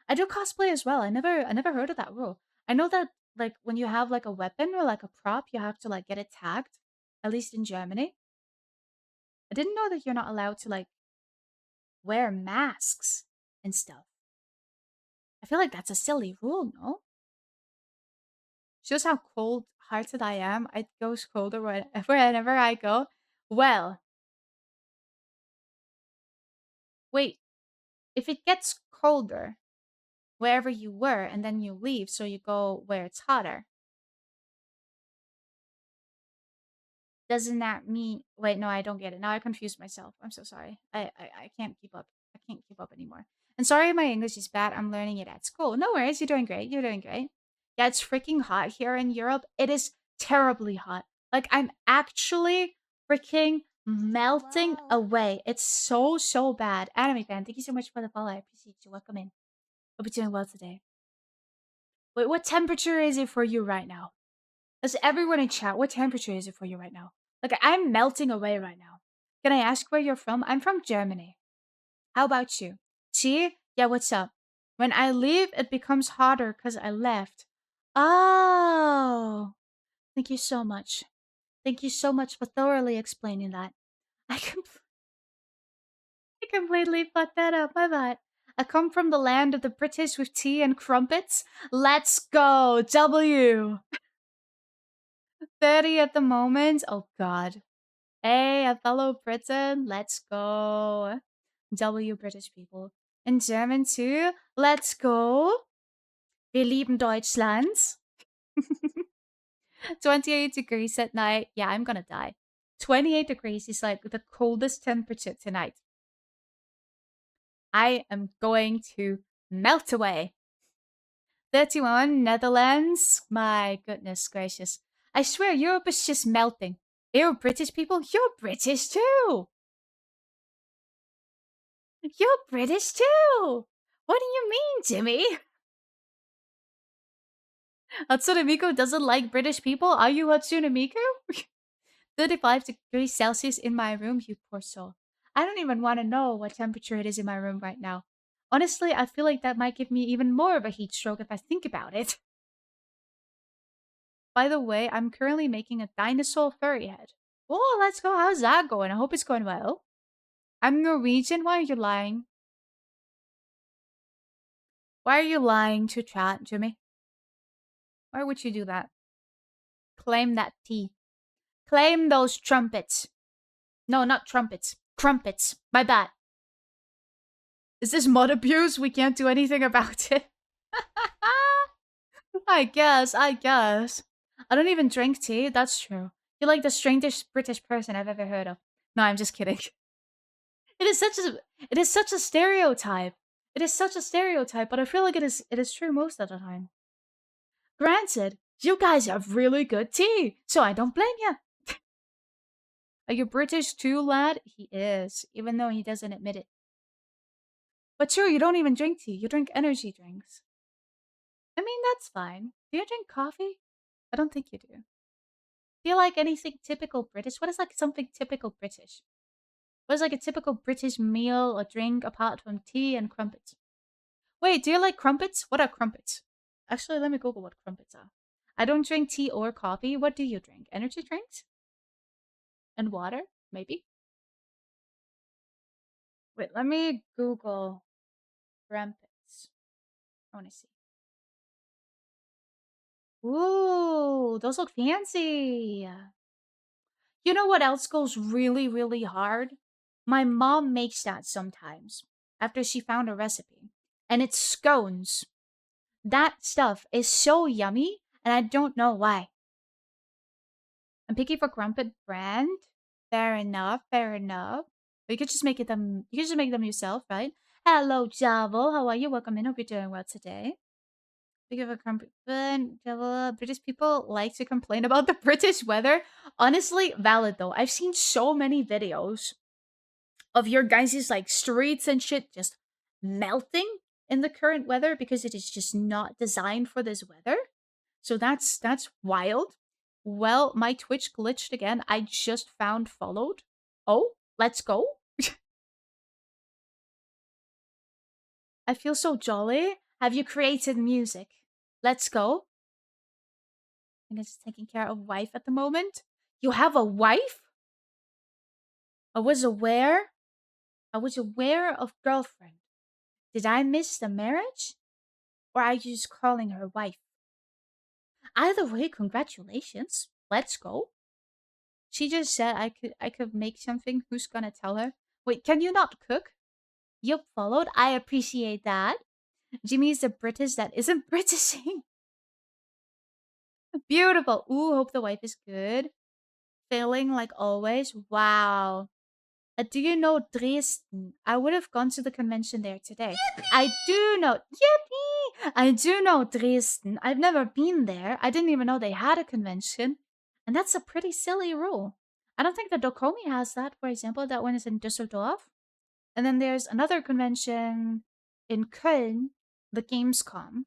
I do cosplay as well. I never heard of that rule. I know that like when you have like a weapon or like a prop, you have to like get it tagged, at least in Germany. I didn't know that you're not allowed to like wear masks and stuff. I feel like that's a silly rule, no? Shows how cold hearted I am. It goes colder wherever I go. Well, wait, if it gets colder wherever you were and then you leave, so you go where it's hotter, doesn't that mean wait, no, I don't get it. Now I confused myself. I'm so sorry. I can't keep up. I can't keep up anymore. And sorry my English is bad. I'm learning it at school. No worries, you're doing great. You're doing great. Yeah, it's freaking hot here in Europe. It is terribly hot. Like I'm actually freaking melting Hello. away. It's so bad. Anime fan, thank you so much for the follow. I appreciate you. Welcome in. Hope you're doing well today. Wait, what temperature is it for you right now? As everyone in chat, what temperature is it for you right now? Like, I'm melting away right now. Can I ask where you're from? I'm from Germany. How about you? See? Yeah, what's up? When I leave, it becomes hotter because I left. Oh, thank you so much. Thank you so much for thoroughly explaining that. I, com- I completely fucked that up. My bad. I come from the land of the British with tea and crumpets. Let's go, W. 30 at the moment. Oh, God. Hey, a fellow Briton, let's go. W British people. In German too, let's go. Wir lieben Deutschland. 28 degrees at night. Yeah, I'm gonna die. 28 degrees is like the coldest temperature tonight. I am going to melt away. 31, Netherlands. My goodness gracious. I swear, Europe is just melting. You're British people, you're British too. You're British too! What do you mean, Jimmy? Hatsune Miku doesn't like British people? Are you Hatsune Miku? 35 degrees Celsius in my room, you poor soul. I don't even want to know what temperature it is in my room right now. Honestly, I feel like that might give me even more of a heat stroke if I think about it. By the way, I'm currently making a dinosaur furry head. Oh, let's go. How's that going? I hope it's going well. I'm Norwegian. Why are you lying? Why are you lying to chat, Jimmy? Why would you do that? Claim that tea. Claim those trumpets. No, not trumpets. Crumpets. My bad. Is this mod abuse? We can't do anything about it. I guess. I don't even drink tea. That's true. You're like the strangest British person I've ever heard of. No, I'm just kidding. It is such a stereotype. It is such a stereotype, but I feel like it is true most of the time. Granted, you guys have really good tea, so I don't blame you. Are you British too, lad? He is, even though he doesn't admit it. But true, you don't even drink tea. You drink energy drinks. I mean, that's fine. Do you drink coffee? I don't think you do. Do you like anything typical British? What is like something typical British? What is like a typical British meal or drink apart from tea and crumpets? Wait, do you like crumpets? What are crumpets? Actually, let me Google what crumpets are. I don't drink tea or coffee. What do you drink? Energy drinks? And water? Maybe? Wait, let me Google crumpets. I want to see. Ooh, those look fancy. You know what else goes really hard? My mom makes that sometimes after she found a recipe. And it's scones. That stuff is so yummy, and I don't know why. I'm picky for crumpet brand. Fair enough, fair enough. But you could just make them yourself, right? Hello, Javo. How are you? Welcome in. Hope you're doing well today. Speaking of a crumpet, British people like to complain about the British weather. Honestly, valid though. I've seen so many videos of your guys' like streets and shit just melting in the current weather because it is just not designed for this weather. So that's wild. Well, my Twitch glitched again. I just found followed. Oh, let's go. I feel so jolly. Have you created music? Let's go. I guess taking care of wife at the moment. You have a wife? I was aware. I was aware of girlfriend. Did I miss the marriage? Or are you just calling her wife? Either way, congratulations. Let's go. She just said I could make something. Who's gonna tell her? Wait, can you not cook? You followed. I appreciate that. Jimmy is the British that isn't Britishing. Beautiful. Ooh, hope the wife is good. Failing like always. Wow. Do you know Dresden? I would have gone to the convention there today. Yippee! I do know. Yippee! I do know Dresden. I've never been there. I didn't even know they had a convention. And that's a pretty silly rule. I don't think the Dokomi has that, for example. That one is in Düsseldorf. And then there's another convention in Köln, the Gamescom.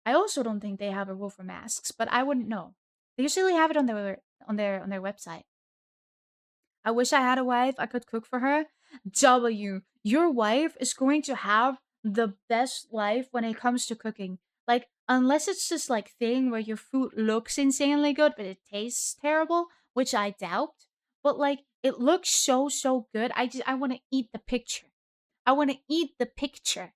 I also don't think they have a rule for masks, but I wouldn't know. They usually have it on their website. I wish I had a wife I could cook for her. W, your wife is going to have the best life when it comes to cooking. Like, unless it's just like thing where your food looks insanely good, but it tastes terrible, which I doubt. But like, it looks so good. I want to eat the picture. I want to eat the picture.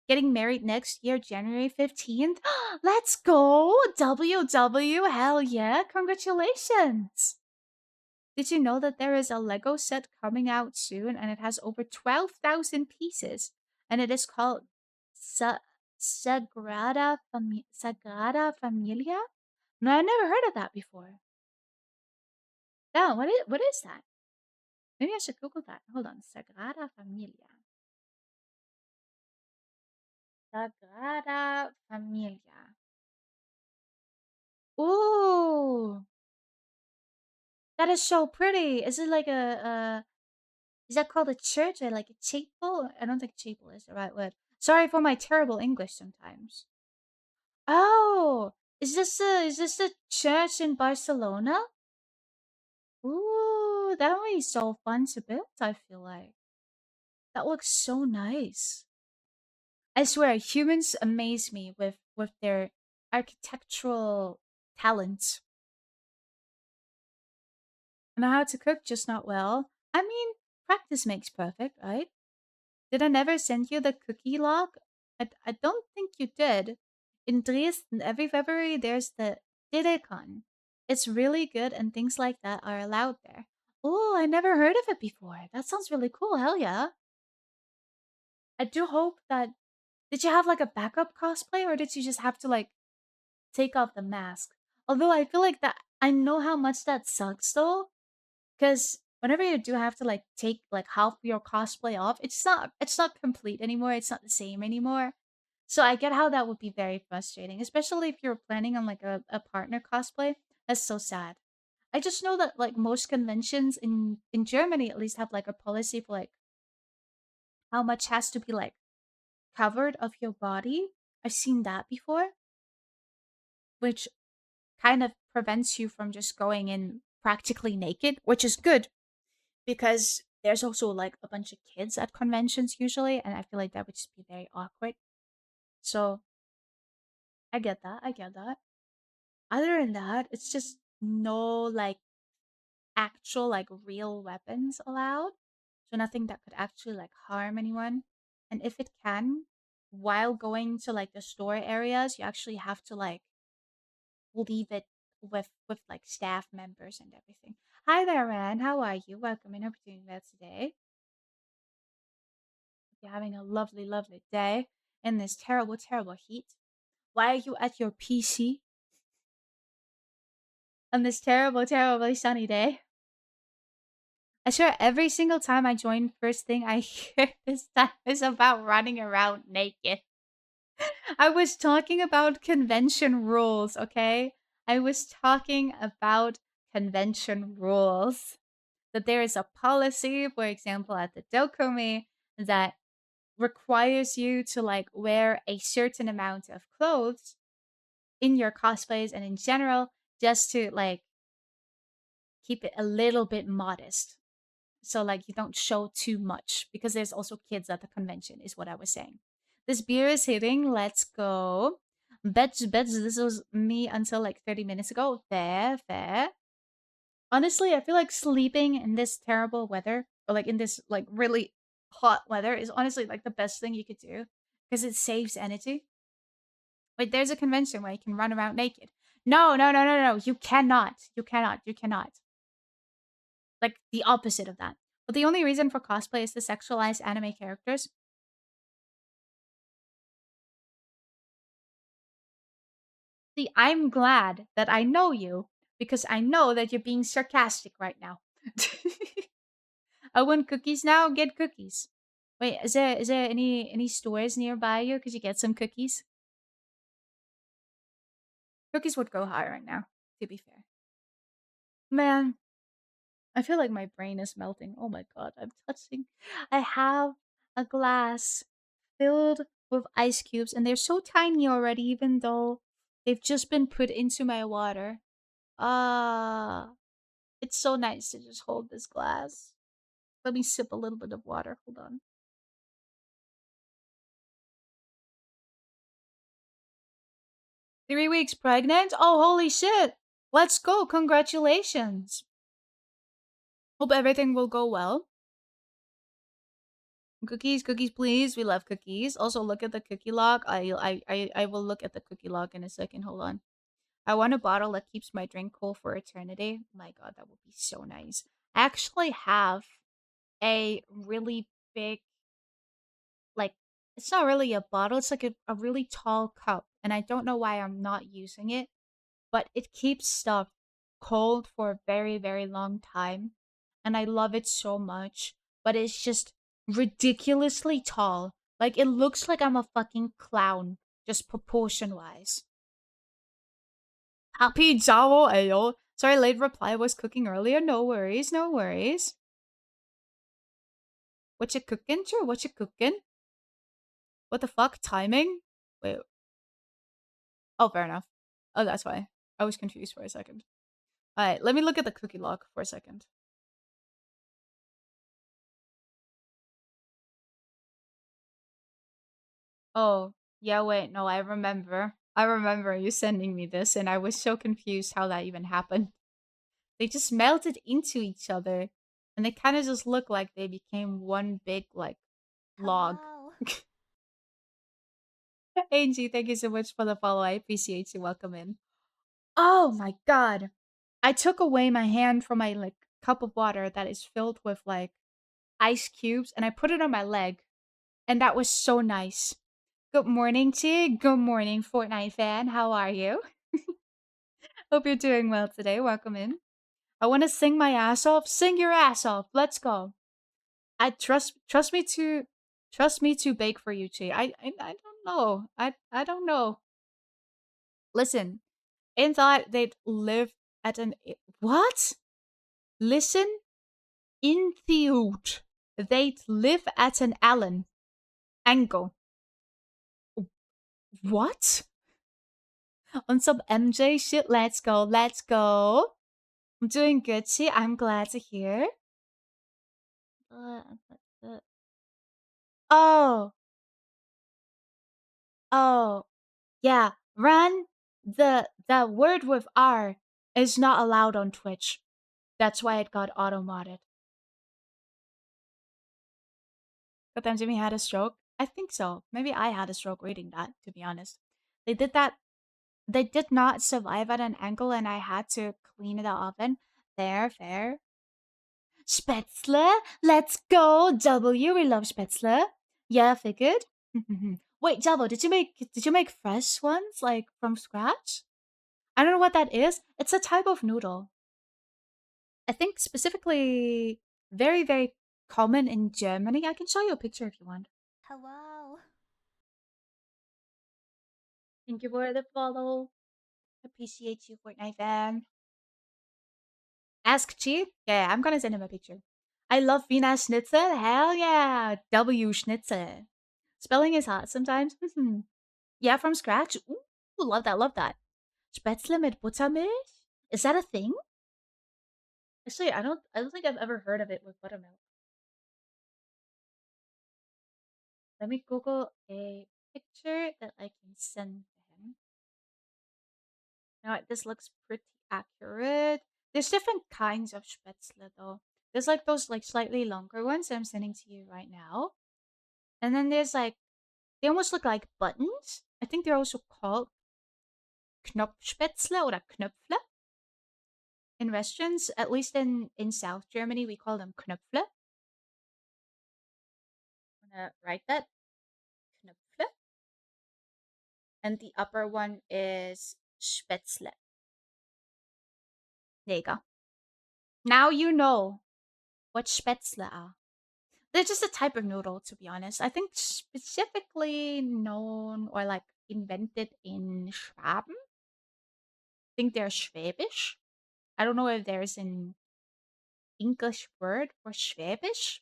Getting married next year, January 15th. Let's go! WW, hell yeah! Congratulations! Did you know that there is a Lego set coming out soon and it has over 12,000 pieces? And it is called Sa- Sagrada Familia? No, I never heard of that before. No, what is that? Maybe I should Google that. Hold on. Sagrada Familia. Sagrada Familia. Ooh, that is so pretty. Is it like is that called a church or like a chapel? I don't think chapel is the right word. Sorry for my terrible English sometimes. Oh, is this the church in Barcelona? Ooh, that would be so fun to build, I feel like. That looks so nice. I swear, humans amaze me with their architectural talents. I know how to cook, just not well. I mean, practice makes perfect, right? Did I never send you the cookie log? I don't think you did. In Dresden, every February, there's the Didecon. It's really good, and things like that are allowed there. Oh, I never heard of it before. That sounds really cool. Hell yeah. I do hope that. Did you have like a backup cosplay, or did you just have to like take off the mask? Although I feel like that. I know how much that sucks though. Because whenever you do have to like take like half your cosplay off, it's not complete anymore. It's not the same anymore. So I get how that would be very frustrating, especially if you're planning on like a partner cosplay. That's so sad. I just know that like most conventions in Germany at least have like a policy for like how much has to be like covered of your body. I've seen that before, which kind of prevents you from just going in practically naked, which is good because there's also like a bunch of kids at conventions usually, and I feel like that would just be very awkward. So I get that. I get that. Other than that, it's just no like actual like real weapons allowed. So nothing that could actually like harm anyone. And if it can, while going to like the store areas, you actually have to like leave it with like staff members and everything. Hi there, Ran. How are you? Welcome in. Hope you're doing well today. You're having a lovely, lovely day in this terrible, terrible heat. Why are you at your PC on this terrible, terribly sunny day? I swear every single time I join, first thing I hear this time is about running around naked. I was talking about convention rules, okay? I was talking about convention rules. That there is a policy, for example, at the Dokumi that requires you to like wear a certain amount of clothes in your cosplays and in general, just to like keep it a little bit modest. So like you don't show too much because there's also kids at the convention is what I was saying. This beer is hitting. Let's go. Bets. This was me until like 30 minutes ago. Fair, fair. Honestly, I feel like sleeping in this terrible weather or like in this like really hot weather is honestly like the best thing you could do because it saves energy. Wait, there's a convention where you can run around naked. No, no, no, no, no. You cannot. You cannot. You cannot. Like the opposite of that. But the only reason for cosplay is to sexualize anime characters. See, I'm glad that I know you because I know that you're being sarcastic right now. I want cookies now. Get cookies. Wait, is there any stores nearby you? Could you get some cookies? Cookies would go high right now. To be fair, man, I feel like my brain is melting. Oh my god, I'm touching. I have a glass filled with ice cubes, and they're so tiny already, even though they've just been put into my water. Ah, it's so nice to just hold this glass. Let me sip a little bit of water. Hold on. 3 weeks pregnant? Oh, holy shit! Let's go! Congratulations! Hope everything will go well. Cookies, cookies, please. We love cookies. Also, look at the cookie log. I will look at the cookie log in a second. Hold on. I want a bottle that keeps my drink cool for eternity. My god, that would be so nice. I actually have a really big, like, it's not really a bottle, it's like a really tall cup. And I don't know why I'm not using it, but it keeps stuff cold for a very, very long time. And I love it so much. But it's just ridiculously tall. Like, it looks like I'm a fucking clown, just proportion wise. Happy Javo Ale. Sorry, late reply was cooking earlier. No worries, no worries. What you cooking? Sure, what you cooking? What the fuck? Timing? Wait. Oh, fair enough. Oh, that's why. I was confused for a second. Alright, let me look at the cookie log for a second. Oh, yeah, wait, no, I remember. I remember you sending me this, and I was so confused how that even happened. They just melted into each other, and they kind of just look like they became one big, like, log. Hello. Angie, thank you so much for the follow. I appreciate you. Welcome in. Oh my god. I took away my hand from my like cup of water that is filled with like ice cubes and I put it on my leg. And that was so nice. Good morning to you. Good morning, Fortnite fan. How are you? Hope you're doing well today. Welcome in. I want to sing my ass off. Sing your ass off. Let's go. I trust me to bake for you, Chi. I don't know. I don't know. Listen, in thought they'd live at an what? Listen, in thought they'd live at an Allen angle. What? On some MJ shit, let's go, let's go. I'm doing good, see. I'm glad to hear. Uh, oh, oh, yeah. Run. The word with R is not allowed on Twitch. That's why it got auto modded. But then Jimmy had a stroke. I think so. Maybe I had a stroke reading that. To be honest, they did that. They did not survive at an angle, and I had to clean the oven. Fair, fair. Spätzle, let's go. W, we love Spätzle. Yeah, figured. Wait, Javo, did you make fresh ones like from scratch? I don't know what that is. It's a type of noodle. I think specifically very, very common in Germany. I can show you a picture if you want. Hello. Thank you for the follow. Appreciate you, Fortnite fan. Ask Chi? Yeah, I'm gonna send him a picture. I love Wiener Schnitzel. Hell yeah. W Schnitzel. Spelling is hard sometimes. Yeah, from scratch. Ooh, love that, love that. Spätzle mit Buttermilch? Is that a thing? Actually, I don't think I've ever heard of it with buttermilk. Let me Google a picture that I can send to him. You know what? This looks pretty accurate. There's different kinds of Spätzle though. There's like those like slightly longer ones that I'm sending to you right now. And then there's like they almost look like buttons. I think they're also called Knopfspätzle or Knöpfle in restaurants. At least in South Germany, we call them Knöpfle. I'm gonna write that Knöpfle. And the upper one is Spätzle. There you go. Now you know what Spätzle are. They're just a type of noodle, to be honest. I think specifically known or like invented in Schwaben. I think they're Schwäbisch. I don't know if there's an English word for Schwäbisch.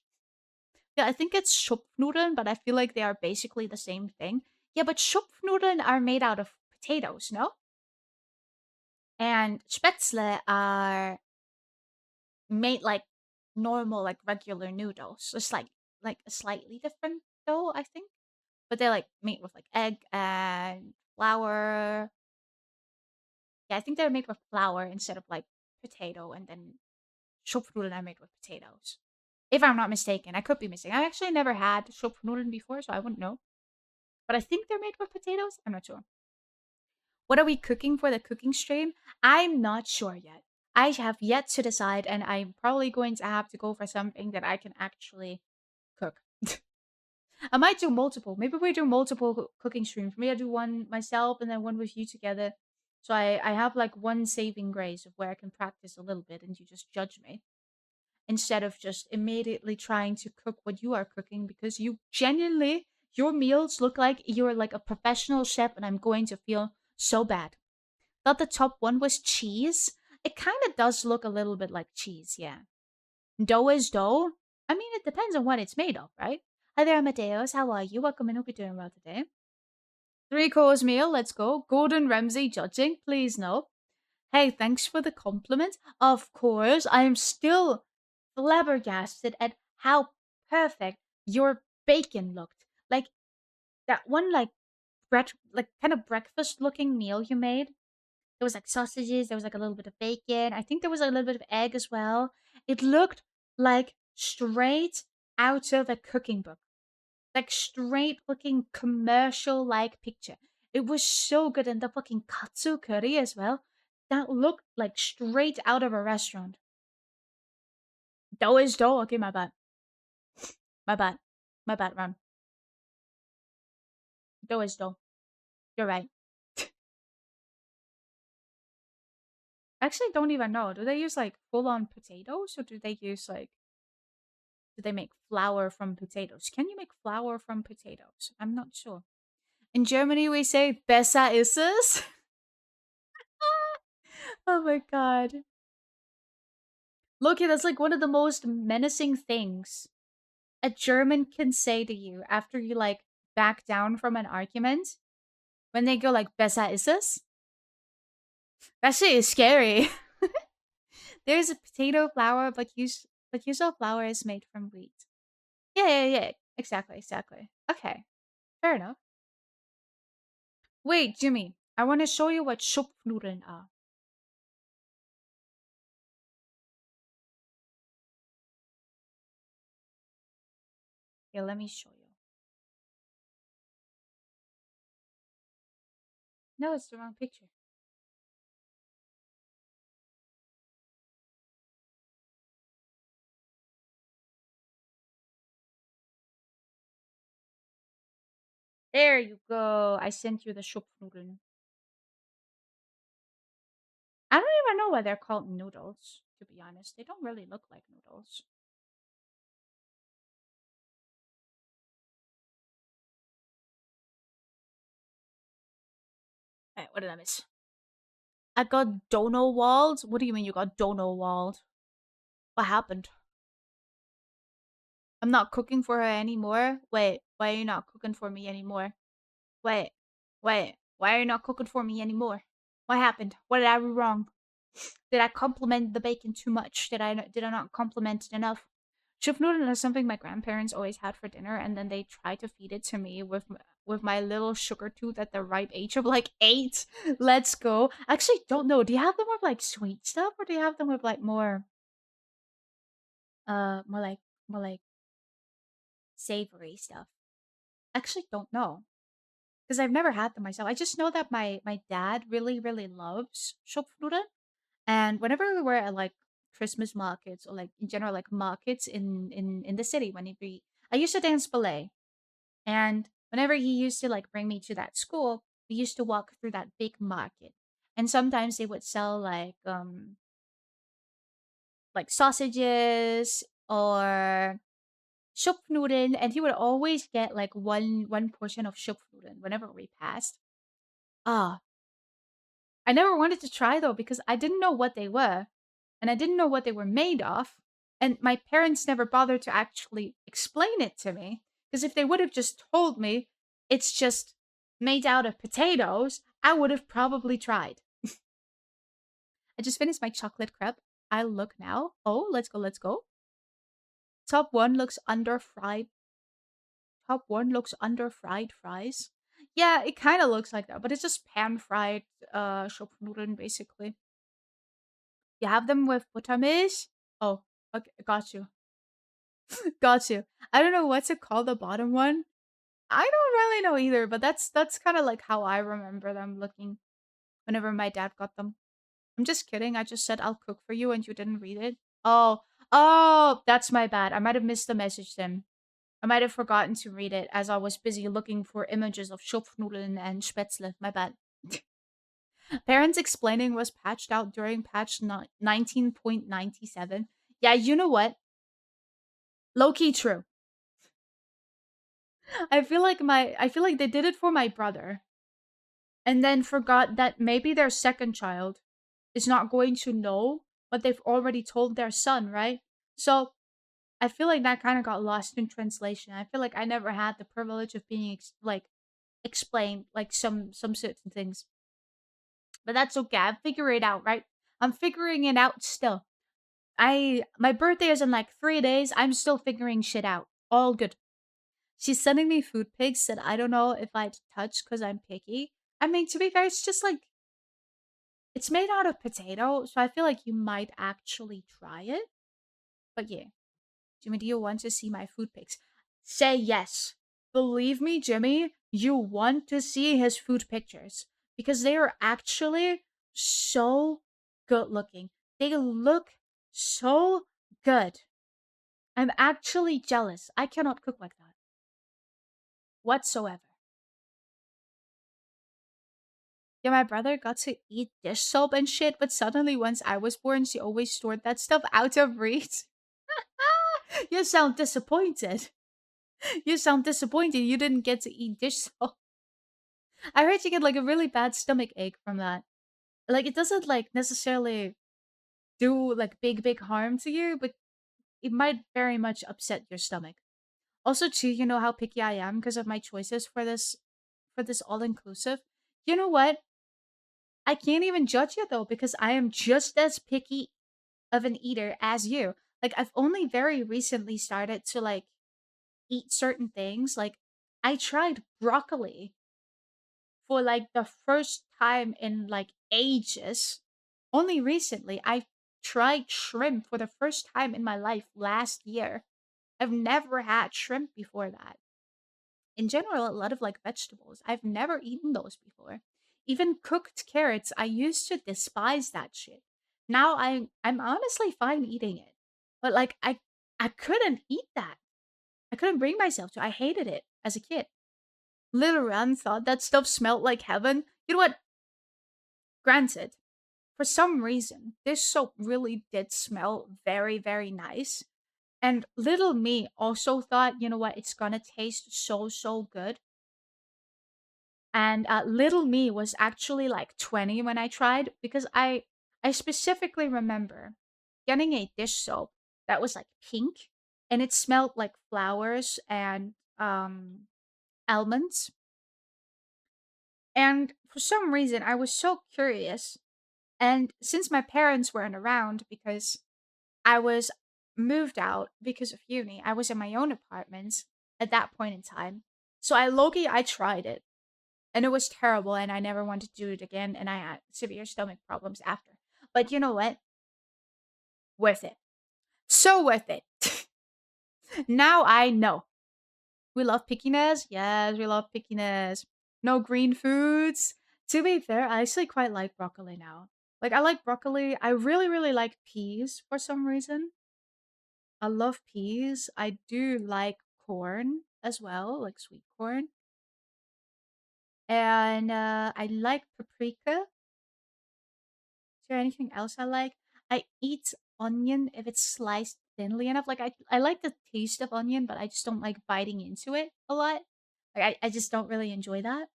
Yeah, I think it's Schupfnudeln, but I feel like they are basically the same thing. Yeah, but Schupfnudeln are made out of potatoes, no? And Spätzle are made like normal, like regular noodles. It's like a slightly different dough, I think. But they're like made with like egg and flour. Yeah, I think they're made with flour instead of like potato, and then Schupfnudeln are made with potatoes. If I'm not mistaken, I could be mistaken. I actually never had Schupfnudeln before, so I wouldn't know. But I think they're made with potatoes. I'm not sure. What are we cooking for the cooking stream? I'm not sure yet. I have yet to decide, and I'm probably going to have to go for something that I can actually cook. I might do multiple. Maybe we do multiple cooking streams. Maybe I do one myself and then one with you together. So I have like one saving grace of where I can practice a little bit and you just judge me instead of just immediately trying to cook what you are cooking because you genuinely, your meals look like you're like a professional chef and I'm going to feel so bad. Thought the top one was cheese. It kind of does look a little bit like cheese, yeah. Dough is dough. I mean, it depends on what it's made of, right? Hi there, Amadeus. How are you? Welcome in. Hope you're doing well today. Three-course meal. Let's go. Gordon Ramsay judging. Please no. Hey, thanks for the compliment. Of course, I am still flabbergasted at how perfect your bacon looked. Like that one, like bread, like kind of breakfast-looking meal you made. There was like sausages. There was like a little bit of bacon. I think there was a little bit of egg as well. It looked like straight out of a cooking book, like straight looking commercial like picture. It was so good, and the fucking katsu curry as well. That looked like straight out of a restaurant. Dough is dough. Okay, my bad. My bad. My bad, Ram. Dough is dough. You're right. Actually, don't even know. Do they use like full on potatoes or do they use like do they make flour from potatoes? Can you make flour from potatoes? I'm not sure. In Germany, we say besser ist es. Oh my god. Loki, that's like one of the most menacing things a German can say to you after you like back down from an argument. When they go like besser ist es. That shit is scary. There's a potato flour, but usual flour is made from wheat. Yeah, yeah, yeah. Exactly, exactly. Okay, fair enough. Wait, Jimmy, I want to show you what Schupfnudeln are. Here, let me show you. No, it's the wrong picture. There you go. I sent you the Schupfnudeln. I don't even know why they're called noodles, to be honest. They don't really look like noodles. Hey, what did I miss? I got dono walled? What do you mean you got dono walled? What happened? I'm not cooking for her anymore? Wait, why are you not cooking for me anymore? Wait, wait, why are you not cooking for me anymore? What happened? What did I do wrong? Did I compliment the bacon too much? Did I not compliment it enough? Schupfnudeln is something my grandparents always had for dinner, and then they tried to feed it to me with my little sugar tooth at the ripe age of like 8. Let's go. I actually don't know. Do you have them with like sweet stuff, or do you have them with like more like more like savory stuff? I actually don't know because I've never had them myself. I just know that my dad really loves Schupfnudeln. And whenever we were at like Christmas markets or like in general like markets in the city, I used to dance ballet, and whenever he used to like bring me to that school, we used to walk through that big market, and sometimes they would sell like sausages or Schupfnudeln, and he would always get like one portion of Schupfnudeln whenever we passed. Ah, I never wanted to try though because I didn't know what they were, and I didn't know what they were made of. And my parents never bothered to actually explain it to me. Because if they would have just told me it's just made out of potatoes, I would have probably tried. I just finished my chocolate crepe. I look now. Oh, let's go, let's go. Top one looks under fried. Top one looks under fried fries. Yeah, it kind of looks like that, but it's just pan fried Schupfnudeln basically. You have them with buttermilk? Oh, okay, got you. Got you. I don't know what to call the bottom one. I don't really know either, but that's kind of like how I remember them looking whenever my dad got them. I'm just kidding. I just said I'll cook for you and you didn't read it. Oh, oh, that's my bad. I might have missed the message then. I might have forgotten to read it as I was busy looking for images of Schupfnudeln and Spätzle. My bad. Parents explaining was patched out during patch 19.97. Yeah, you know what? Low key true. I feel like they did it for my brother and then forgot that maybe their second child is not going to know what they've already told their son, right? So I feel like that kind of got lost in translation. I feel like I never had the privilege of being like explained like some certain things. But that's okay. I figure it out, right? I'm figuring it out still. My birthday is in like 3 days. I'm still figuring shit out. All good. She's sending me food pics that I don't know if I'd touch because I'm picky. I mean, to be fair, it's just like it's made out of potato, so I feel like you might actually try it. But yeah, Jimmy, do you want to see my food pics? Say yes. Believe me, Jimmy, you want to see his food pictures because they are actually so good looking. They look so good. I'm actually jealous. I cannot cook like that whatsoever. Yeah, my brother got to eat dish soap and shit, but suddenly once I was born, she always stored that stuff out of reach. You sound disappointed. You sound disappointed you didn't get to eat dish soap. I heard you get like a really bad stomach ache from that. Like it doesn't like necessarily do like big harm to you, but it might very much upset your stomach. Also, too, you know how picky I am because of my choices for this all inclusive. You know what? I can't even judge you though because I am just as picky of an eater as you. Like I've only very recently started to like eat certain things. Like I tried broccoli for like the first time in like ages. Only recently I tried shrimp for the first time in my life last year. I've never had shrimp before that. In general, a lot of like vegetables. I've never eaten those before. Even cooked carrots, I used to despise that shit. Now I'm honestly fine eating it. But like I couldn't eat that. I couldn't bring myself to. I hated it as a kid. Little Ran thought that stuff smelled like heaven. You know what? Granted, for some reason, this soap really did smell very nice. And little me also thought, you know what, it's gonna taste so good. And little me was actually like 20 when I tried because I specifically remember getting a dish soap that was like pink and it smelled like flowers and almonds. And for some reason, I was so curious. And since my parents weren't around because I was moved out because of uni, I was in my own apartment at that point in time. So I tried it and it was terrible and I never wanted to do it again and I had severe stomach problems after. But you know what? Worth it. So worth it. Now I know. We love pickiness. Yes, we love pickiness. No green foods. To be fair, I actually quite like broccoli now. Like I like broccoli. I really, really like peas for some reason. I love peas. I do like corn as well, like sweet corn. And I like paprika. Is there anything else I like? I eat onion if it's sliced thinly enough. Like I like the taste of onion, but I just don't like biting into it a lot. Like I just don't really enjoy that.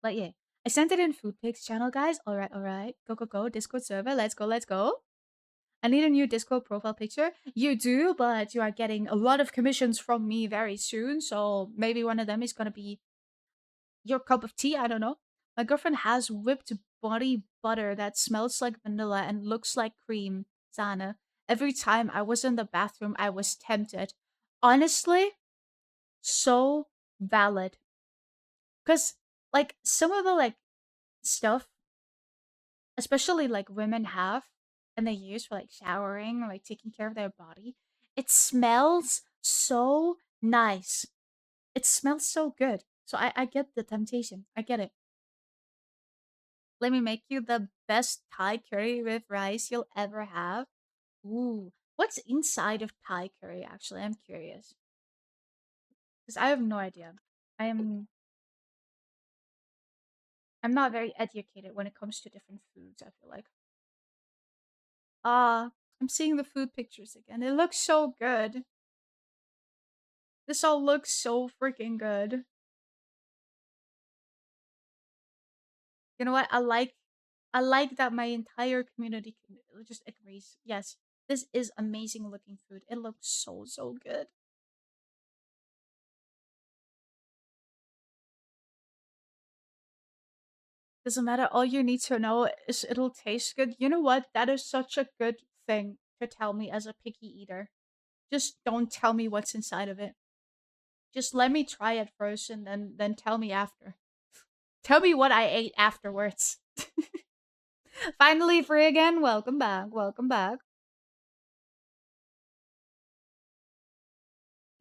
But yeah, I sent it in Food Pigs channel, guys. All right. Go, go, go. Discord server. Let's go, let's go. I need a new Discord profile picture. You do, but you are getting a lot of commissions from me very soon. So maybe one of them is going to be your cup of tea. I don't know. My girlfriend has whipped body butter that smells like vanilla and looks like cream. Zana. Every time I was in the bathroom, I was tempted. Honestly, so valid. Because, like, some of the, like, stuff, especially, like, women have and they use for, like, showering or, like, taking care of their body, it smells so nice. It smells so good. So I get the temptation. I get it. Let me make you the best Thai curry with rice you'll ever have. Ooh, what's inside of Thai curry? Actually, I'm curious because I have no idea. I am I'm not very educated when it comes to different foods. I feel like I'm seeing the food pictures again. It looks so good. This all looks so freaking good. You know what? I like that my entire community just agrees. Yes, this is amazing looking food. It looks so good. Doesn't matter. All you need to know is it'll taste good. You know what? That is such a good thing to tell me as a picky eater. Just don't tell me what's inside of it. Just let me try it first and then tell me after. Tell me what I ate afterwards. Finally free again. Welcome back. Welcome back.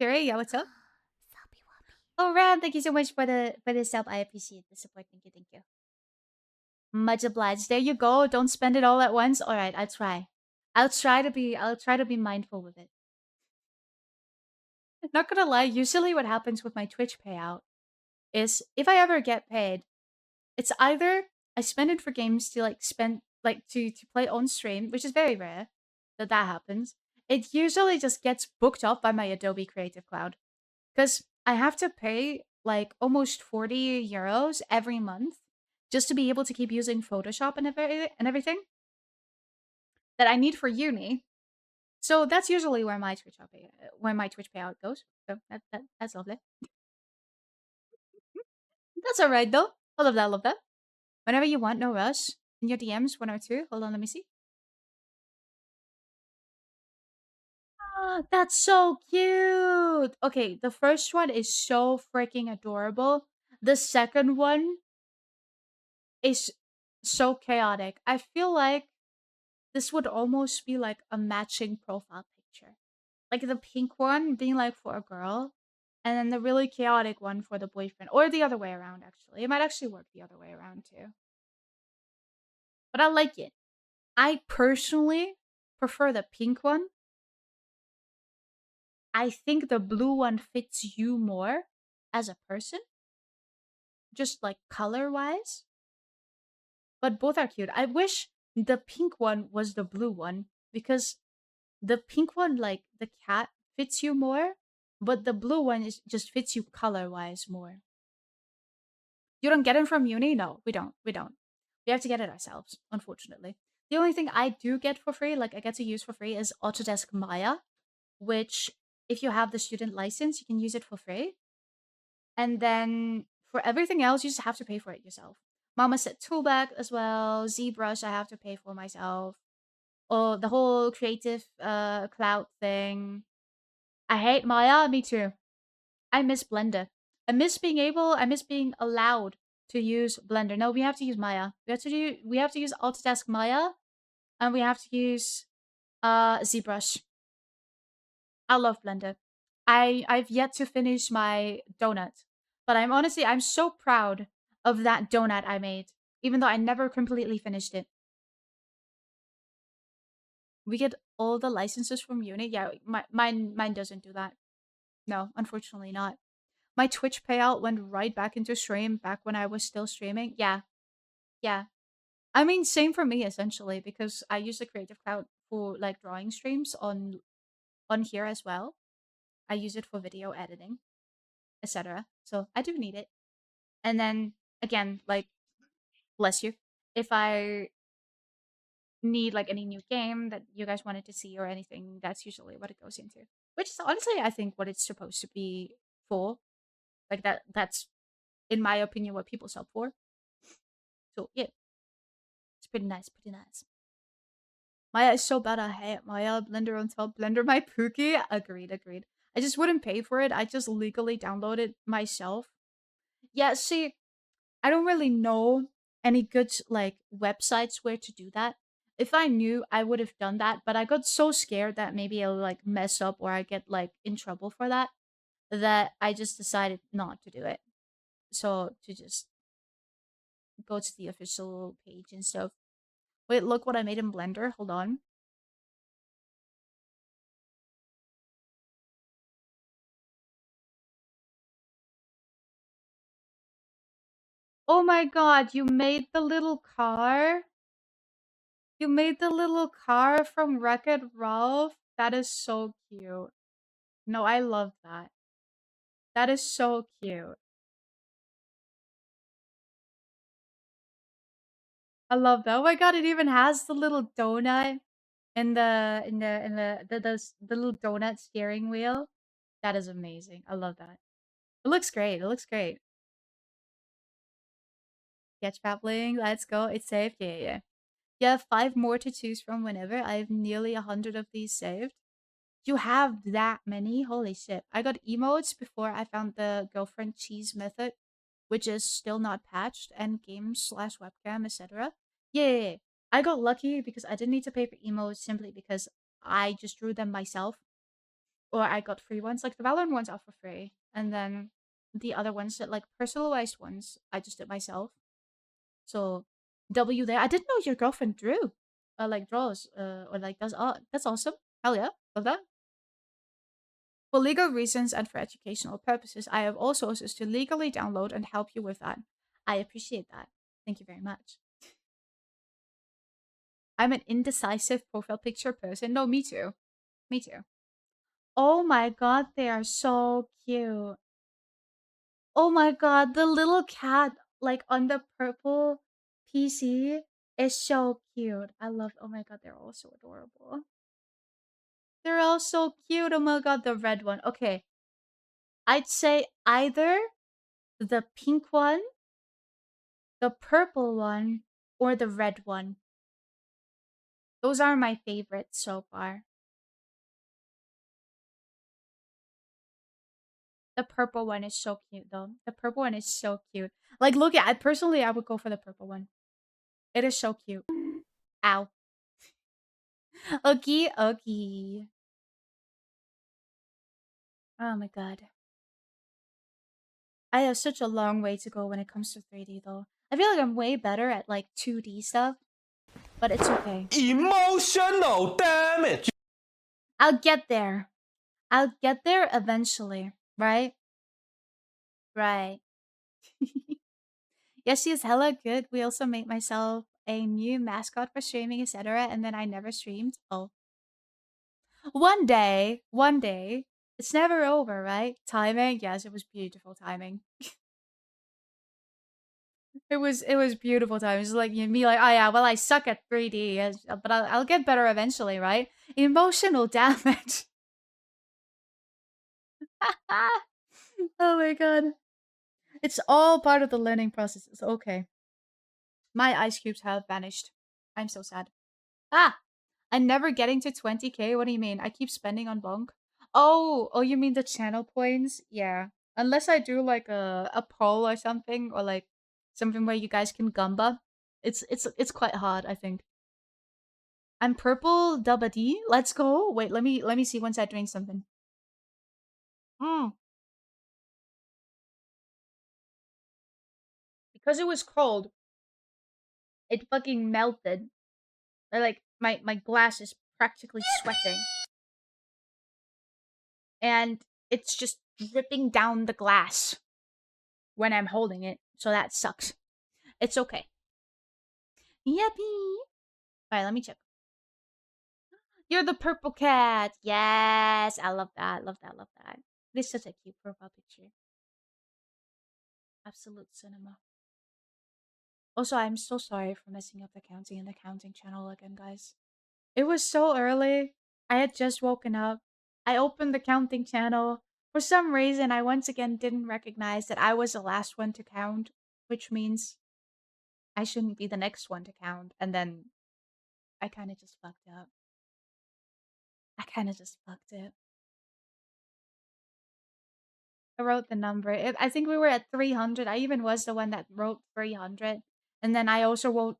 Carrie, yeah, what's up? Oh, Ram, thank you so much for the sub. I appreciate the support. Thank you, thank you. Much obliged. There you go. Don't spend it all at once. All right, I'll try. I'll try to be mindful with it. Not gonna lie, usually what happens with my Twitch payout is if I ever get paid, it's either I spend it for games to like spend like to play on stream, which is very rare that happens. It usually just gets booked up by my Adobe Creative Cloud because I have to pay like almost 40 euros every month just to be able to keep using Photoshop and everything that I need for uni. So that's usually where where my Twitch payout goes. So that's lovely. That's all right though. I love that. I love that. Whenever you want, no rush. In your DMs, one or two. Hold on, let me see. Ah, that's so cute. Okay, the first one is so freaking adorable. The second one is so chaotic. I feel like this would almost be like a matching profile picture. Like the pink one being like for a girl, and then the really chaotic one for the boyfriend, or the other way around, actually. It might actually work the other way around too. But I like it. I personally prefer the pink one. I think the blue one fits you more as a person, just like color wise. But both are cute. I wish the pink one was the blue one because the pink one, like the cat, fits you more, but the blue one is just fits you color wise more. You don't get it from uni? No, we don't. We don't. We have to get it ourselves, unfortunately. The only thing I do get for free, like I get to use for free, is Autodesk Maya, which if you have the student license, you can use it for free. And then For everything else, you just have to pay for it yourself. Mama said toolback as well. ZBrush, I have to pay for myself. Oh, the whole creative cloud thing. I hate Maya. Me too. I miss Blender. I miss being allowed to use Blender. No, we have to use Maya. We have to use Autodesk Maya, and we have to use ZBrush. I love Blender. I've yet to finish my donut, but I'm so proud of that donut I made, even though I never completely finished it. We get all the licenses from uni. Yeah, mine doesn't do that. No, unfortunately not. My Twitch payout went right back into stream back when I was still streaming. Yeah, yeah. I mean, same for me essentially because I use the Creative Cloud for like drawing streams on here as well. I use it for video editing, etc. So I do need it. And then again, like bless you, if I need like any new game that you guys wanted to see or anything, that's usually what it goes into. Which is honestly, I think, what it's supposed to be for. Like that's in my opinion what people sub for. So yeah, it's pretty nice, pretty nice. Maya is so bad. I hate Maya. Blender on top. Blender my Pookie. Agreed, agreed. I just wouldn't pay for it. I just legally download it myself. Yeah, see, I don't really know any good like websites where to do that. If I knew, I would have done that, but I got so scared that maybe I'll like mess up or I get like in trouble for that that I just decided not to do it. So to just go to the official page and stuff. Wait, look what I made in Blender. Hold on. Oh my god, you made the little car? You made the little car from Wreck-It Ralph? That is so cute. No, I love that. That is so cute. I love that. Oh my god, it even has the little donut in the little donut steering wheel. That is amazing. I love that. It looks great. It looks great. Sketchpad bling. Let's go. It's saved. Yeah, yeah, yeah. You have 5 more to choose from whenever. I have nearly 100 of these saved. You have that many? Holy shit. I got emotes before I found the girlfriend cheese method, which is still not patched, and games slash webcam, etc. Yeah, yeah, yeah. I got lucky because I didn't need to pay for emotes simply because I just drew them myself. Or I got free ones. Like the Valorant ones are for free. And then the other ones that like personalized ones, I just did myself. So W there. I didn't know your girlfriend drew. Like draws. Or like does art. That's awesome. Hell yeah. Love that. For legal reasons and for educational purposes, I have all sources to legally download and help you with that. I appreciate that. Thank you very much. I'm an indecisive profile picture person. No, me too. Me too. Oh my god, they are so cute. Oh my god, the little cat like on the purple PC is so cute. I love. Oh my god, they're all so adorable. They're all so cute. Oh my god, the red one. Okay. I'd say either the pink one, the purple one, or the red one. Those are my favorites so far. The purple one is so cute though. The purple one is so cute. Like look at it. Personally, I would go for the purple one. It is so cute. Ow. Okay, okay. Oh my god. I have such a long way to go when it comes to 3D though. I feel like I'm way better at like 2D stuff, but it's okay. Emotional damage. I'll get there. I'll get there eventually, right? Right. Yes, she's hella good. We also made myself a new mascot for streaming, etc. And then I never streamed. Oh. One day. It's never over, right? Timing? Yes, it was beautiful timing. It was beautiful timing. It's like me like, oh yeah, well I suck at 3D, but I'll get better eventually, right? Emotional damage. Oh my god. It's all part of the learning process. It's okay. My ice cubes have vanished. I'm so sad. Ah! I'm never getting to 20K? What do you mean? I keep spending on bonk? Oh, you mean the channel points? Yeah. Unless I do like a poll or something, or like something where you guys can gumba. It's quite hard, I think. I'm purple double D. Let's go. Wait, let me see once I drink something. Because it was cold, it fucking melted. Like my glass is practically sweating. And it's just dripping down the glass when I'm holding it. So that sucks. It's okay. Yippee! Alright, let me check. You're the purple cat. Yes, I love that. Love that. Love that. This is such a cute profile picture. Absolute cinema. Also, I'm so sorry for messing up the counting and the counting channel again, guys. It was so early. I had just woken up. I opened the counting channel. For some reason, I once again didn't recognize that I was the last one to count, which means I shouldn't be the next one to count. And then I kind of just fucked up. I wrote the number. I think we were at 300. I even was the one that wrote 300. And then I also wrote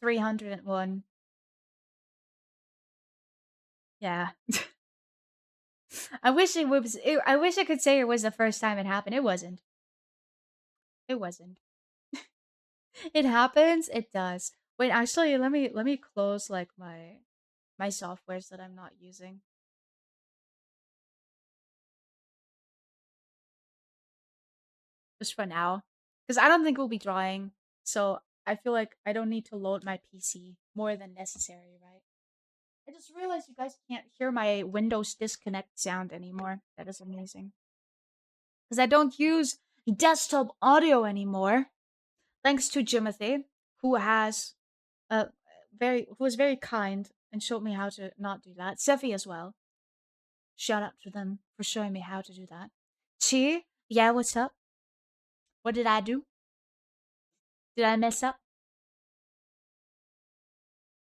301. Yeah. I wish it was. I wish I could say it was the first time it happened. It wasn't. It wasn't. It happens. It does. Wait, actually, let me close like my softwares that I'm not using just for now, because I don't think we'll be drawing. So I feel like I don't need to load my PC more than necessary, right? I just realized you guys can't hear my Windows disconnect sound anymore. That is amazing. Because I don't use desktop audio anymore. Thanks to Jimothy, who has who was very kind and showed me how to not do that. Seffi as well. Shout out to them for showing me how to do that. Chi, yeah, what's up? What did I do? Did I mess up?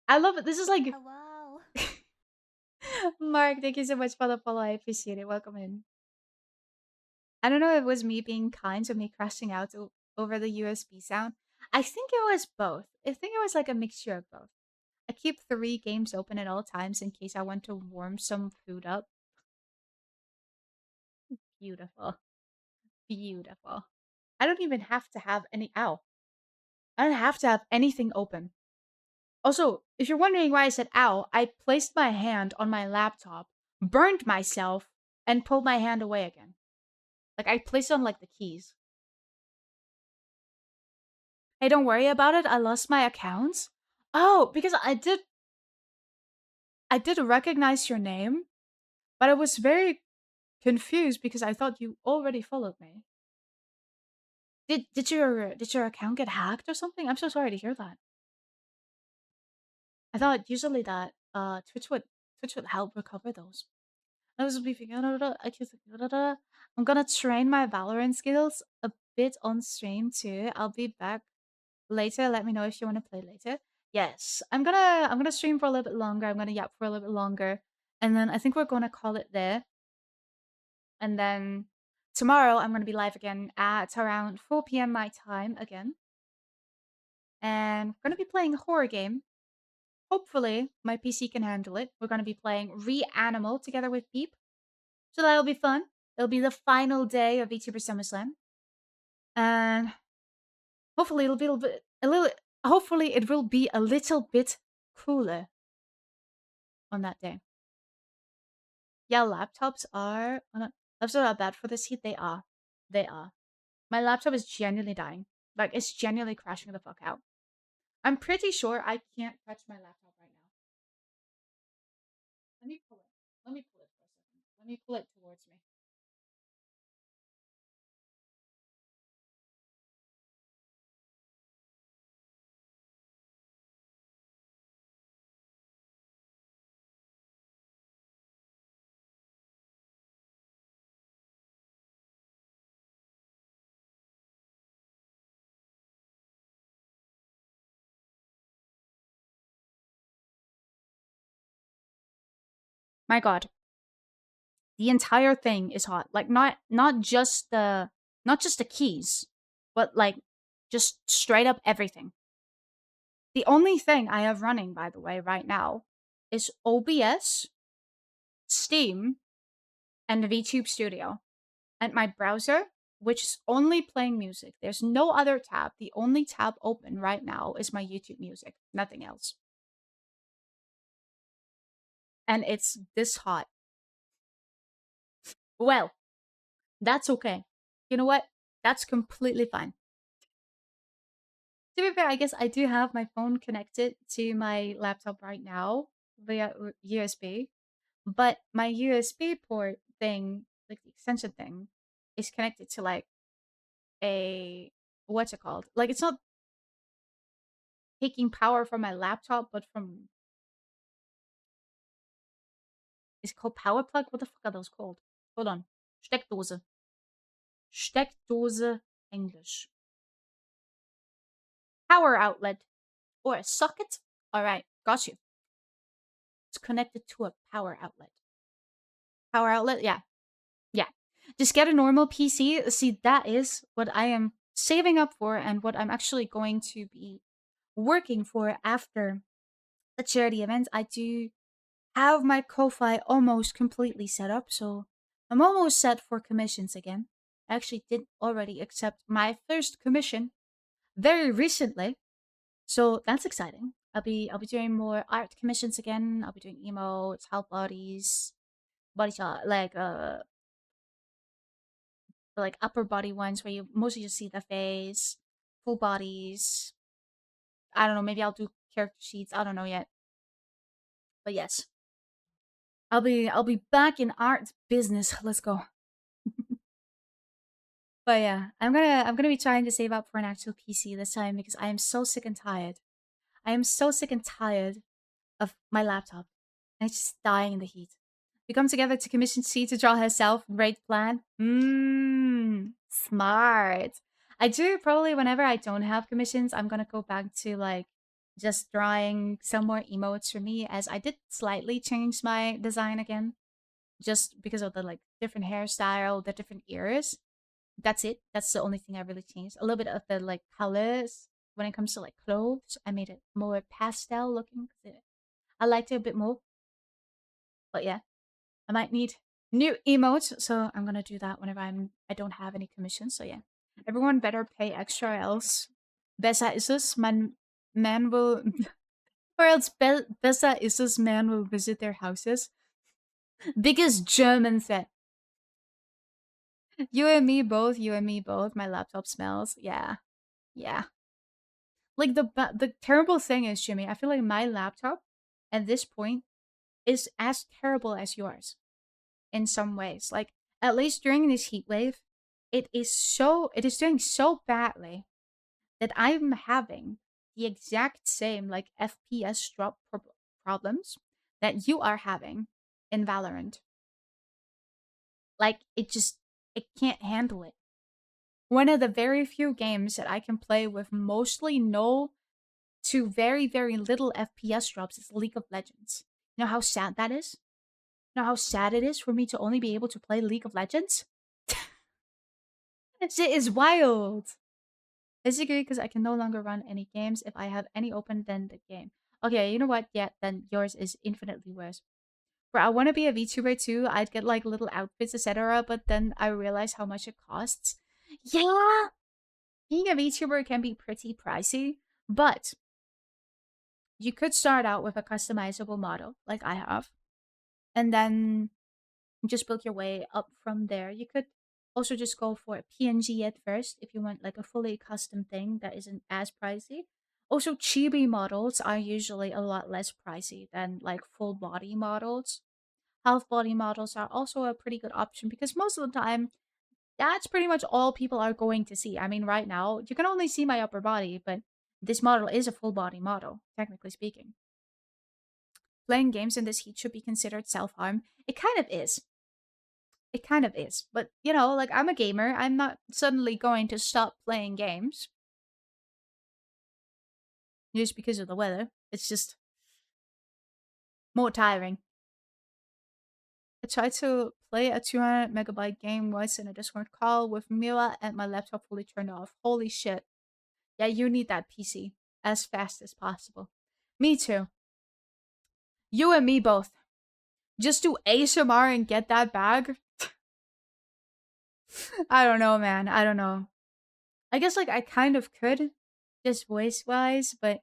I love it. This is like Hello. Mark, thank you so much for the follow. I appreciate it. Welcome in. I don't know if it was me being kind or me crashing out over the USB sound. I think it was both. I think it was like a mixture of both. I keep 3 games open at all times in case I want to warm some food up. Beautiful. Beautiful. I don't even have to have any. Ow. I don't have to have anything open. Also, if you're wondering why I said ow, I placed my hand on my laptop, burned myself, and pulled my hand away again. Like, I placed it on, like, the keys. Hey, don't worry about it. I lost my accounts. Oh, because I did recognize your name, but I was very confused because I thought you already followed me. Did your account get hacked or something? I'm so sorry to hear that. I thought usually that Twitch would help recover those. I was beefing. I'm gonna train my Valorant skills a bit on stream too. I'll be back later. Let me know if you want to play later. Yes, I'm gonna stream for a little bit longer. I'm gonna yap for a little bit longer, and then I think we're gonna call it there. And then tomorrow I'm gonna be live again at around 4 p.m. my time again, and we're gonna be playing a horror game. Hopefully, my PC can handle it. We're gonna be playing Reanimal together with Peep. So that'll be fun. It'll be the final day of VTuber SummerSlam. And hopefully hopefully it will be a little bit cooler on that day. Yeah, laptops are bad for this heat. They are. They are. My laptop is genuinely dying. Like it's genuinely crashing the fuck out. I'm pretty sure I can't touch my laptop right now. Let me pull it. Let me pull it for a second. Let me pull it towards me. My god. The entire thing is hot. Like not just the keys, but like just straight up everything. The only thing I have running, by the way, right now is OBS, Steam, and the VTube Studio. And my browser, which is only playing music. There's no other tab. The only tab open right now is my YouTube music. Nothing else. And it's this hot. Well, that's okay. You know what? That's completely fine. To be fair, I guess I do have my phone connected to my laptop right now via USB, but my USB port thing, like the extension thing, is connected to like a what's it called? Like it's not taking power from my laptop, but from it's called power plug. What the fuck are those called? Hold on, Steckdose. Steckdose English. Power outlet or a socket. All right, got you. It's connected to a power outlet. Power outlet, yeah. Yeah. Just get a normal PC. See, that is what I am saving up for and what I'm actually going to be working for after the charity event. I do have my Ko-Fi almost completely set up, so I'm almost set for commissions again. I actually did already accept my first commission very recently, so that's exciting. I'll be doing more art commissions again. I'll be doing emotes, help bodies, body shot, like upper body ones where you mostly just see the face, full bodies. I don't know, maybe I'll do character sheets. I don't know yet. But yes. I'll be back in art business. Let's go. But yeah, I'm gonna be trying to save up for an actual PC this time because I am so sick and tired. I am so sick and tired of my laptop. And it's just dying in the heat. We come together to commission C to draw herself. Great plan. Smart. I do probably whenever I don't have commissions, I'm gonna go back to like just drawing some more emotes for me as I did slightly change my design again. Just because of the like different hairstyle, the different ears. That's it. That's the only thing I really changed. A little bit of the like colors when it comes to like clothes. I made it more pastel looking. I liked it a bit more. But yeah, I might need new emotes, so I'm gonna do that whenever I don't have any commissions. So yeah, everyone better pay extra, else besser ist es. Man will, or else besser ist es. Man will visit their houses. Biggest German set. You and me both. You and me both. My laptop smells. Yeah, yeah. Like the terrible thing is, Jimmy. I feel like my laptop at this point is as terrible as yours in some ways. Like at least during this heat wave, it is doing so badly that I'm having the exact same like FPS drop problems that you are having in Valorant. Like it can't handle it. One of the very few games that I can play with mostly no to very, very little FPS drops is League of Legends. You know how sad that is? You know how sad it is for me to only be able to play League of Legends? That shit is wild. Basically, because I can no longer run any games if I have any open than the game. Okay, you know what? Yeah, then yours is infinitely worse. For I want to be a VTuber too. I'd get like little outfits, etc. But then I realize how much it costs. Yeah, being a VTuber can be pretty pricey, but you could start out with a customizable model like I have, and then just build your way up from there. You could also just go for a PNG at first if you want like a fully custom thing that isn't as pricey. Also, chibi models are usually a lot less pricey than like full body models. Half body models are also a pretty good option because most of the time that's pretty much all people are going to see. I mean, right now you can only see my upper body, but this model is a full body model, technically speaking. Playing games in this heat should be considered self harm. It kind of is. It kind of is. But, you know, like I'm a gamer. I'm not suddenly going to stop playing games just because of the weather. It's just more tiring. I tried to play a 200 megabyte game once in a Discord call with Mila and my laptop fully turned off. Holy shit. Yeah, you need that PC as fast as possible. Me too. You and me both. Just do ASMR and get that bag. I don't know, man. I don't know. I guess like I kind of could, just voice wise, but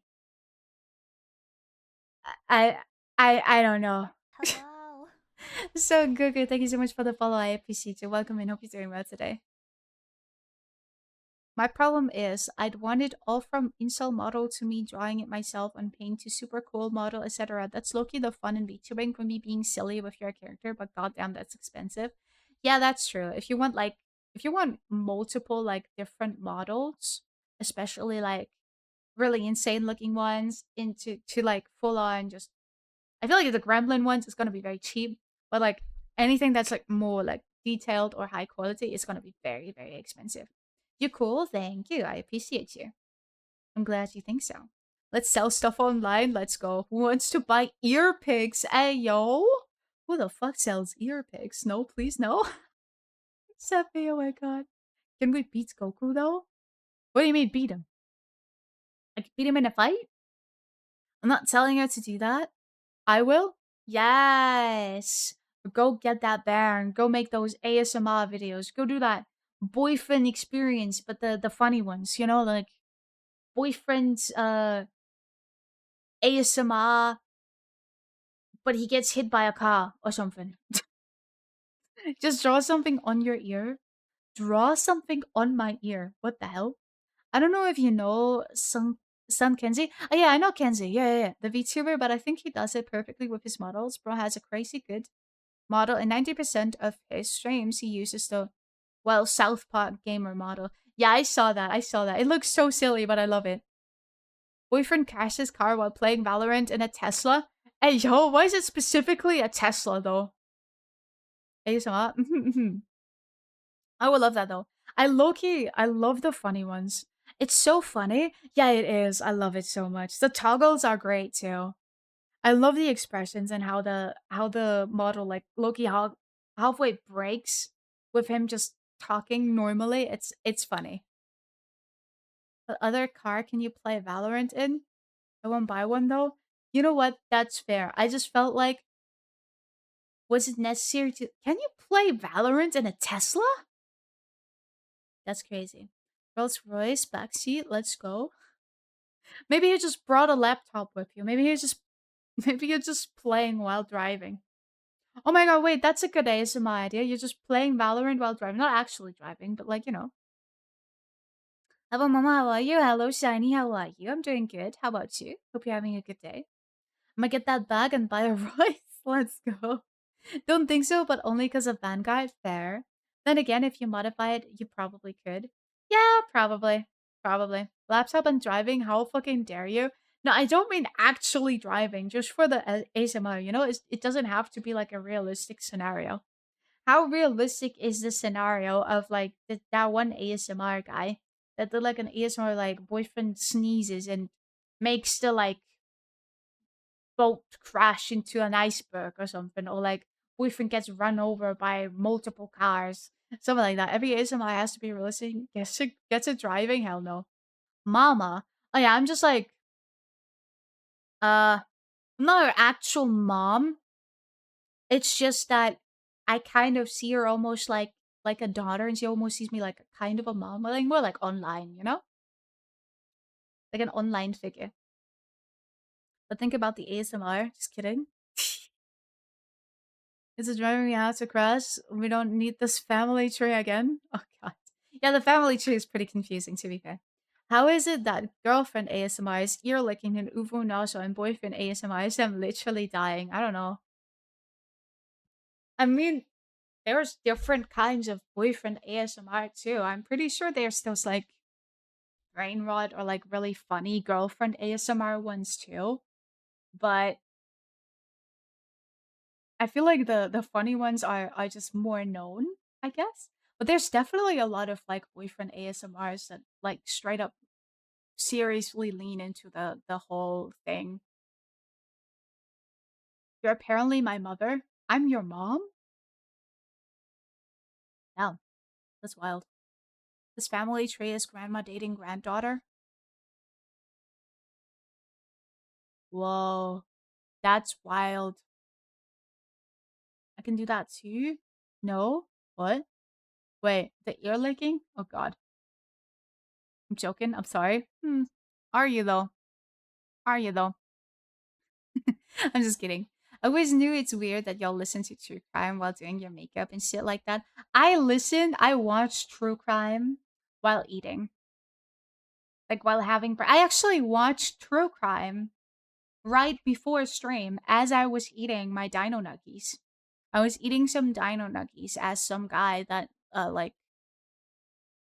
I I don't know. Hello. So Gugu, thank you so much for the follow. I appreciate you. Welcome and hope you're doing well today. My problem is I'd want it all from incel model to me drawing it myself and paint to super cool model, etc. That's low-key the fun in VTubing for me being silly with your character, but goddamn that's expensive. Yeah, that's true. If you want multiple like different models, especially like really insane looking ones into to like full on just I feel like the gremlin ones is gonna be very cheap, but like anything that's like more like detailed or high quality is gonna be very, very expensive. You're cool, thank you. I appreciate you. I'm glad you think so. Let's sell stuff online. Let's go. Who wants to buy ear pigs? Hey yo. Who the fuck sells ear pigs? No, please no. Except me, oh my god. Can we beat Goku though? What do you mean beat him? Like beat him in a fight? I'm not telling her to do that. I will? Yes. Go get that bear and go make those ASMR videos. Go do that boyfriend experience, but the funny ones, you know, like boyfriend's ASMR, but he gets hit by a car or something. Just draw something on your ear. Draw something on my ear. What the hell? I don't know if you know Sun Kenzie. Oh yeah, I know Kenzie. Yeah. The VTuber, but I think he does it perfectly with his models. Bro has a crazy good model, and 90% of his streams he uses the South Park gamer model. Yeah, I saw that. I saw that. It looks so silly, but I love it. Boyfriend crashes car while playing Valorant in a Tesla. Hey yo, why is it specifically a Tesla though? ASMR. I would love that though. I love the funny ones. It's so funny. Yeah, it is. I love it so much. The toggles are great too. I love the expressions and how the model like Loki halfway breaks with him just talking normally. It's funny. What other car can you play Valorant in? I won't buy one though. You know what? That's fair. I just felt like was it necessary to can you play Valorant in a Tesla? That's crazy. Rolls Royce backseat, let's go. Maybe you just brought a laptop with you. Maybe you're just playing while driving. Oh my god, wait, that's a good ASMR idea. You're just playing Valorant while driving. Not actually driving, but like, you know. Hello, Mama, how are you? Hello, Shiny, how are you? I'm doing good. How about you? Hope you're having a good day. I'm gonna get that bag and buy a Royce. Let's go. Don't think so, but only because of Vanguard. Fair. Then again, if you modify it, you probably could. Yeah, probably. Probably. Laptop and driving, how fucking dare you? No, I don't mean actually driving, just for the ASMR. You know, it doesn't have to be like a realistic scenario. How realistic is the scenario of like that one ASMR guy that did like an ASMR like boyfriend sneezes and makes the like boat crash into an iceberg or something, or like boyfriend gets run over by multiple cars, something like that. Every ASMR has to be realistic. Gets it driving? Hell no. Mama. Oh yeah, I'm just like I'm not her actual mom. It's just that I kind of see her almost like a daughter, and she almost sees me like a kind of a mom, like more like online, you know, like an online figure. But think about the ASMR. Just kidding. Is it driving me out to crash? We don't need this family tree again? Oh god. Yeah, the family tree is pretty confusing to be fair. How is it that girlfriend ASMR is ear licking and uvu nausea and boyfriend ASMR is them literally dying? I don't know. I mean, there's different kinds of boyfriend ASMR too. I'm pretty sure there's those like brain rot or like really funny girlfriend ASMR ones too. But I feel like the funny ones are just more known, I guess. But there's definitely a lot of like boyfriend ASMRs that like straight up seriously lean into the whole thing. You're apparently my mother. I'm your mom? Yeah, that's wild. This family tree is grandma dating granddaughter. Whoa, that's wild. I can do that too? No? What? Wait, the ear licking? Oh god. I'm joking. I'm sorry. Are you though? Are you though? I'm just kidding. I always knew it's weird that y'all listen to true crime while doing your makeup and shit like that. I watch true crime while eating. Like while having I actually watched true crime right before stream as I was eating my dino nuggies. I was eating some dino nuggies as some guy that like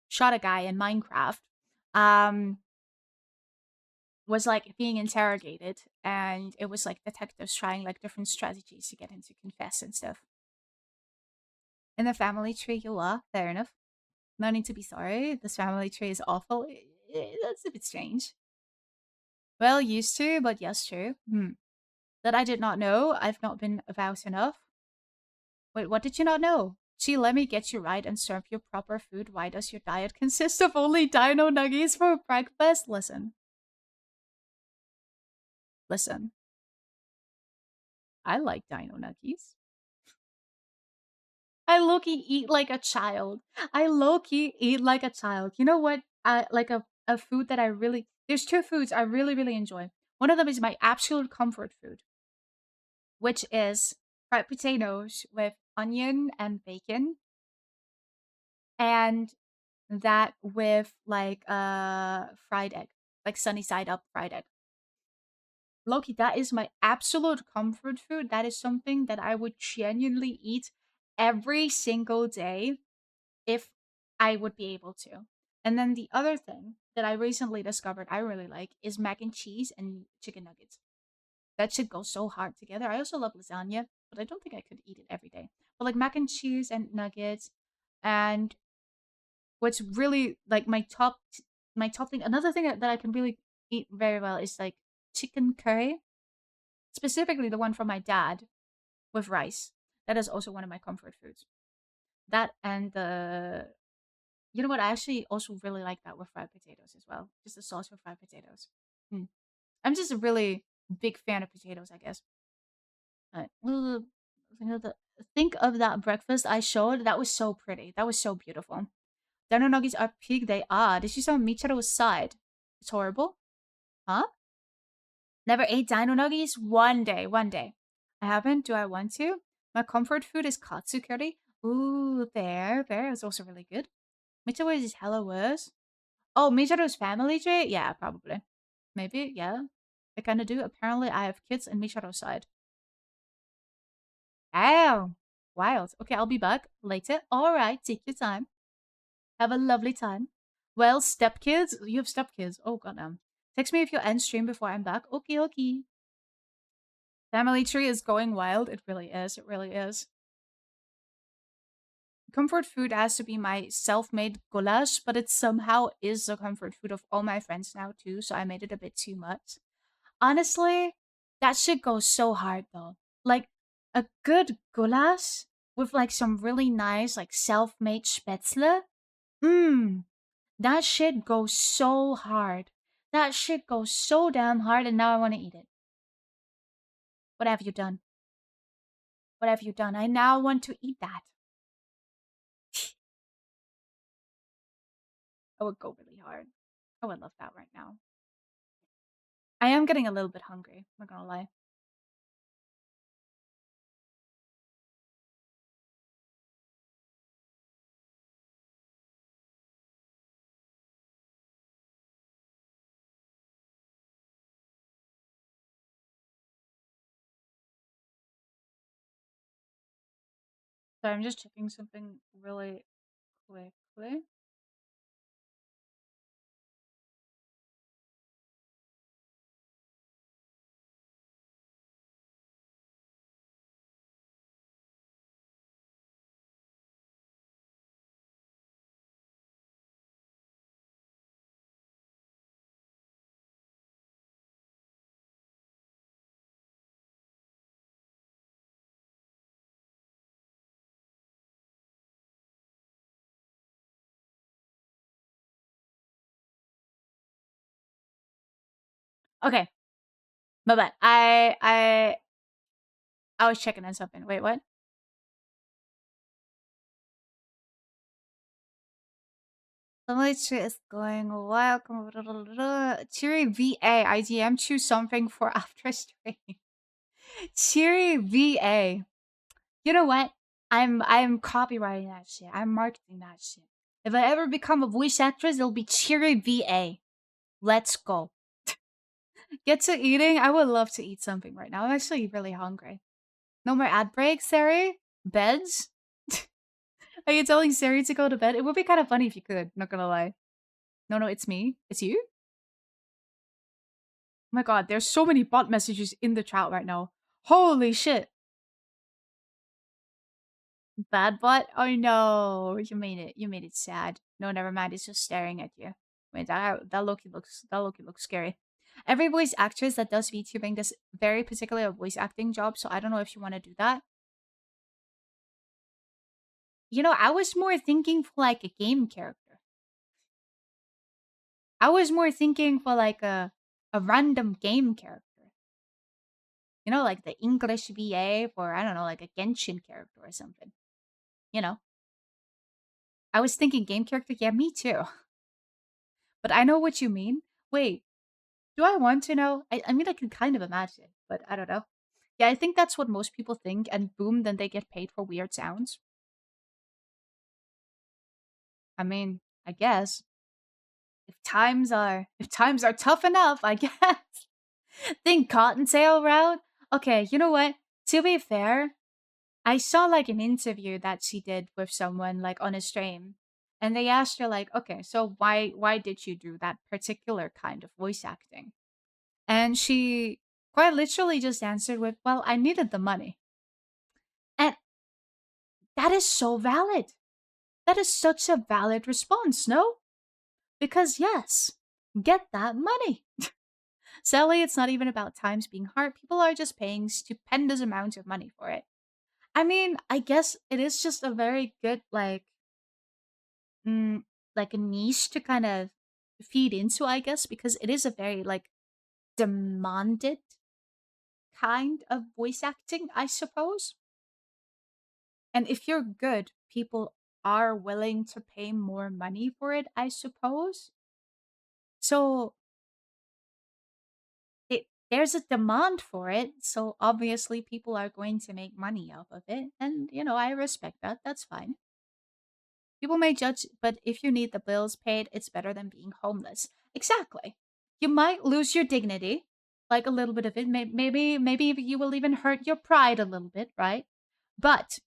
shot a guy in Minecraft um was like being interrogated, and it was like detectives trying like different strategies to get him to confess and stuff. In the family tree you are, fair enough. No need to be sorry. This family tree is awful. That's a bit strange. Well, used to, but yes, true. That I did not know. I've not been about enough. Wait, what did you not know? Gee, let me get you right and serve you proper food. Why does your diet consist of only dino nuggies for breakfast? Listen. Listen. I like dino nuggies. I low-key eat like a child. I low-key eat like a child. You know what? Like a food that I really... There's two foods I really, really enjoy. One of them is my absolute comfort food, which is fried potatoes with onion and bacon, and that with like fried egg, like sunny side up fried egg. Loki, that is my absolute comfort food. That is something that I would genuinely eat every single day if I would be able to. And then the other thing that I recently discovered I really like is mac and cheese and chicken nuggets. That should go so hard together. I also love lasagna, but I don't think I could eat it every day. But like mac and cheese and nuggets, and what's really like my top thing. Another thing that I can really eat very well is like chicken curry, specifically the one from my dad with rice. That is also one of my comfort foods. That and the you know what? I actually also really like that with fried potatoes as well. Just the sauce with fried potatoes. Mm. I'm just a really big fan of potatoes, I guess. You know, think of that breakfast I showed. That was so pretty. That was so beautiful. Dino nuggies are pig. They are. Did you saw Michiro's side? It's horrible. Huh? Never ate dino nuggies? One day. One day. I haven't. Do I want to? My comfort food is katsu curry. Ooh, there. There is also really good. Michiro is hella worse. Oh, Michiro's family tree? Yeah, probably. Maybe, yeah. I kind of do. Apparently, I have kids in Michiro's side. Oh, wild. Okay, I'll be back later. All right, take your time. Have a lovely time. Well, stepkids, you have stepkids. Oh, goddamn. Text me if you end stream before I'm back. Okay, okay. Family tree is going wild. It really is. It really is. Comfort food has to be my self-made goulash, but it somehow is the comfort food of all my friends now too, so I made it a bit too much. Honestly, that shit goes so hard though. Like a good goulash with like some really nice like self-made spätzle. Mmm, that shit goes so hard. That shit goes so damn hard, and now I want to eat it. What have you done? What have you done? I now want to eat that. I would go really hard. I would love that right now. I am getting a little bit hungry, I'm not gonna lie. So I'm just checking something really quickly. Okay, but I was checking on something. Wait, what? Somebody is going wild. Cheery VA. IDM choose something for after stream. Cheery VA. You know what? I'm copywriting that shit. I'm marketing that shit. If I ever become a voice actress, it'll be Cheery VA. Let's go. Get to eating. I would love to eat something right now. I'm actually really hungry. No more ad breaks, Sari? Beds? Are you telling Sari to go to bed? It would be kind of funny if you could, not gonna lie. No, it's me. It's you? Oh my god, there's so many bot messages in the chat right now. Holy shit. Bad bot? Oh no, you made it. You made it sad. No, never mind. It's just staring at you. Wait, that Loki looks scary. Every voice actress that does VTubing does very particular voice acting job, so I don't know if you want to do that. You know, I was more thinking for like a game character. I was more thinking for like a random game character. You know, like the English VA for I don't know, like a Genshin character or something. You know. I was thinking game character, yeah, me too. But I know what you mean. Wait, do I want to know? I mean I can kind of imagine, but I don't know. Yeah, I think that's what most people think, and boom, then they get paid for weird sounds. I mean, I guess. If times are tough enough, I guess. Think cottontail route? Okay, you know what? To be fair, I saw like an interview that she did with someone like on a stream. And they asked her like, okay, so why did you do that particular kind of voice acting? And she quite literally just answered with, well, I needed the money. And that is so valid. That is such a valid response, no? Because yes, get that money. Sadly, it's not even about times being hard. People are just paying stupendous amounts of money for it. I mean, I guess it is just a very good mm, like a niche to kind of feed into, I guess, because it is a very like demanded kind of voice acting, I suppose. And if you're good, people are willing to pay more money for it, I suppose. So there's a demand for it, so obviously people are going to make money off of it, and you know, I respect that. That's fine. People may judge, but if you need the bills paid, it's better than being homeless. Exactly. You might lose your dignity, like a little bit of it. Maybe you will even hurt your pride a little bit, right? But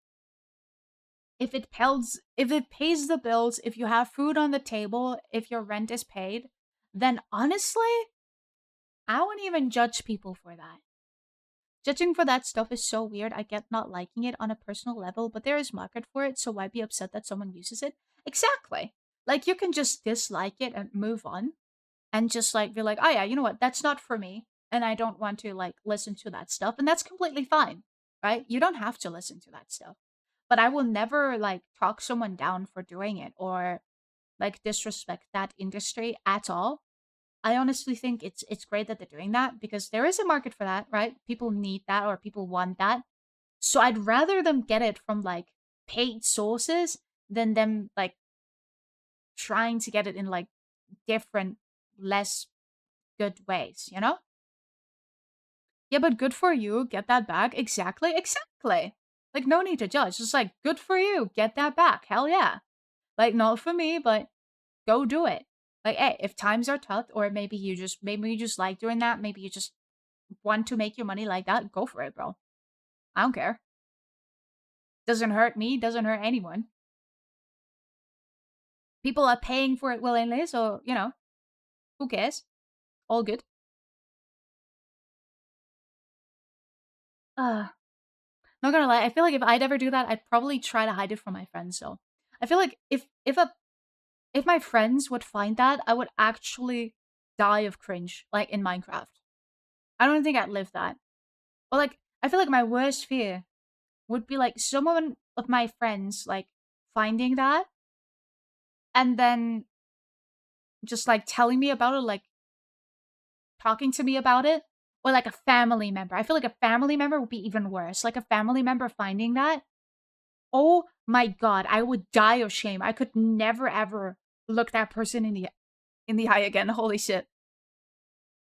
if it pays the bills, if you have food on the table, if your rent is paid, then honestly, I wouldn't even judge people for that. Judging for that stuff is so weird. I get not liking it on a personal level, but there is market for it, so why be upset that someone uses it? Exactly. Like you can just dislike it and move on and just like be like, "Oh yeah, you know what? That's not for me." And I don't want to like listen to that stuff, and that's completely fine. Right? You don't have to listen to that stuff. But I will never like talk someone down for doing it or like disrespect that industry at all. I honestly think it's great that they're doing that because there is a market for that, right? People need that or people want that. So I'd rather them get it from like paid sources than them like trying to get it in like different less good ways, you know? Yeah, but good for you. Get that back. Exactly. Exactly. Like no need to judge. Just like good for you. Get that back. Hell yeah. Like not for me, but go do it. Like, hey, if times are tough, or maybe you just like doing that, maybe you just want to make your money like that, go for it, bro. I don't care. Doesn't hurt me, doesn't hurt anyone. People are paying for it willingly, so, you know, who cares? All good. Not gonna lie, I feel like if I'd ever do that, I'd probably try to hide it from my friends, so. I feel like if my friends would find that, I would actually die of cringe, like in Minecraft. I don't think I'd live that. Or like, I feel like my worst fear would be like someone of my friends like finding that and then just like telling me about it, like talking to me about it, or like a family member. I feel like a family member would be even worse. Like a family member finding that. Oh my god, I would die of shame. I could never ever look that person in the eye again. Holy shit.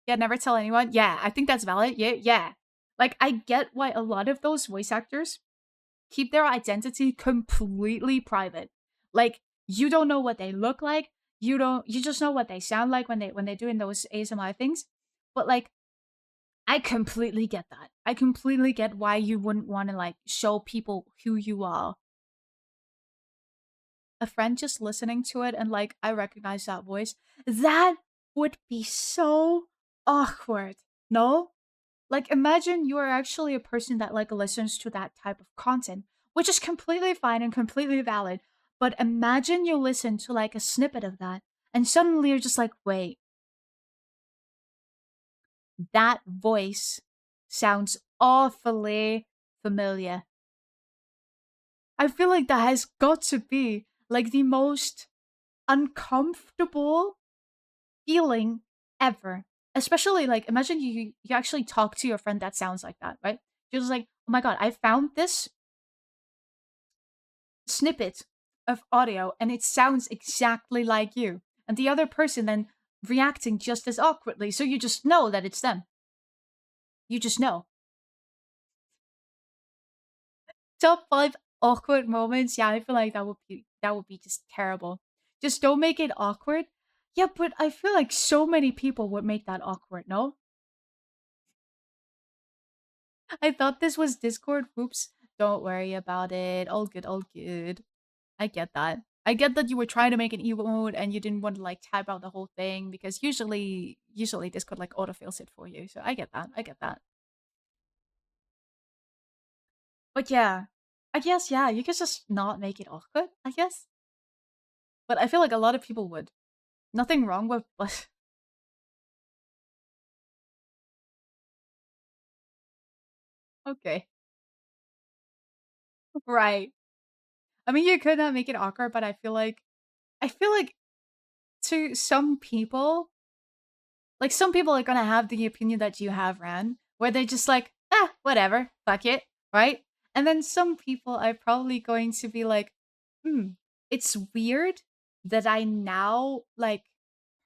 Yeah, never tell anyone. Yeah, I think that's valid. Yeah, yeah. Like I get why a lot of those voice actors keep their identity completely private. Like you don't know what they look like. You just know what they sound like when they're doing those ASMR things. But like I completely get that. I completely get why you wouldn't want to like show people who you are. A friend just listening to it and like I recognize that voice. That would be so awkward. No? Like imagine you are actually a person that like listens to that type of content, which is completely fine and completely valid. But imagine you listen to like a snippet of that and suddenly you're just like, wait, that voice sounds awfully familiar. I feel like that has got to be like the most uncomfortable feeling ever. Especially like imagine you actually talk to your friend that sounds like that, right? You're just like, oh my god, I found this snippet of audio and it sounds exactly like you. And the other person then reacting just as awkwardly. So you just know that it's them. You just know. Top 5 awkward moments. Yeah, I feel like that would be just terrible. Just don't make it awkward. Yeah, but I feel like so many people would make that awkward, no? I thought this was Discord. Oops. Don't worry about it. All good, all good. I get that. I get that you were trying to make an emote and you didn't want to like type out the whole thing because usually Discord like autofills it for you. So I get that. I get that. But yeah. I guess yeah, you could just not make it awkward, I guess. But I feel like a lot of people would. Nothing wrong with but okay. Right. I mean you could not make it awkward, but I feel like to some people like some people are gonna have the opinion that you have, Ran, where they're just like, ah, whatever, fuck it, right? And then some people are probably going to be like, hmm, it's weird that I now like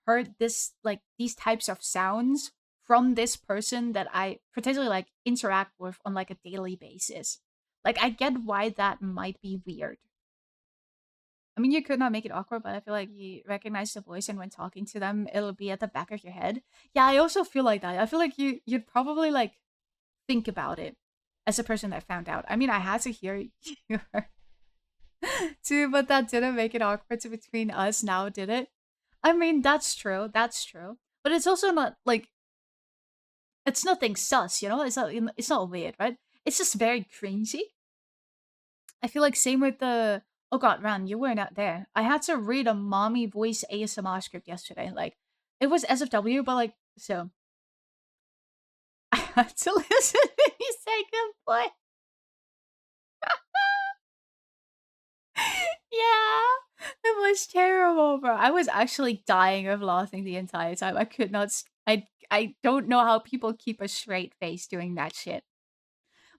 heard this like these types of sounds from this person that I potentially like interact with on like a daily basis. Like I get why that might be weird. I mean, you could not make it awkward, but I feel like you recognize the voice, and when talking to them, it'll be at the back of your head. Yeah, I also feel like that. I feel like you'd probably like think about it as a person that found out. I mean, I had to hear you too, but that didn't make it awkward between us. Now, did it? I mean, that's true. That's true. But it's also not like it's nothing sus. You know, it's not weird, right? It's just very cringy. I feel like same with the oh god, Ran, you weren't out there. I had to read a mommy voice ASMR script yesterday. Like it was SFW, but like so I had to listen to you say goodbye. Yeah. It was terrible, bro. I was actually dying of laughing the entire time. I could not I don't know how people keep a straight face doing that shit.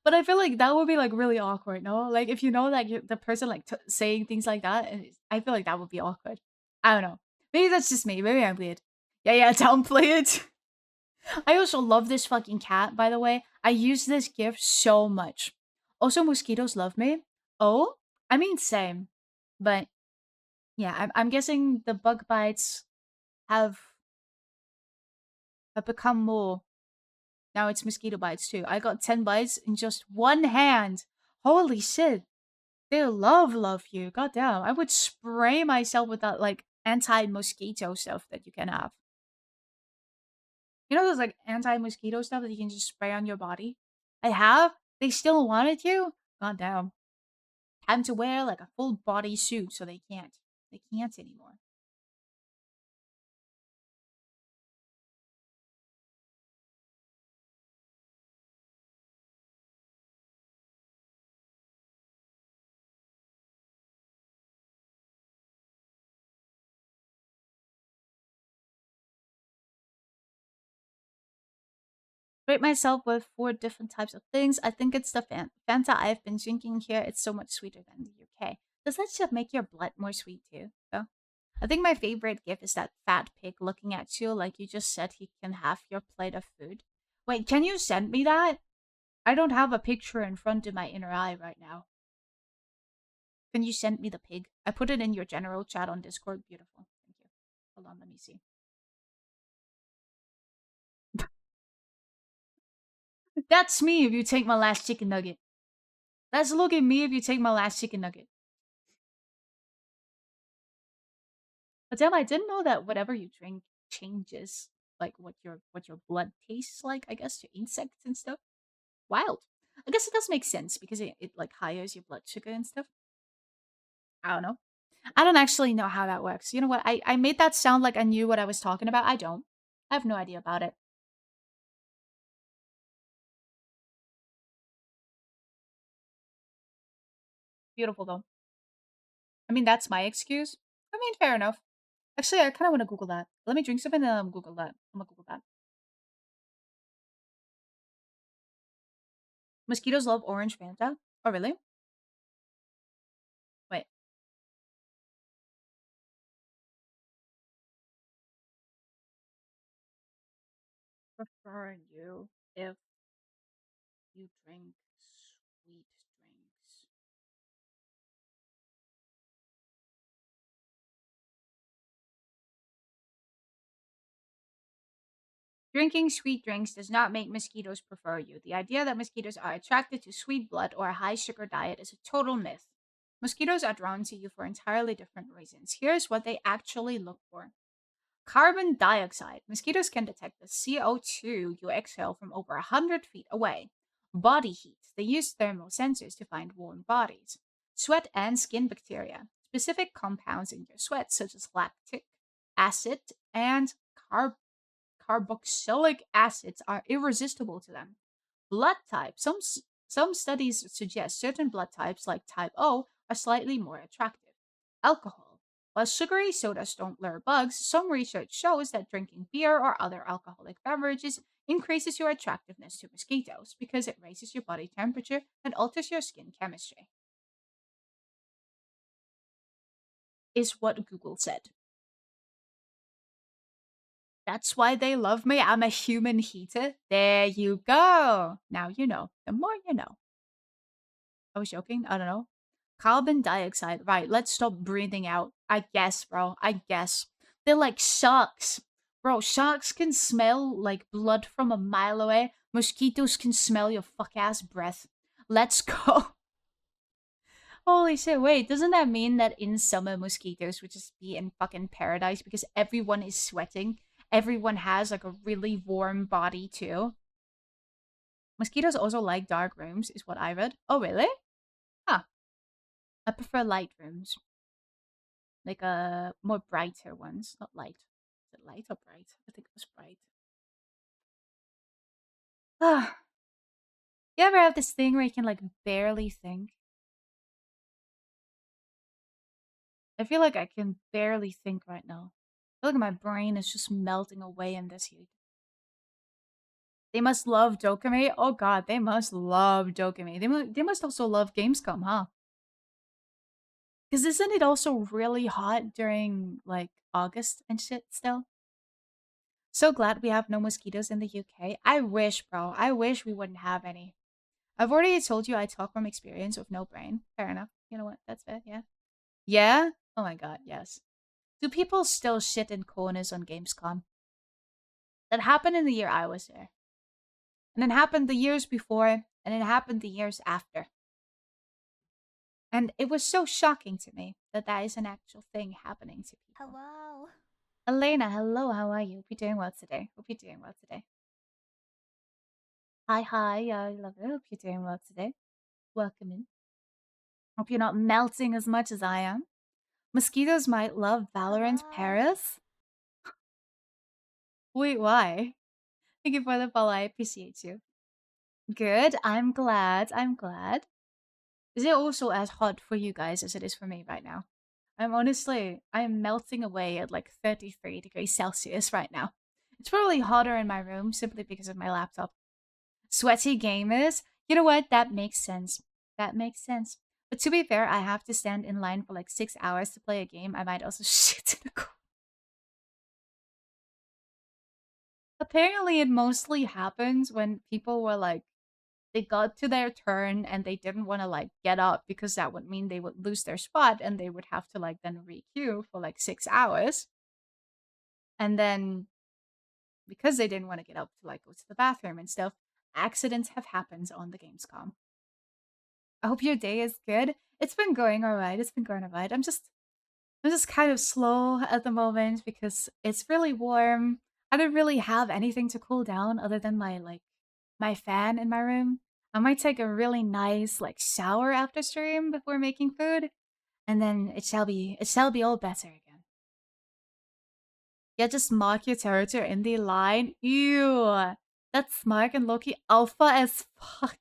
But I feel like that would be like really awkward, no? Like if you know that the person like saying things like that, and I feel like that would be awkward. I don't know. Maybe that's just me. Maybe I'm weird. Yeah, yeah, downplay it. I also love this fucking cat, by the way. I use this gift so much. Also, mosquitoes love me. Oh, I mean, same. But yeah, I'm guessing the bug bites have have become more. Now it's mosquito bites too. I got 10 bites in just one hand. Holy shit. They love you. Goddamn. I would spray myself with that like anti-mosquito stuff that you can have. You know those like anti-mosquito stuff that you can just spray on your body? I have. They still wanted you? Goddamn. Time to wear like a full body suit so they can't. They can't anymore. Rate myself with four different types of things. I think it's the Fanta I've been drinking here. It's so much sweeter than the UK. Does that just make your blood more sweet too? Though? I think my favorite gift is that fat pig looking at you like you just said he can have your plate of food. Wait, can you send me that? I don't have a picture in front of my inner eye right now. Can you send me the pig? I put it in your general chat on Discord. Beautiful. Thank you. Hold on, let me see. That's me if you take my last chicken nugget. Let's look at me if you take my last chicken nugget. But damn, I didn't know that whatever you drink changes like what your blood tastes like, I guess, to insects and stuff. Wild. I guess it does make sense because it like higher your blood sugar and stuff. I don't know. I don't actually know how that works. You know what? I made that sound like I knew what I was talking about. I don't. I have no idea about it. Beautiful though. I mean, that's my excuse. I mean, fair enough. Actually, I kind of want to Google that. Let me drink something and Google that. I'm gonna Google that. Mosquitoes love orange Fanta. Oh, really? Wait. Prefer you if you drink sweet drinks. Drinking sweet drinks does not make mosquitoes prefer you. The idea that mosquitoes are attracted to sweet blood or a high sugar diet is a total myth. Mosquitoes are drawn to you for entirely different reasons. Here's what they actually look for: carbon dioxide. Mosquitoes can detect the CO2 you exhale from over 100 feet away. Body heat. They use thermal sensors to find warm bodies. Sweat and skin bacteria. Specific compounds in your sweat, such as lactic acid and carboxylic acids, are irresistible to them. Blood type. Some studies suggest certain blood types, like type O, are slightly more attractive. Alcohol. While sugary sodas don't lure bugs, some research shows that drinking beer or other alcoholic beverages increases your attractiveness to mosquitoes because it raises your body temperature and alters your skin chemistry. Is what Google said. That's why they love me. I'm a human heater. There you go. Now you know. The more you know. I was joking. I don't know. Carbon dioxide. Right. Let's stop breathing out. I guess, bro. I guess. They're like sharks. Bro, sharks can smell like blood from a mile away. Mosquitoes can smell your fuck ass breath. Let's go. Holy shit. Wait, doesn't that mean that in summer mosquitoes would just be in fucking paradise because everyone is sweating? Everyone has like a really warm body too. Mosquitoes also like dark rooms, is what I read. Oh, really? Huh. I prefer light rooms. Like more brighter ones, not light. Is it light or bright? I think it was bright. Ah, you ever have this thing where you can like barely think? I feel like I can barely think right now. I feel like my brain is just melting away in this heat. They must love Dokame. Oh god, they must love Dokame. They must also love Gamescom, huh? Because isn't it also really hot during like August and shit still? So glad we have no mosquitoes in the UK. I wish, bro. I wish we wouldn't have any. I've already told you I talk from experience with no brain. Fair enough. You know what? That's fair. Yeah. Yeah? Oh my god, yes. Do people still shit in corners on Gamescom? That happened in the year I was there. And it happened the years before, and it happened the years after. And it was so shocking to me that that is an actual thing happening to people. Hello. Elena, hello, how are you? Hope you're doing well today. Hope you're doing well today. Hi, hi, I love it. Hope you're doing well today. Welcome in. Hope you're not melting as much as I am. Mosquitoes might love Valorant Hello. Paris. Wait, why? Thank you for the follow. I appreciate you. Good. I'm glad. I'm glad. Is it also as hot for you guys as it is for me right now? I'm melting away at like 33 degrees Celsius right now. It's probably hotter in my room simply because of my laptop. Sweaty gamers. You know what? That makes sense. That makes sense. But to be fair, I have to stand in line for like 6 hours to play a game. I might also shit in the corner. Apparently, it mostly happens when people were like, they got to their turn and they didn't want to like get up because that would mean they would lose their spot and they would have to like then re-queue for like 6 hours. And then because they didn't want to get up to like go to the bathroom and stuff, accidents have happened on the Gamescom. I hope your day is good. It's been going all right. It's been going all right. I'm just kind of slow at the moment because it's really warm. I don't really have anything to cool down other than my fan in my room. I might take a really nice like shower after stream before making food, and then it shall be all better again. Yeah, just mark your territory in the line. Ew. That's smart and Loki alpha as fuck.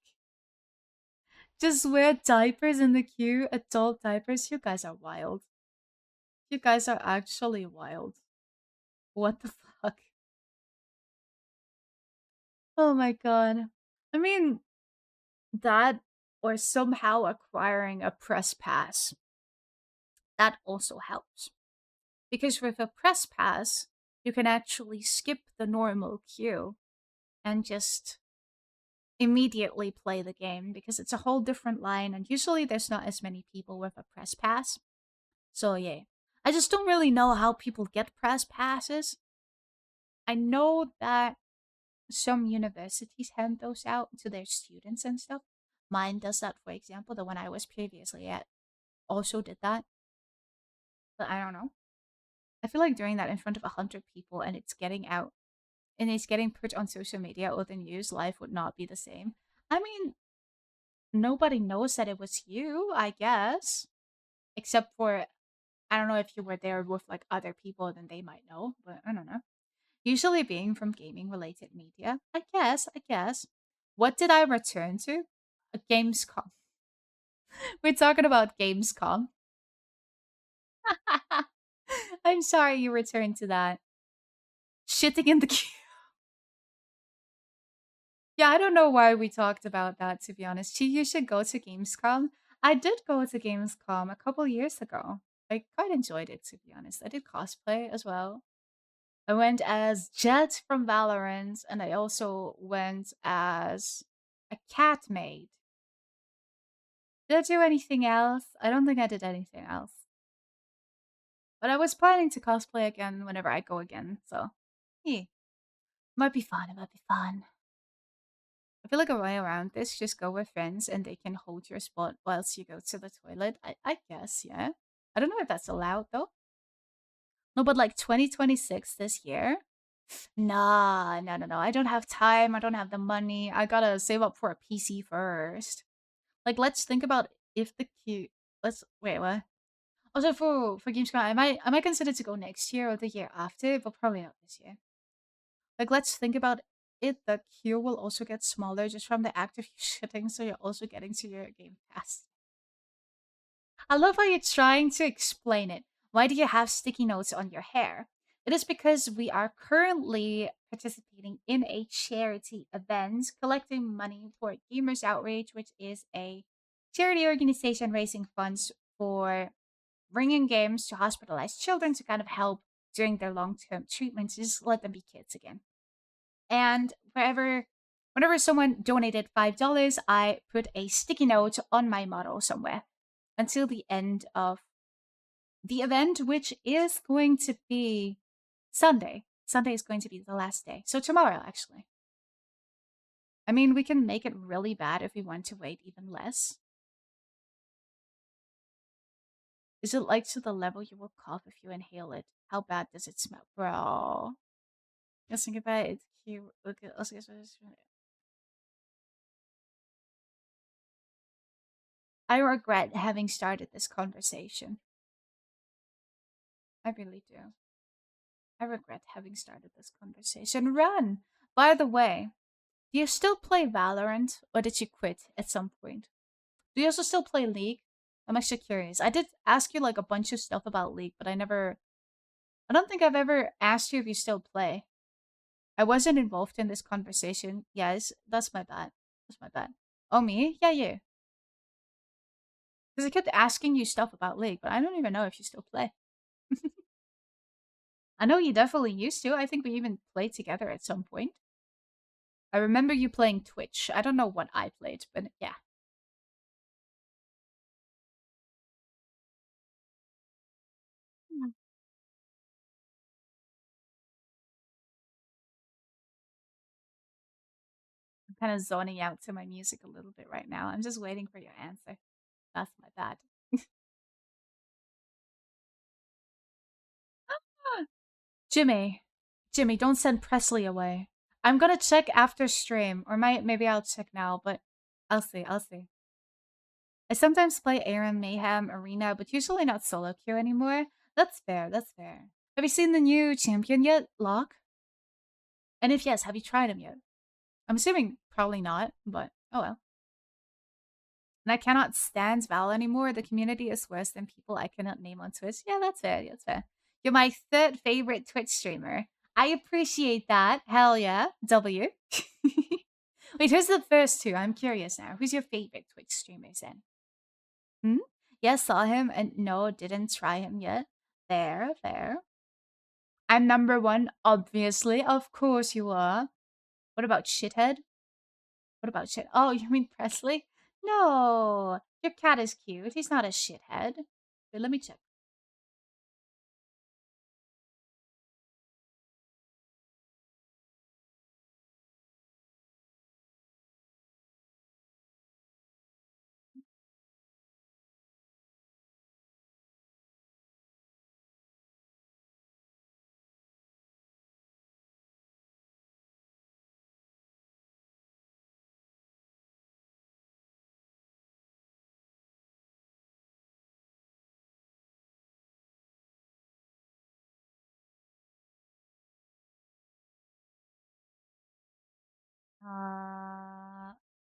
Just wear diapers in the queue, adult diapers. You guys are wild. You guys are actually wild. What the fuck? Oh my god. I mean, that or somehow acquiring a press pass, that also helps. Because with a press pass, you can actually skip the normal queue and just immediately play the game because it's a whole different line and usually there's not as many people with a press pass. So yeah. I just don't really know how people get press passes. I know that some universities hand those out to their students and stuff. Mine does that, for example. The one I was previously at also did that. But I don't know. I feel like doing that in front of 100 people and it's getting out and it's getting put on social media or the news live would not be the same. I mean, nobody knows that it was you, I guess. Except for, I don't know if you were there with like other people, then they might know, but I don't know. Usually being from gaming related media, I guess, I guess. What did I return to? A Gamescom. We're talking about Gamescom. I'm sorry you returned to that. Shitting in the queue. Yeah, I don't know why we talked about that, to be honest. You should go to Gamescom. I did go to Gamescom a couple years ago. I quite enjoyed it, to be honest. I did cosplay as well. I went as Jet from Valorant, and I also went as a cat maid. Did I do anything else? I don't think I did anything else. But I was planning to cosplay again whenever I go again, so yeah. Might be fun, it might be fun. I feel like a way around this, just go with friends and they can hold your spot whilst you go to the toilet. I guess, yeah. I don't know if that's allowed though. No, but like 2026 this year? Nah, no, no, no. I don't have time. I don't have the money. I gotta save up for a PC first. Like, let's think about if the queue. Let's wait. What? Also, for Gamescom, I might consider to go next year or the year after, but probably not this year. Like, let's think about it. The queue will also get smaller just from the act of you shitting, so you're also getting to your game pass. I love how you're trying to explain it. Why do you have sticky notes on your hair? It is because we are currently participating in a charity event collecting money for Gamers Outreach, which is a charity organization raising funds for bringing games to hospitalized children to kind of help during their long term treatments, just let them be kids again. And whenever someone donated $5, I put a sticky note on my model somewhere until the end of the event, which is going to be Sunday. Sunday is going to be the last day. So tomorrow, actually. I mean, we can make it really bad if we want to wait even less. Is it like to the level you will cough if you inhale it? How bad does it smell? Bro. Let's think about it. Here, look at, let's get I regret having started this conversation. I really do. I regret having started this conversation. Run! By the way, do you still play Valorant or did you quit at some point? Do you also still play League? I'm actually curious. I did ask you like a bunch of stuff about League, but I don't think I've ever asked you if you still play. I wasn't involved in this conversation. Yes, that's my bad. That's my bad. Oh, me? Yeah, you. Because I kept asking you stuff about League, but I don't even know if you still play. I know you definitely used to. I think we even played together at some point. I remember you playing Twitch. I don't know what I played, but yeah. I'm kind of zoning out to my music a little bit right now. I'm just waiting for your answer. That's my bad. Jimmy, Jimmy, don't send Presley away. I'm gonna check after stream, or maybe I'll check now, but I'll see. I'll see. I sometimes play Aram Mayhem Arena, but usually not solo queue anymore. That's fair. That's fair. Have you seen the new champion yet, Locke? And if yes, have you tried him yet? I'm assuming probably not, but oh well. And I cannot stand Val anymore. The community is worse than people I cannot name on Twitch. Yeah, that's fair. That's fair. You're my third favorite Twitch streamer. I appreciate that. Hell yeah. W. Wait, who's the first two? I'm curious now. Who's your favorite Twitch streamers then? Hmm? Yes, saw him and no, didn't try him yet. Fair, fair. I'm number one, obviously. Of course you are. What about Shithead? What about shit? Oh, you mean Presley? No, your cat is cute. He's not a shithead. Wait, let me check.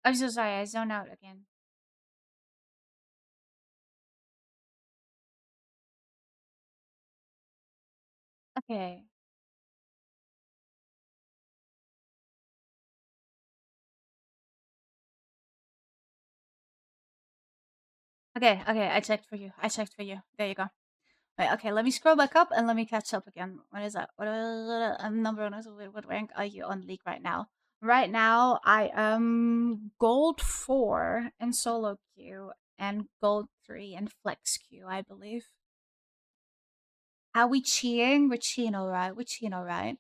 I'm so sorry. I zoned out again. Okay. Okay, okay. I checked for you. I checked for you. There you go. Wait, okay, let me scroll back up and let me catch up again. What is that? What is it? I'm number one. What rank are you on League right now? Right now, I am gold 4 in solo queue and gold 3 in flex queue, I believe. Are we cheating? We're cheating, alright. We're cheating, alright.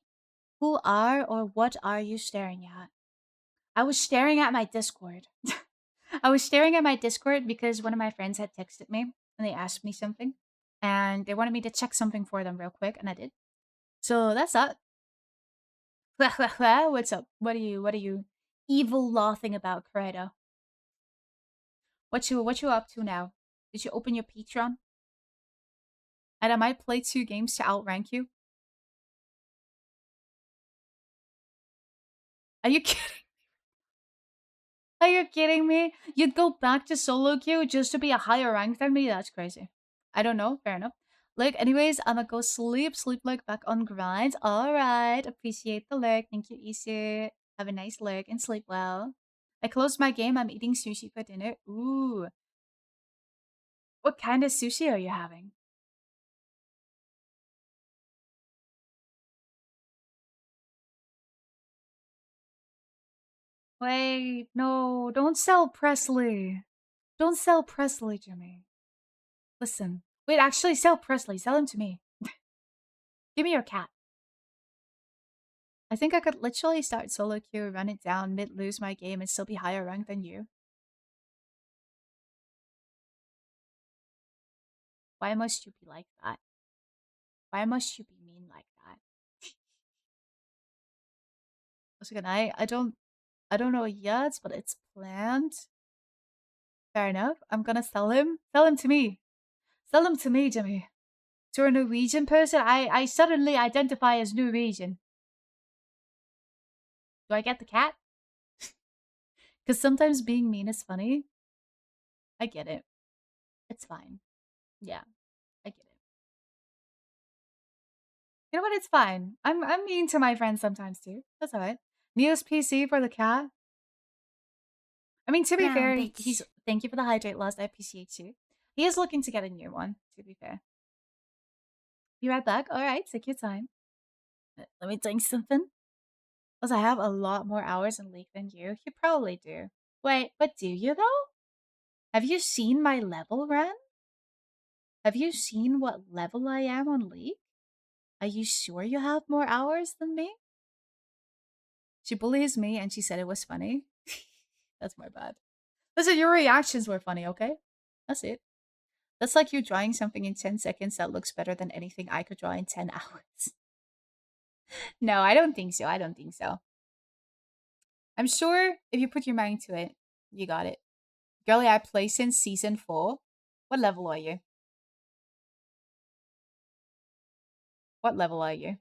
Who are or what are you staring at? I was staring at my Discord. I was staring at my Discord because one of my friends had texted me and they asked me something and they wanted me to check something for them real quick and I did. So that's that. What's up? What are you evil laughing about, Credo? What you up to now? Did you open your Patreon? And I might play 2 games to outrank you. Are you kidding? Are you kidding me? You'd go back to solo queue just to be a higher rank than me? That's crazy. I don't know. Fair enough. Look, anyways, I'ma go sleep. Sleep like back on grind. Alright. Appreciate the lurk. Thank you, Isu. Have a nice lurk and sleep well. I closed my game. I'm eating sushi for dinner. Ooh. What kind of sushi are you having? Wait, no, don't sell Presley. Don't sell Presley, Jimmy. Listen. Wait, actually, sell Presley. Sell him to me. Give me your cat. I think I could literally start solo queue, run it down, mid lose my game, and still be higher rank than you. Why must you be like that? Why must you be mean like that? Once again, I don't know yet, but it's planned. Fair enough. I'm gonna sell him. Sell him to me. Sell him to me, Jimmy. To a Norwegian person, I suddenly identify as Norwegian. Do I get the cat? Because sometimes being mean is funny. I get it. It's fine. Yeah, I get it. You know what? It's fine. I'm mean to my friends sometimes too. That's alright. Neo's PC for the cat. I mean, to be Brown fair, he's bitch. thank you for the hydrate lost. I appreciate you. He is looking to get a new one. To be fair, be right back. All right, take your time. Let me drink something. Because I have a lot more hours in League than you. You probably do. Wait, but do you though? Have you seen my level, Ren? Have you seen what level I am on League? Are you sure you have more hours than me? She bullies me and she said it was funny. That's my bad. Listen, your reactions were funny, okay? That's it. That's like you drawing something in 10 seconds that looks better than anything I could draw in 10 hours. No, I don't think so. I don't think so. I'm sure if you put your mind to it, you got it. Girlie, I play since season 4. What level are you? What level are you?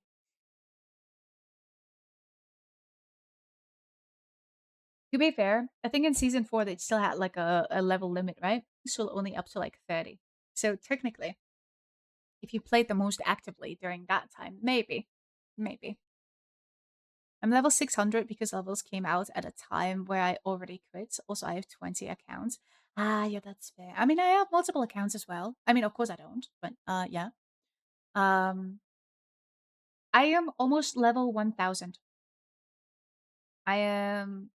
To be fair, I think in season 4 they still had like a level limit, right? Still only up to like 30. So technically, if you played the most actively during that time, maybe. Maybe. I'm level 600 because levels came out at a time where I already quit. Also, I have 20 accounts. Ah, yeah, that's fair. I mean, I have multiple accounts as well. I mean, of course I don't, but yeah. Um, I am almost level 1000. I am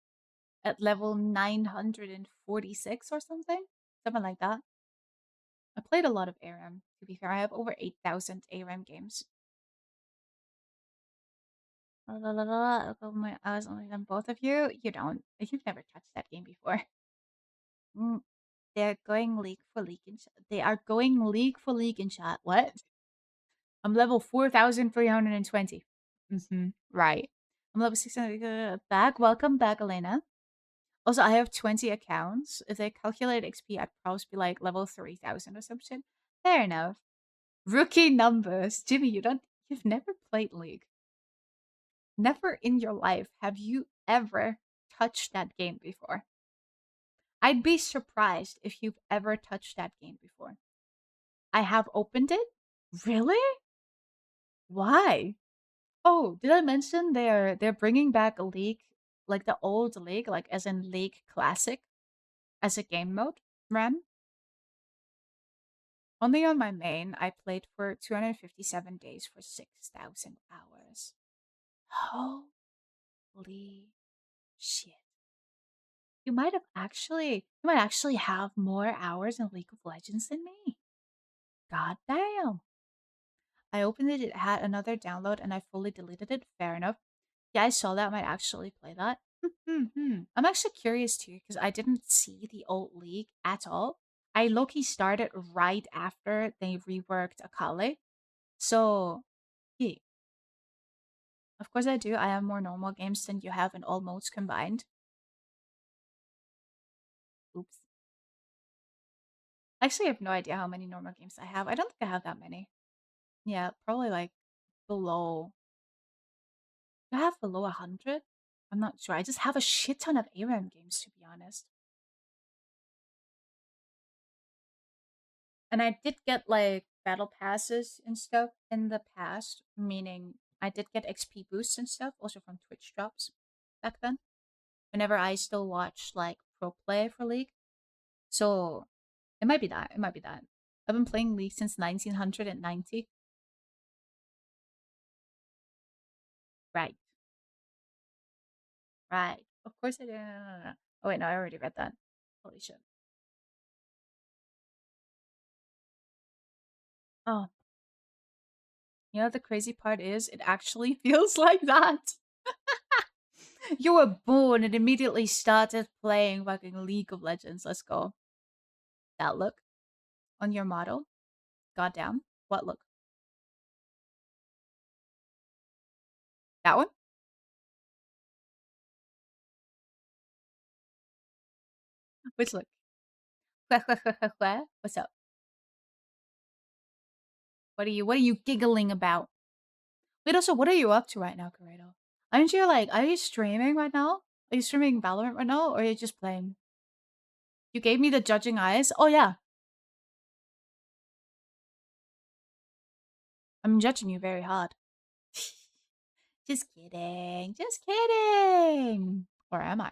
at level 946 or something. Something like that. I played a lot of ARAM, to be fair. I have over 8,000 ARAM games. La, la, la, la, la. My eyes only on both of you. You don't. You've never touched that game before. Mm, they're going league for league in chat. They are going league for league in chat. What? I'm level 4,320. Right. I'm level 600. Back. Welcome back, Elena. Also, I have 20 accounts. If they calculate XP, I'd probably be like level 3,000 or some shit. Fair enough. Rookie numbers. Jimmy, you've never played League. Never in your life have you ever touched that game before. I'd be surprised if you've ever touched that game before. I have opened it? Really? Why? Oh, did I mention they're bringing back a League, like the old League, like as in League Classic, as a game mode, Ren? Only on my main, I played for 257 days for 6,000 hours. Holy shit. You might actually have more hours in League of Legends than me. God damn. I opened it, it had another download, and I fully deleted it. Fair enough. Yeah, I saw that. I might actually play that. I'm actually curious too, because I didn't see the old League at all. I low-key started right after they reworked Akali. So, yeah. Of course I do. I have more normal games than you have in all modes combined. Oops. Actually, I have no idea how many normal games I have. I don't think I have that many. Yeah, probably like below. Do I have below 100? I'm not sure. I just have a shit ton of ARAM games, to be honest. And I did get like battle passes and stuff in the past, meaning I did get XP boosts and stuff, also from Twitch drops back then. Whenever I still watched like pro play for League. So it might be that. It might be that. I've been playing League since 1990. Right. Right. Of course I did. No. Oh wait, no, I already read that. Holy shit. Oh, you know the crazy part is it actually feels like that. You were born and immediately started playing fucking League of Legends. Let's go. That look on your model. Goddamn. What look? That one? Which look? What's up? What are you giggling about? Wait, also, what are you up to right now, Corrado? Are you streaming right now? Are you streaming Valorant right now, or are you just playing? You gave me the judging eyes? Oh, yeah. I'm judging you very hard. Just kidding. Just kidding. Or am I?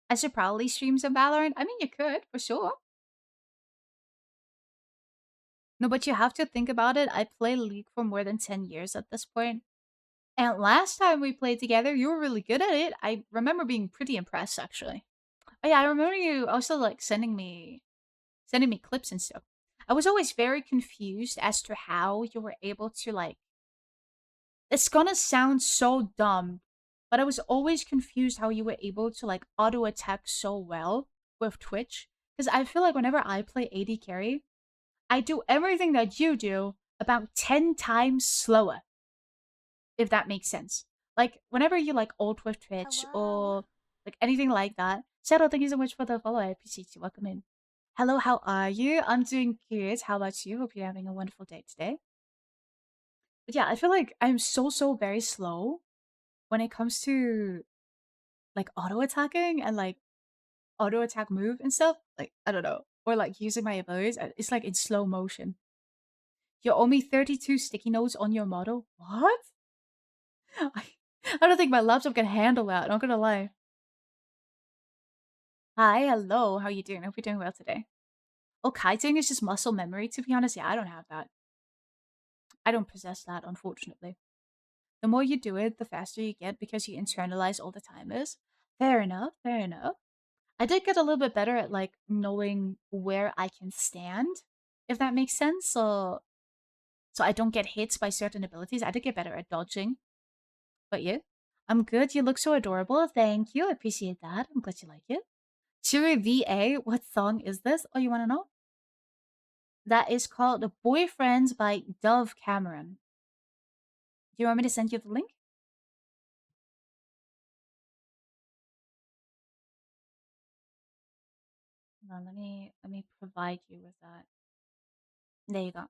I should probably stream some Valorant. I mean, you could, for sure. No, but you have to think about it. I play League for more than 10 years at this point. And last time we played together, you were really good at it. I remember being pretty impressed, actually. Oh, yeah, I remember you also like sending me clips and stuff. I was always very confused as to how you were able to like. It's gonna sound so dumb, but I was always confused how you were able to like auto attack so well with Twitch. Because I feel like whenever I play AD carry, I do everything that you do about 10 times slower, if that makes sense. Like, whenever you like ult with Twitch Hello. or like anything like that. Shadow, thank you so much for the follow. I appreciate you. Welcome in. Hello, how are you? I'm doing good. How about you? Hope you're having a wonderful day today. But yeah, I feel like I'm so very slow when it comes to like auto attacking and like auto attack move and stuff. Like, I don't know. Or like using my abilities. It's like in slow motion. You're only 32 sticky notes on your model? What? I don't think my laptop can handle that, not gonna lie. Hi, hello, how you doing? I hope you're doing well today. Oh, kiting is just muscle memory, to be honest. Yeah, I don't have that. I don't possess that, unfortunately. The more you do it, the faster you get because you internalize all the timers. Fair enough, fair enough. I did get a little bit better at like knowing where I can stand, if that makes sense. So I don't get hits by certain abilities. I did get better at dodging. But you? I'm good. You look so adorable. Thank you. I appreciate that. I'm glad you like it. Cheery VA, what song is this? Oh, you want to know? That is called The Boyfriends by Dove Cameron. Do you want me to send you the link? No, let me provide you with that. There you go.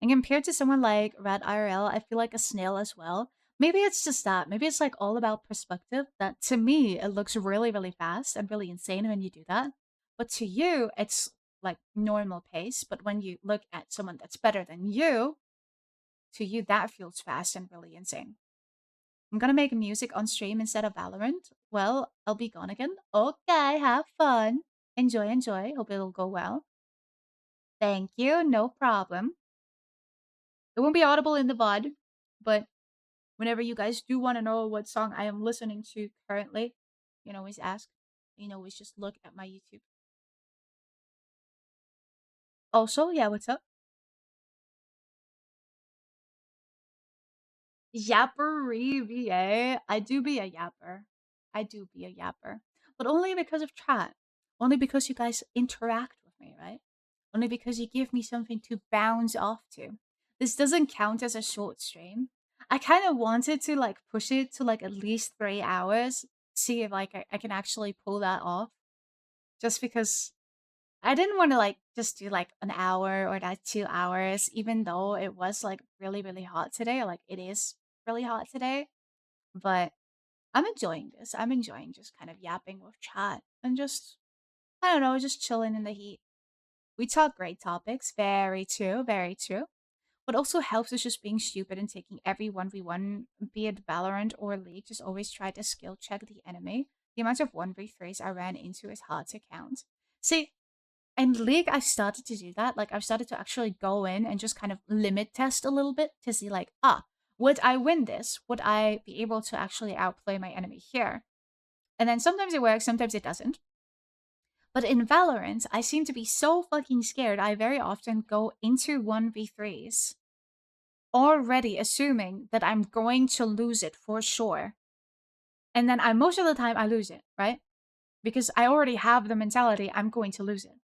And compared to someone like Red IRL, I feel like a snail as well. Maybe it's just that. Maybe it's like all about perspective. That to me, it looks really fast and really insane when you do that. But to you, it's like normal pace. But when you look at someone that's better than you, to you, that feels fast and really insane. I'm gonna make music on stream instead of Valorant. Well, I'll be gone again. Okay, have fun. Enjoy, enjoy. Hope it'll go well. Thank you. No problem. It won't be audible in the VOD, but whenever you guys do want to know what song I am listening to currently, you can always ask. You can always just look at my YouTube. Also, yeah, what's up? Yapper VA. I do be a yapper. I do be a yapper. But only because of chat. Only because you guys interact with me, right? Only because you give me something to bounce off to. This doesn't count as a short stream. I kind of wanted to like push it to like at least 3 hours, see if like I can actually pull that off. Just because I didn't want to like just do like an hour or that 2 hours, even though it was like really hot today. Like it is really hot today, but I'm enjoying this. I'm enjoying just kind of yapping with chat and just I don't know, just chilling in the heat. We talk great topics. Very true. Very true. What also helps is just being stupid and taking every 1v1, be it Valorant or League, just always try to skill check the enemy. The amount of 1v3s I ran into is hard to count. See, in League, I started to do that. Like, I've started to actually go in and just kind of limit test a little bit to see, like, would I win this? Would I be able to actually outplay my enemy here? And then sometimes it works, sometimes it doesn't. But in Valorant, I seem to be so fucking scared. I very often go into 1v3s already assuming that I'm going to lose it for sure. And then most of the time I lose it, right? Because I already have the mentality I'm going to lose it.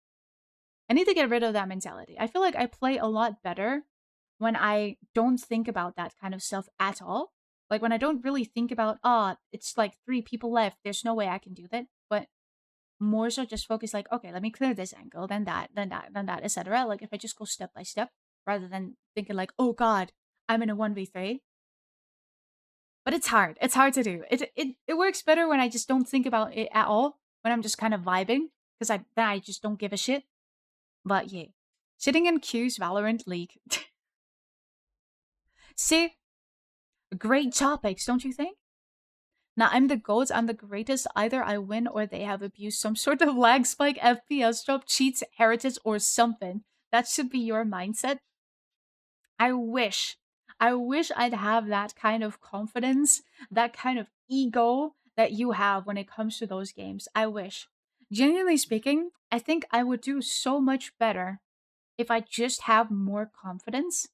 I need to get rid of that mentality. I feel like I play a lot better when I don't think about that kind of stuff at all. Like when I don't really think about, it's like 3 people left. There's no way I can do that. But more so just focus like, okay, let me clear this angle, then that, then that, then that, etc. Like if I just go step by step rather than thinking like, oh god, I'm in a 1v3. But it's hard. It's hard to do. It works better when I just don't think about it at all, when I'm just kind of vibing. because I just don't give a shit. But yeah, sitting in queues, Valorant, League. See, great topics, don't you think? Now I'm the GOAT, I'm the greatest. Either I win or they have abused some sort of lag spike, FPS drop, cheats, heritage, or something. That should be your mindset. I wish. I wish I'd have that kind of confidence, that kind of ego that you have when it comes to those games. I wish. Genuinely speaking, I think I would do so much better if I just have more confidence.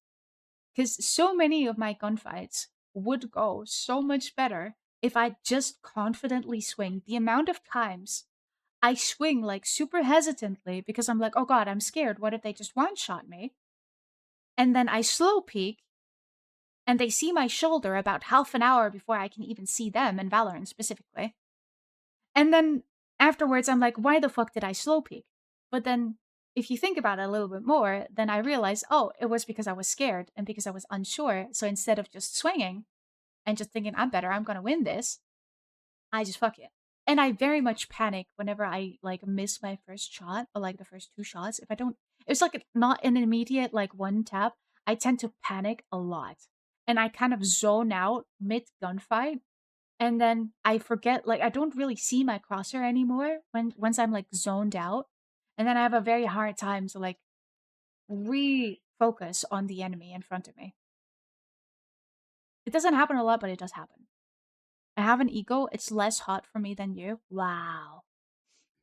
Because so many of my gunfights would go so much better if I just confidently swing. The amount of times I swing like super hesitantly because I'm like, oh god, I'm scared. What if they just one shot me? And then I slow peek and they see my shoulder about half an hour before I can even see them in Valorant specifically. And then afterwards, I'm like, why the fuck did I slow peek? But then if you think about it a little bit more, then I realize, oh, it was because I was scared and because I was unsure. So instead of just swinging and just thinking, I'm better, I'm going to win this, I just fuck it. And I very much panic whenever I like miss my first shot or like the first two shots. If I don't, it's like not an immediate like one tap. I tend to panic a lot and I kind of zone out mid gunfight and then I forget, like I don't really see my crosshair anymore once I'm like zoned out, and then I have a very hard time to like refocus on the enemy in front of me. It doesn't happen a lot, but it does happen. I have an ego. It's less hot for me than you. Wow.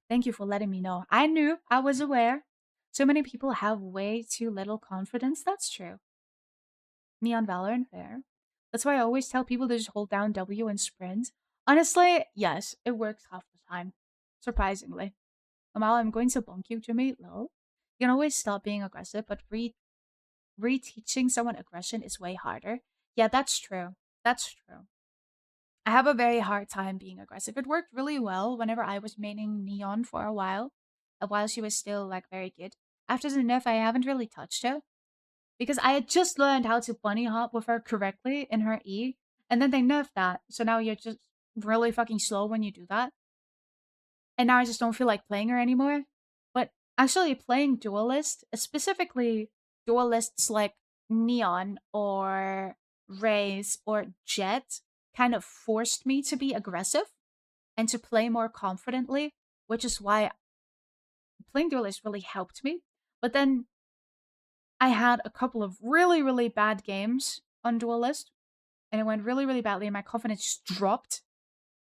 Thank you for letting me know. I knew. I was aware. So many people have way too little confidence. That's true. Me on Valorant, fair. That's why I always tell people to just hold down W and sprint. Honestly, yes, it works half the time. Surprisingly. Amal, I'm going to bonk you, Jimmy. Lol. You can always stop being aggressive, but reteaching someone aggression is way harder. Yeah, that's true. That's true. I have a very hard time being aggressive. It worked really well whenever I was maining Neon for while she was still like very good. After the nerf, I haven't really touched her because I had just learned how to bunny hop with her correctly in her E, and then they nerfed that. So now you're just really fucking slow when you do that. And now I just don't feel like playing her anymore. But actually, playing Duelist, specifically Duelists like Neon or Raze or Jet, kind of forced me to be aggressive and to play more confidently, which is why playing Duelist really helped me. But then I had a couple of really, really bad games on Duelist, and it went really, really badly, and my confidence just dropped.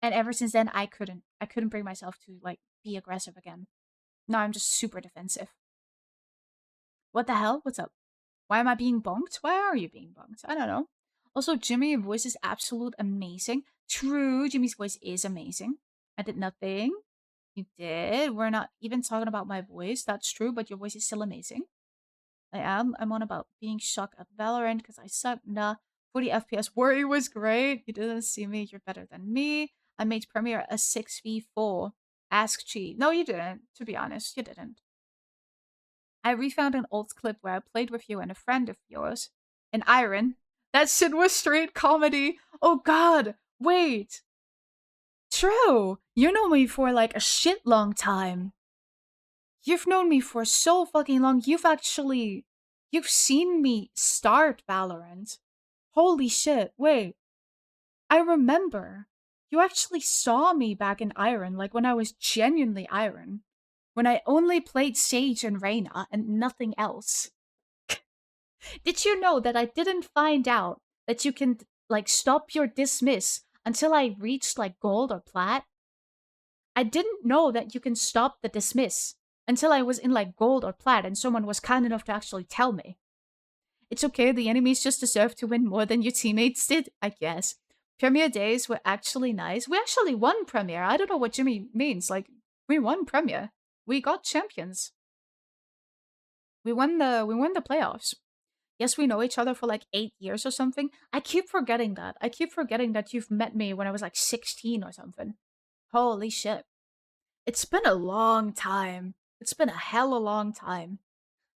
And ever since then, I couldn't bring myself to like be aggressive again. Now I'm just super defensive. What the hell? What's up? Why am I being bonked? Why are you being bonked? I don't know. Also, Jimmy, your voice is absolute amazing. True, Jimmy's voice is amazing. I did nothing. You did. We're not even talking about my voice. That's true, but your voice is still amazing. I am. I'm on about being shocked at Valorant because I suck. Nah. 40 FPS worry was great. You didn't see me. You're better than me. I made Premiere a 6v4. Ask Chi. No, you didn't. To be honest, you didn't. I refound an old clip where I played with you and a friend of yours. In Iron. That shit was straight comedy. Oh god. Wait. True. You know me for like a shit long time. You've known me for so fucking long. You've seen me start Valorant. Holy shit. Wait. I remember. You actually saw me back in Iron, like when I was genuinely Iron. When I only played Sage and Reyna and nothing else. Did you know that I didn't find out that you can, like, stop your dismiss until I reached, like, gold or plat? I didn't know that you can stop the dismiss until I was in, like, gold or plat and someone was kind enough to actually tell me. It's okay, the enemies just deserve to win more than your teammates did, I guess. Premier days were actually nice. We actually won Premier. I don't know what Jimmy means. Like, we won Premier. We got champions. We won the playoffs. Yes, we know each other for like 8 years or something. I keep forgetting that. I keep forgetting that you've met me when I was like 16 or something. Holy shit. It's been a long time. It's been a hella long time.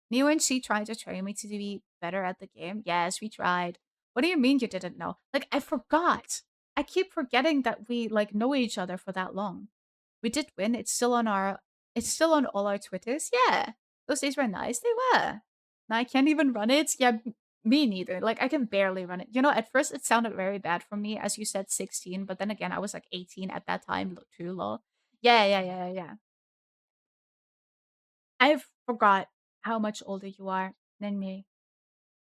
Neo and she tried to train me to be better at the game. Yes, we tried. What do you mean you didn't know? Like, I forgot. I keep forgetting that we like know each other for that long. We did win. It's still on all our Twitters. Yeah. Those days were nice. They were. Now I can't even run it. Yeah, me neither. Like I can barely run it. At first it sounded very bad for me, as you said, 16, but then again, I was like 18 at that time, too low. Yeah, yeah, yeah, yeah. I forgot how much older you are than me.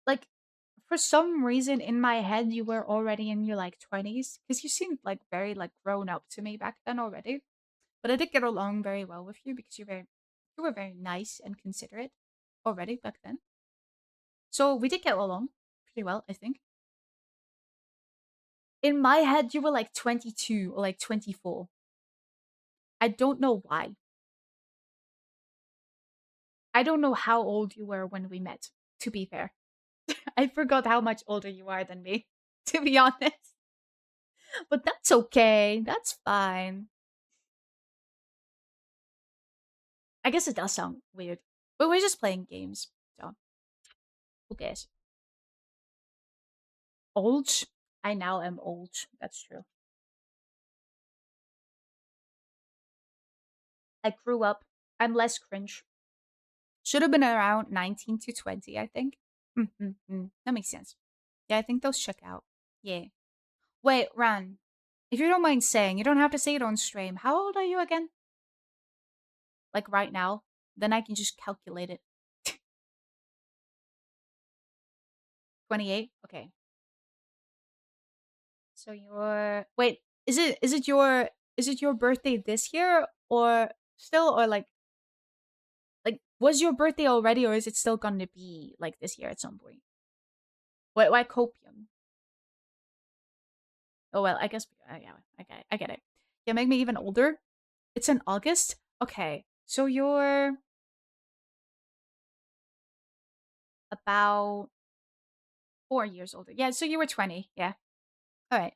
Like, for some reason in my head, you were already in your like 20s because you seemed like very like grown up to me back then already. But I did get along very well with you because you were very nice and considerate already back then. So we did get along pretty well, I think. In my head, you were like 22 or like 24. I don't know why. I don't know how old you were when we met, to be fair. I forgot how much older you are than me, to be honest. But that's okay. That's fine. I guess it does sound weird. But we're just playing games, so who cares? Old? I now am old. That's true. I grew up. I'm less cringe. Should have been around 19 to 20, I think. That makes sense. Yeah, I think those check out. Yeah. Wait, Ran. If you don't mind saying, you don't have to say it on stream. How old are you again? Like right now? Then I can just calculate it. 28? Okay. So you're wait, is it your birthday this year or still, or like was your birthday already, or is it still gonna be like this year at some point? Why copium? Oh well, I guess yeah, I get it. Yeah, make me even older. It's in August? Okay. So you're about 4 years older. Yeah, so you were 20. Yeah. All right.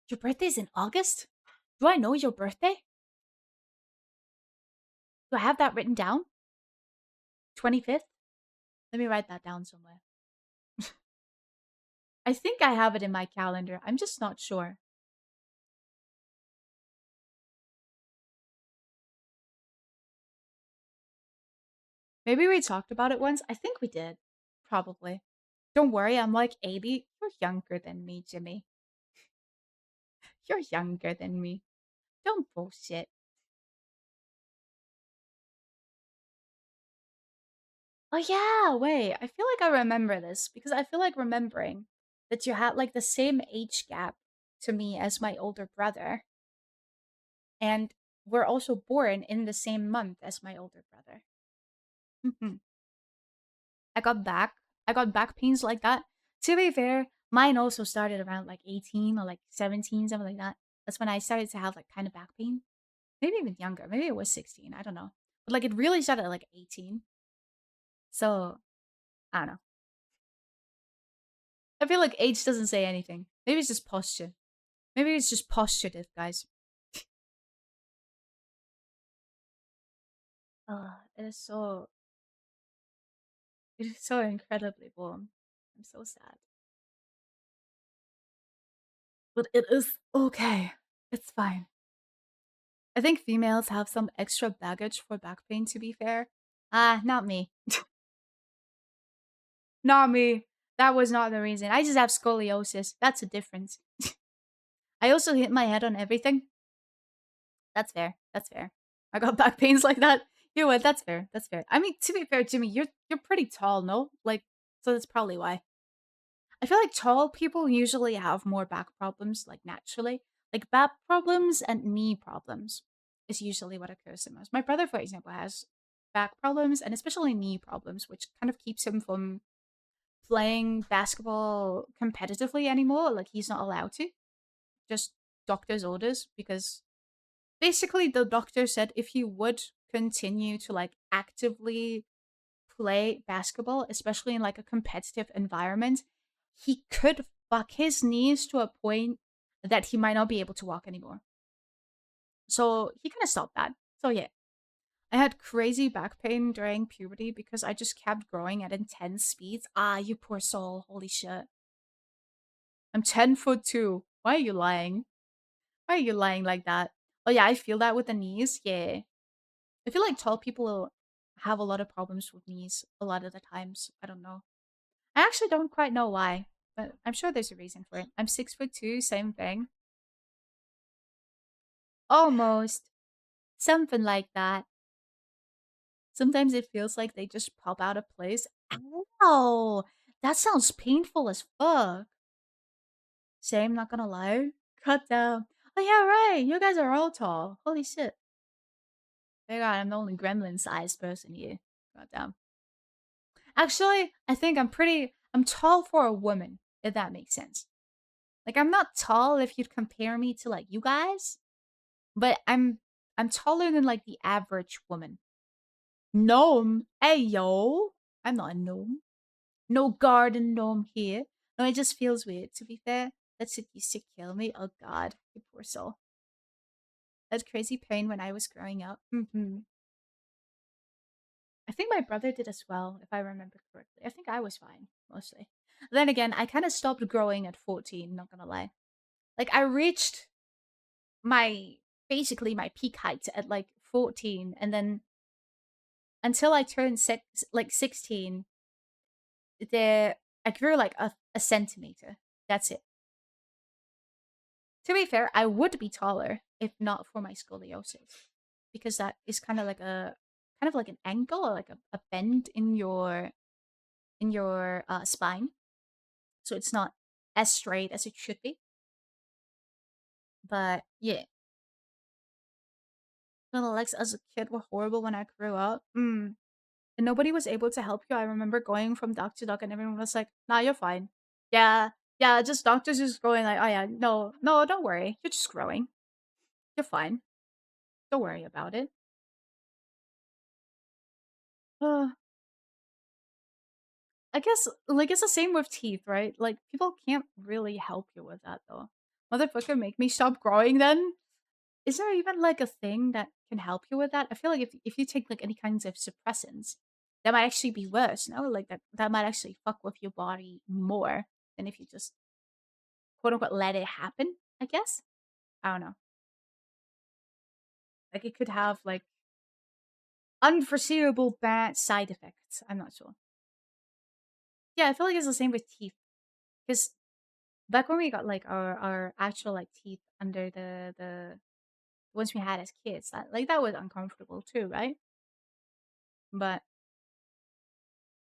Your birthday's in August? Do I know your birthday? Do I have that written down? 25th? Let me write that down somewhere. I think I have it in my calendar. I'm just not sure. Maybe we talked about it once. I think we did. Probably. Don't worry, I'm like 80. You're younger than me, Jimmy. You're younger than me. Don't bullshit. Oh yeah, wait. I feel like I remember this because I feel like remembering that you had like the same age gap to me as my older brother. And we're also born in the same month as my older brother. Mhm. I got back. I got back pains like that. To be fair, mine also started around like 18 or like 17, something like that. That's when I started to have like kind of back pain. Maybe even younger. Maybe it was 16. I don't know. But like it really started at like 18. So I don't know. I feel like age doesn't say anything. Maybe it's just posture. Maybe it's just posturative, guys. It is so incredibly warm. I'm so sad. But it is okay. It's fine. I think females have some extra baggage for back pain, to be fair. Not me. Not me. That was not the reason. I just have scoliosis. That's a difference. I also hit my head on everything. That's fair. That's fair. I got back pains like that. You know what? That's fair. That's fair. I mean, to be fair, Jimmy, you're pretty tall, no? Like, so that's probably why. I feel like tall people usually have more back problems, like naturally. Like back problems and knee problems is usually what occurs the most. My brother, for example, has back problems and especially knee problems, which kind of keeps him from playing basketball competitively anymore. Like he's not allowed to. Just doctor's orders, because basically the doctor said if he would continue to like actively play basketball, especially in like a competitive environment, he could fuck his knees to a point that he might not be able to walk anymore. So he kind of stopped that. So yeah, I had crazy back pain during puberty because I just kept growing at intense speeds. You poor soul. Holy shit. I'm 10 foot 2. Why are you lying? Why are you lying like that? Oh yeah, I feel that with the knees. Yeah. I feel like tall people have a lot of problems with knees a lot of the times. I don't know. I actually don't quite know why, but I'm sure there's a reason for it. I'm 6'2", same thing. Almost. Something like that. Sometimes it feels like they just pop out of place. Ow! That sounds painful as fuck. Same, not gonna lie. Cut down. Oh yeah, right. You guys are all tall. Holy shit. My god, I'm the only gremlin sized person here. God damn. Actually, I think I'm tall for a woman, if that makes sense. Like I'm not tall if you'd compare me to like you guys, but I'm taller than like the average woman. Gnome. Hey yo. I'm not a gnome. No garden gnome here. No, it just feels weird, to be fair. That shit used to kill me. Oh god, you poor soul. That crazy pain when I was growing up. I think my brother did as well, if I remember correctly. I think I was fine, mostly. Then again, I kind of stopped growing at 14, not gonna lie. Like, I reached my, basically my peak height at like 14, and then until I turned 16, there, I grew like a centimeter. That's it. To be fair, I would be taller if not for my scoliosis, because that is kind of like an angle or like a bend in your spine, so it's not as straight as it should be. But yeah, little legs as a kid were horrible when I grew up. And nobody was able to help you. I remember going from dock to dock, and everyone was like, "Nah, you're fine." Yeah, yeah, just doctors just going like, "Oh yeah, no, no, don't worry, you're just growing. You're fine. Don't worry about it." Uh, I guess like it's the same with teeth, right? Like people can't really help you with that though. Motherfucker, make me stop growing then. Is there even like a thing that can help you with that? I feel like if you take like any kinds of suppressants, that might actually be worse. No, like that might actually fuck with your body more than if you just quote unquote let it happen. I guess I don't know. Like it could have like unforeseeable bad side effects. I'm not sure. Yeah, I feel like it's the same with teeth because back when we got like our actual like teeth under the ones we had as kids, that was uncomfortable too, right? But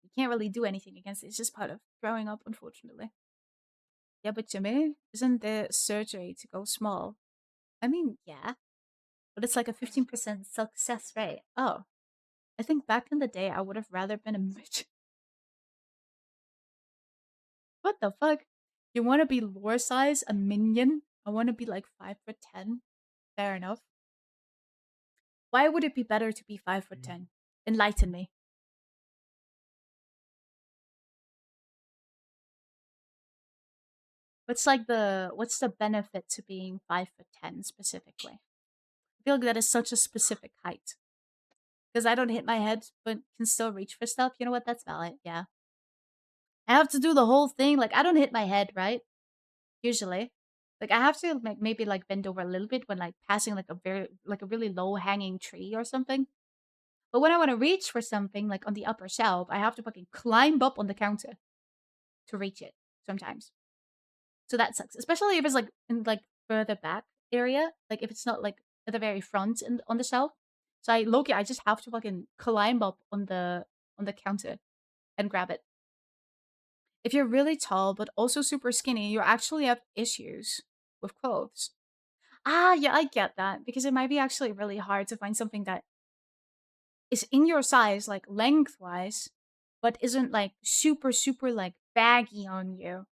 you can't really do anything against it. It's just part of growing up, unfortunately. Yeah, but Jimmy, isn't there surgery to go small? I mean, yeah, but it's like a 15% success rate. Oh, I think back in the day, I would have rather been a midget. What the fuck? You want to be lore size, a minion? I want to be like 5'10". Fair enough. Why would it be better to be 5'10"? Enlighten me. What's the benefit to being 5'10" specifically? I feel like that is such a specific height. Because I don't hit my head, but can still reach for stuff. You know what? That's valid. Yeah. I have to do the whole thing. Like I don't hit my head, right? Usually. Like I have to like maybe like bend over a little bit when like passing like a really low hanging tree or something. But when I want to reach for something like on the upper shelf, I have to fucking climb up on the counter to reach it sometimes. So that sucks, especially if it's like in like further back area, like if it's not like at the very front on the shelf. So I just have to fucking climb up on the counter and grab it. If you're really tall but also super skinny, you actually have issues with clothes. Ah, yeah, I get that because it might be actually really hard to find something that is in your size, like lengthwise, but isn't like super like baggy on you.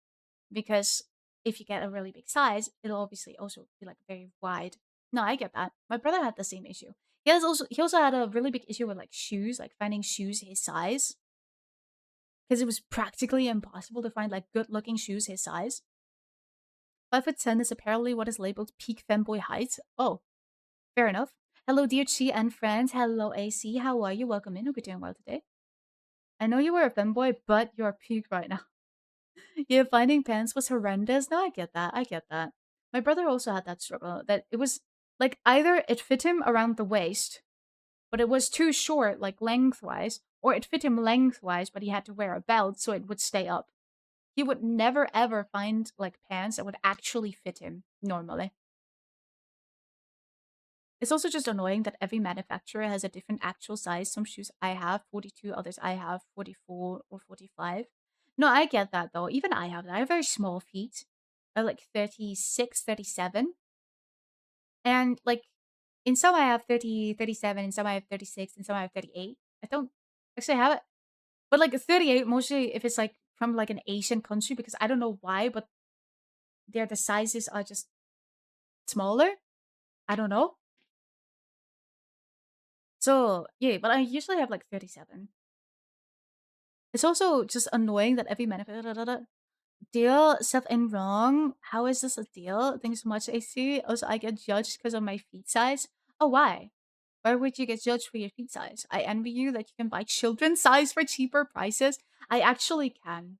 Because if you get a really big size, it'll obviously also be like very wide. No, I get that. My brother had the same issue. He also had a really big issue with like shoes, like finding shoes his size. Because it was practically impossible to find like good looking shoes his size. 5'10" is apparently what is labeled peak femboy height. Oh, fair enough. Hello, DHC and friends. Hello, AC. How are you? Welcome in. Hope you're doing well today. I know you were a femboy, but you're peak right now. Yeah, finding pants was horrendous. No, I get that. I get that. My brother also had that struggle. That it was Like either it fit him around the waist, but it was too short, like lengthwise, or it fit him lengthwise, but he had to wear a belt so it would stay up. He would never ever find like pants that would actually fit him normally. It's also just annoying that every manufacturer has a different actual size. Some shoes I have 42, others I have 44 or 45. No, I get that though. Even I have that. I have very small feet. I have like 36, 37. And like in some I have 30, 37, in some I have 36, in some I have 38. I don't actually have it. But like 38, mostly if it's like from like an Asian country, because I don't know why, but the sizes are just smaller. I don't know. So yeah, but I usually have like 37. It's also just annoying that every manufacturer deal something wrong. How is this a deal? Thanks so much, AC. Also, I get judged because of my feet size. Oh, why? Why would you get judged for your feet size? I envy you that you can buy children's size for cheaper prices. I actually can.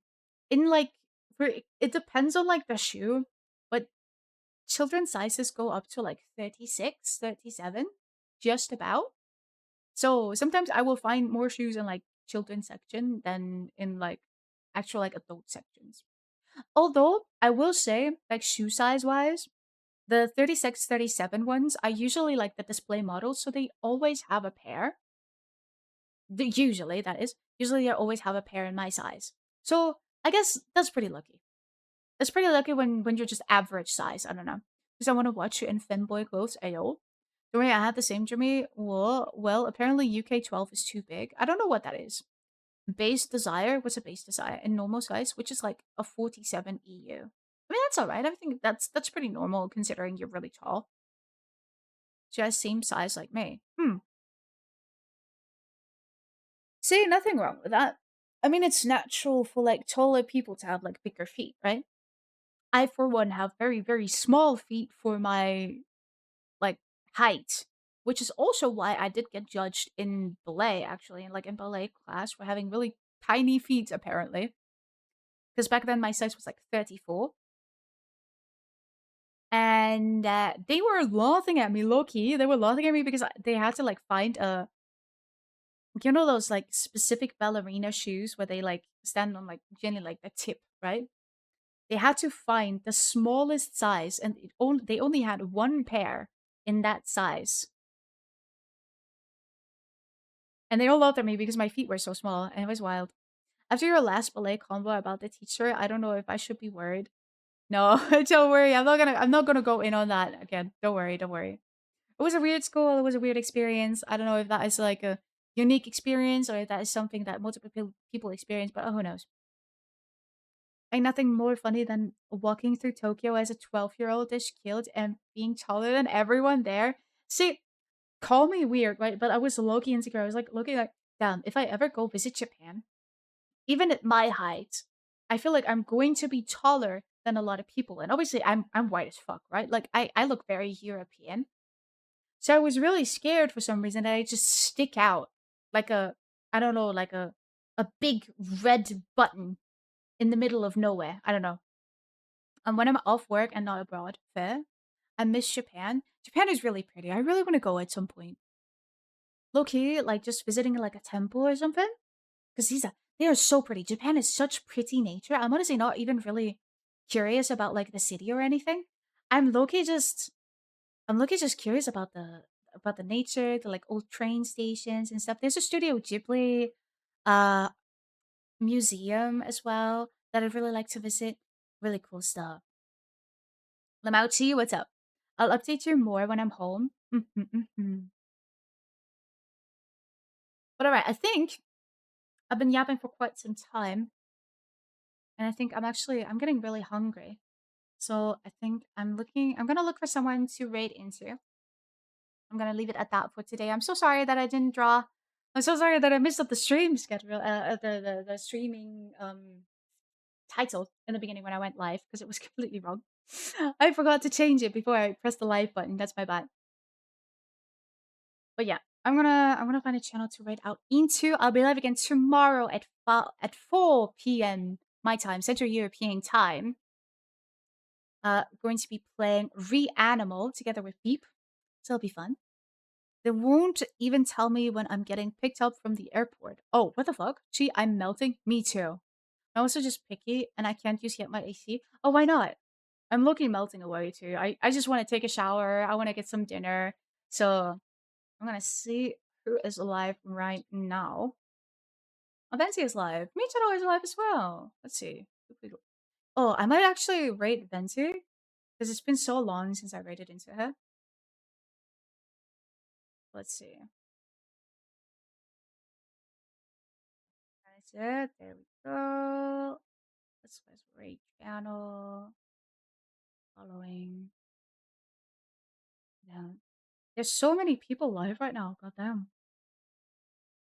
In like, for it depends on like the shoe, but children's sizes go up to like 36, 37, just about. So sometimes I will find more shoes in like children's section than in like actual like adult sections. Although I will say, like shoe size wise, the 36, 37 ones are usually like the display models, so they always have a pair. Usually, that is. Usually, they always have a pair in my size. So I guess that's pretty lucky. That's pretty lucky when you're just average size. I don't know. Because I want to watch you in femboy clothes. Ayo. Don't worry, I had the same Jimmy. Well, apparently UK 12 is too big. I don't know what that is. Base Desire? What's a base desire? In normal size, which is like a 47 EU. I mean, that's alright. I think that's pretty normal considering you're really tall. She has same size like me. See, nothing wrong with that. I mean, it's natural for like taller people to have like bigger feet, right? I, for one, have very, very small feet for my like height, which is also why I did get judged in ballet, actually, like in ballet class for having really tiny feet, apparently. Because back then my size was like 34. And they were laughing at me, low key. They were laughing at me because they had to like find a, you know, those like specific ballerina shoes where they like stand on like generally like the tip, right? They had to find the smallest size, and they only had one pair in that size. And they all laughed at me because my feet were so small, and it was wild. After your last ballet convo about the teacher, I don't know if I should be worried. No, don't worry. I'm not gonna go in on that again. Don't worry, don't worry. It was a weird school. It was a weird experience. I don't know if that is like a unique experience or if that is something that multiple people experience, but who knows? Ain't nothing more funny than walking through Tokyo as a 12-year-old is killed and being taller than everyone there. See, call me weird, right? But I was low-key insecure. I was like looking like, damn, if I ever go visit Japan, even at my height, I feel like I'm going to be taller than a lot of people. And obviously I'm white as fuck, right? Like I look very European. So I was really scared for some reason that I just stick out like a, I don't know, like a big red button in the middle of nowhere. I don't know. And when I'm off work and not abroad, fair. I miss Japan. Japan is really pretty. I really want to go at some point. Low key, like just visiting like a temple or something. Because they are so pretty. Japan is such pretty nature. I'm honestly not even really curious about like the city or anything. I'm low key just I'm looking just curious about the nature, the like old train stations and stuff. There's a Studio Ghibli uh museum as well that I'd really like to visit. Really cool stuff. Lamauchi, what's up? I'll update you more when I'm home. But alright, I think I've been yapping for quite some time, and I think I'm getting really hungry. So I think I'm gonna look for someone to raid into. I'm gonna leave it at that for today. I'm so sorry that I didn't draw. I'm so sorry that I missed up the stream schedule, the streaming title in the beginning when I went live because it was completely wrong. I forgot to change it before I pressed the live button. That's my bad. But yeah, I'm gonna find a channel to raid out into. I'll be live again tomorrow at 4 p.m. my time, Central European time. Going to be playing Reanimal together with Beep. So it'll be fun. They won't even tell me when I'm getting picked up from the airport. Oh, what the fuck? Gee, I'm melting? Me too. I'm also just picky and I can't use yet my AC. Oh, why not? I'm looking melting away too. I just want to take a shower. I want to get some dinner. So I'm gonna see who is alive right now. Oh, Venti is live. Michiro is alive as well. Let's see. Oh, I might actually rate Venti because it's been so long since I rated into her. Let's see. That's it. There we go. Let's rate channel. Following. Yeah. There's so many people live right now. Goddamn.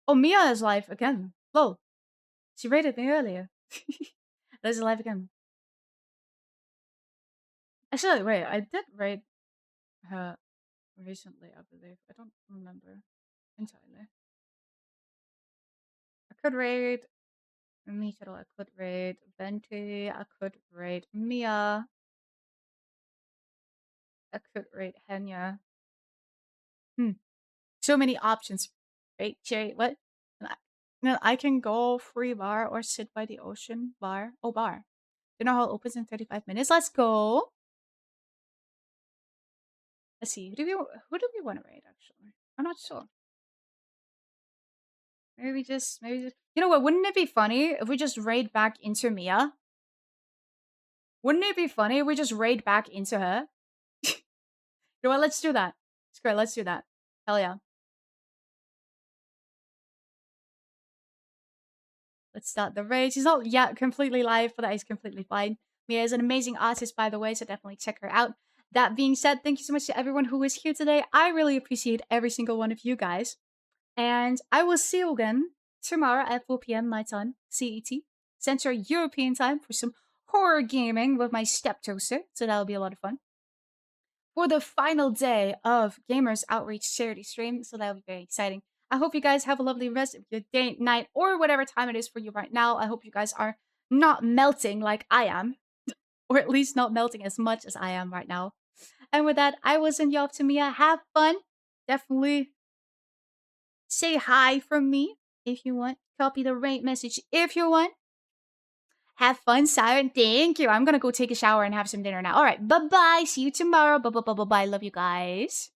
Oh, Mia is live again. Lol. She rated me earlier. There's live again. Actually, wait. I did rate her recently, I believe. I don't remember entirely. I could rate Michiro. I could rate Venti. I could rate Mia. I could rate Henya. So many options. Wait, Cherry, what? No, I can go free bar or sit by the ocean bar. Oh, bar. You know how it opens in 35 minutes? Let's go. Let's see. Who do we want to rate, actually? I'm not sure. Maybe just. You know what? Wouldn't it be funny if we just raid back into Mia? Wouldn't it be funny if we just raid back into her? You know what? Let's do that. It's great. Let's do that. Hell yeah. Let's start the raid. She's not yet completely live, but that is completely fine. Mia is an amazing artist, by the way, so definitely check her out. That being said, thank you so much to everyone who is here today. I really appreciate every single one of you guys. And I will see you again tomorrow at 4 p.m. my time, CET, Central European time, for some horror gaming with my steptoaster. So that'll be a lot of fun. For the final day of Gamers Outreach charity stream, so that'll be very exciting. I hope you guys have a lovely rest of your day, night, or whatever time it is for you right now. I hope you guys are not melting like I am, or at least not melting as much as I am right now. And with that, I will send you off to Mia. Have fun. Definitely say hi from me if you want. Copy the rate message if you want. Have fun, Siren. Thank you. I'm gonna go take a shower and have some dinner now. All right. Bye bye. See you tomorrow. Bye bye bye bye bye. Love you guys.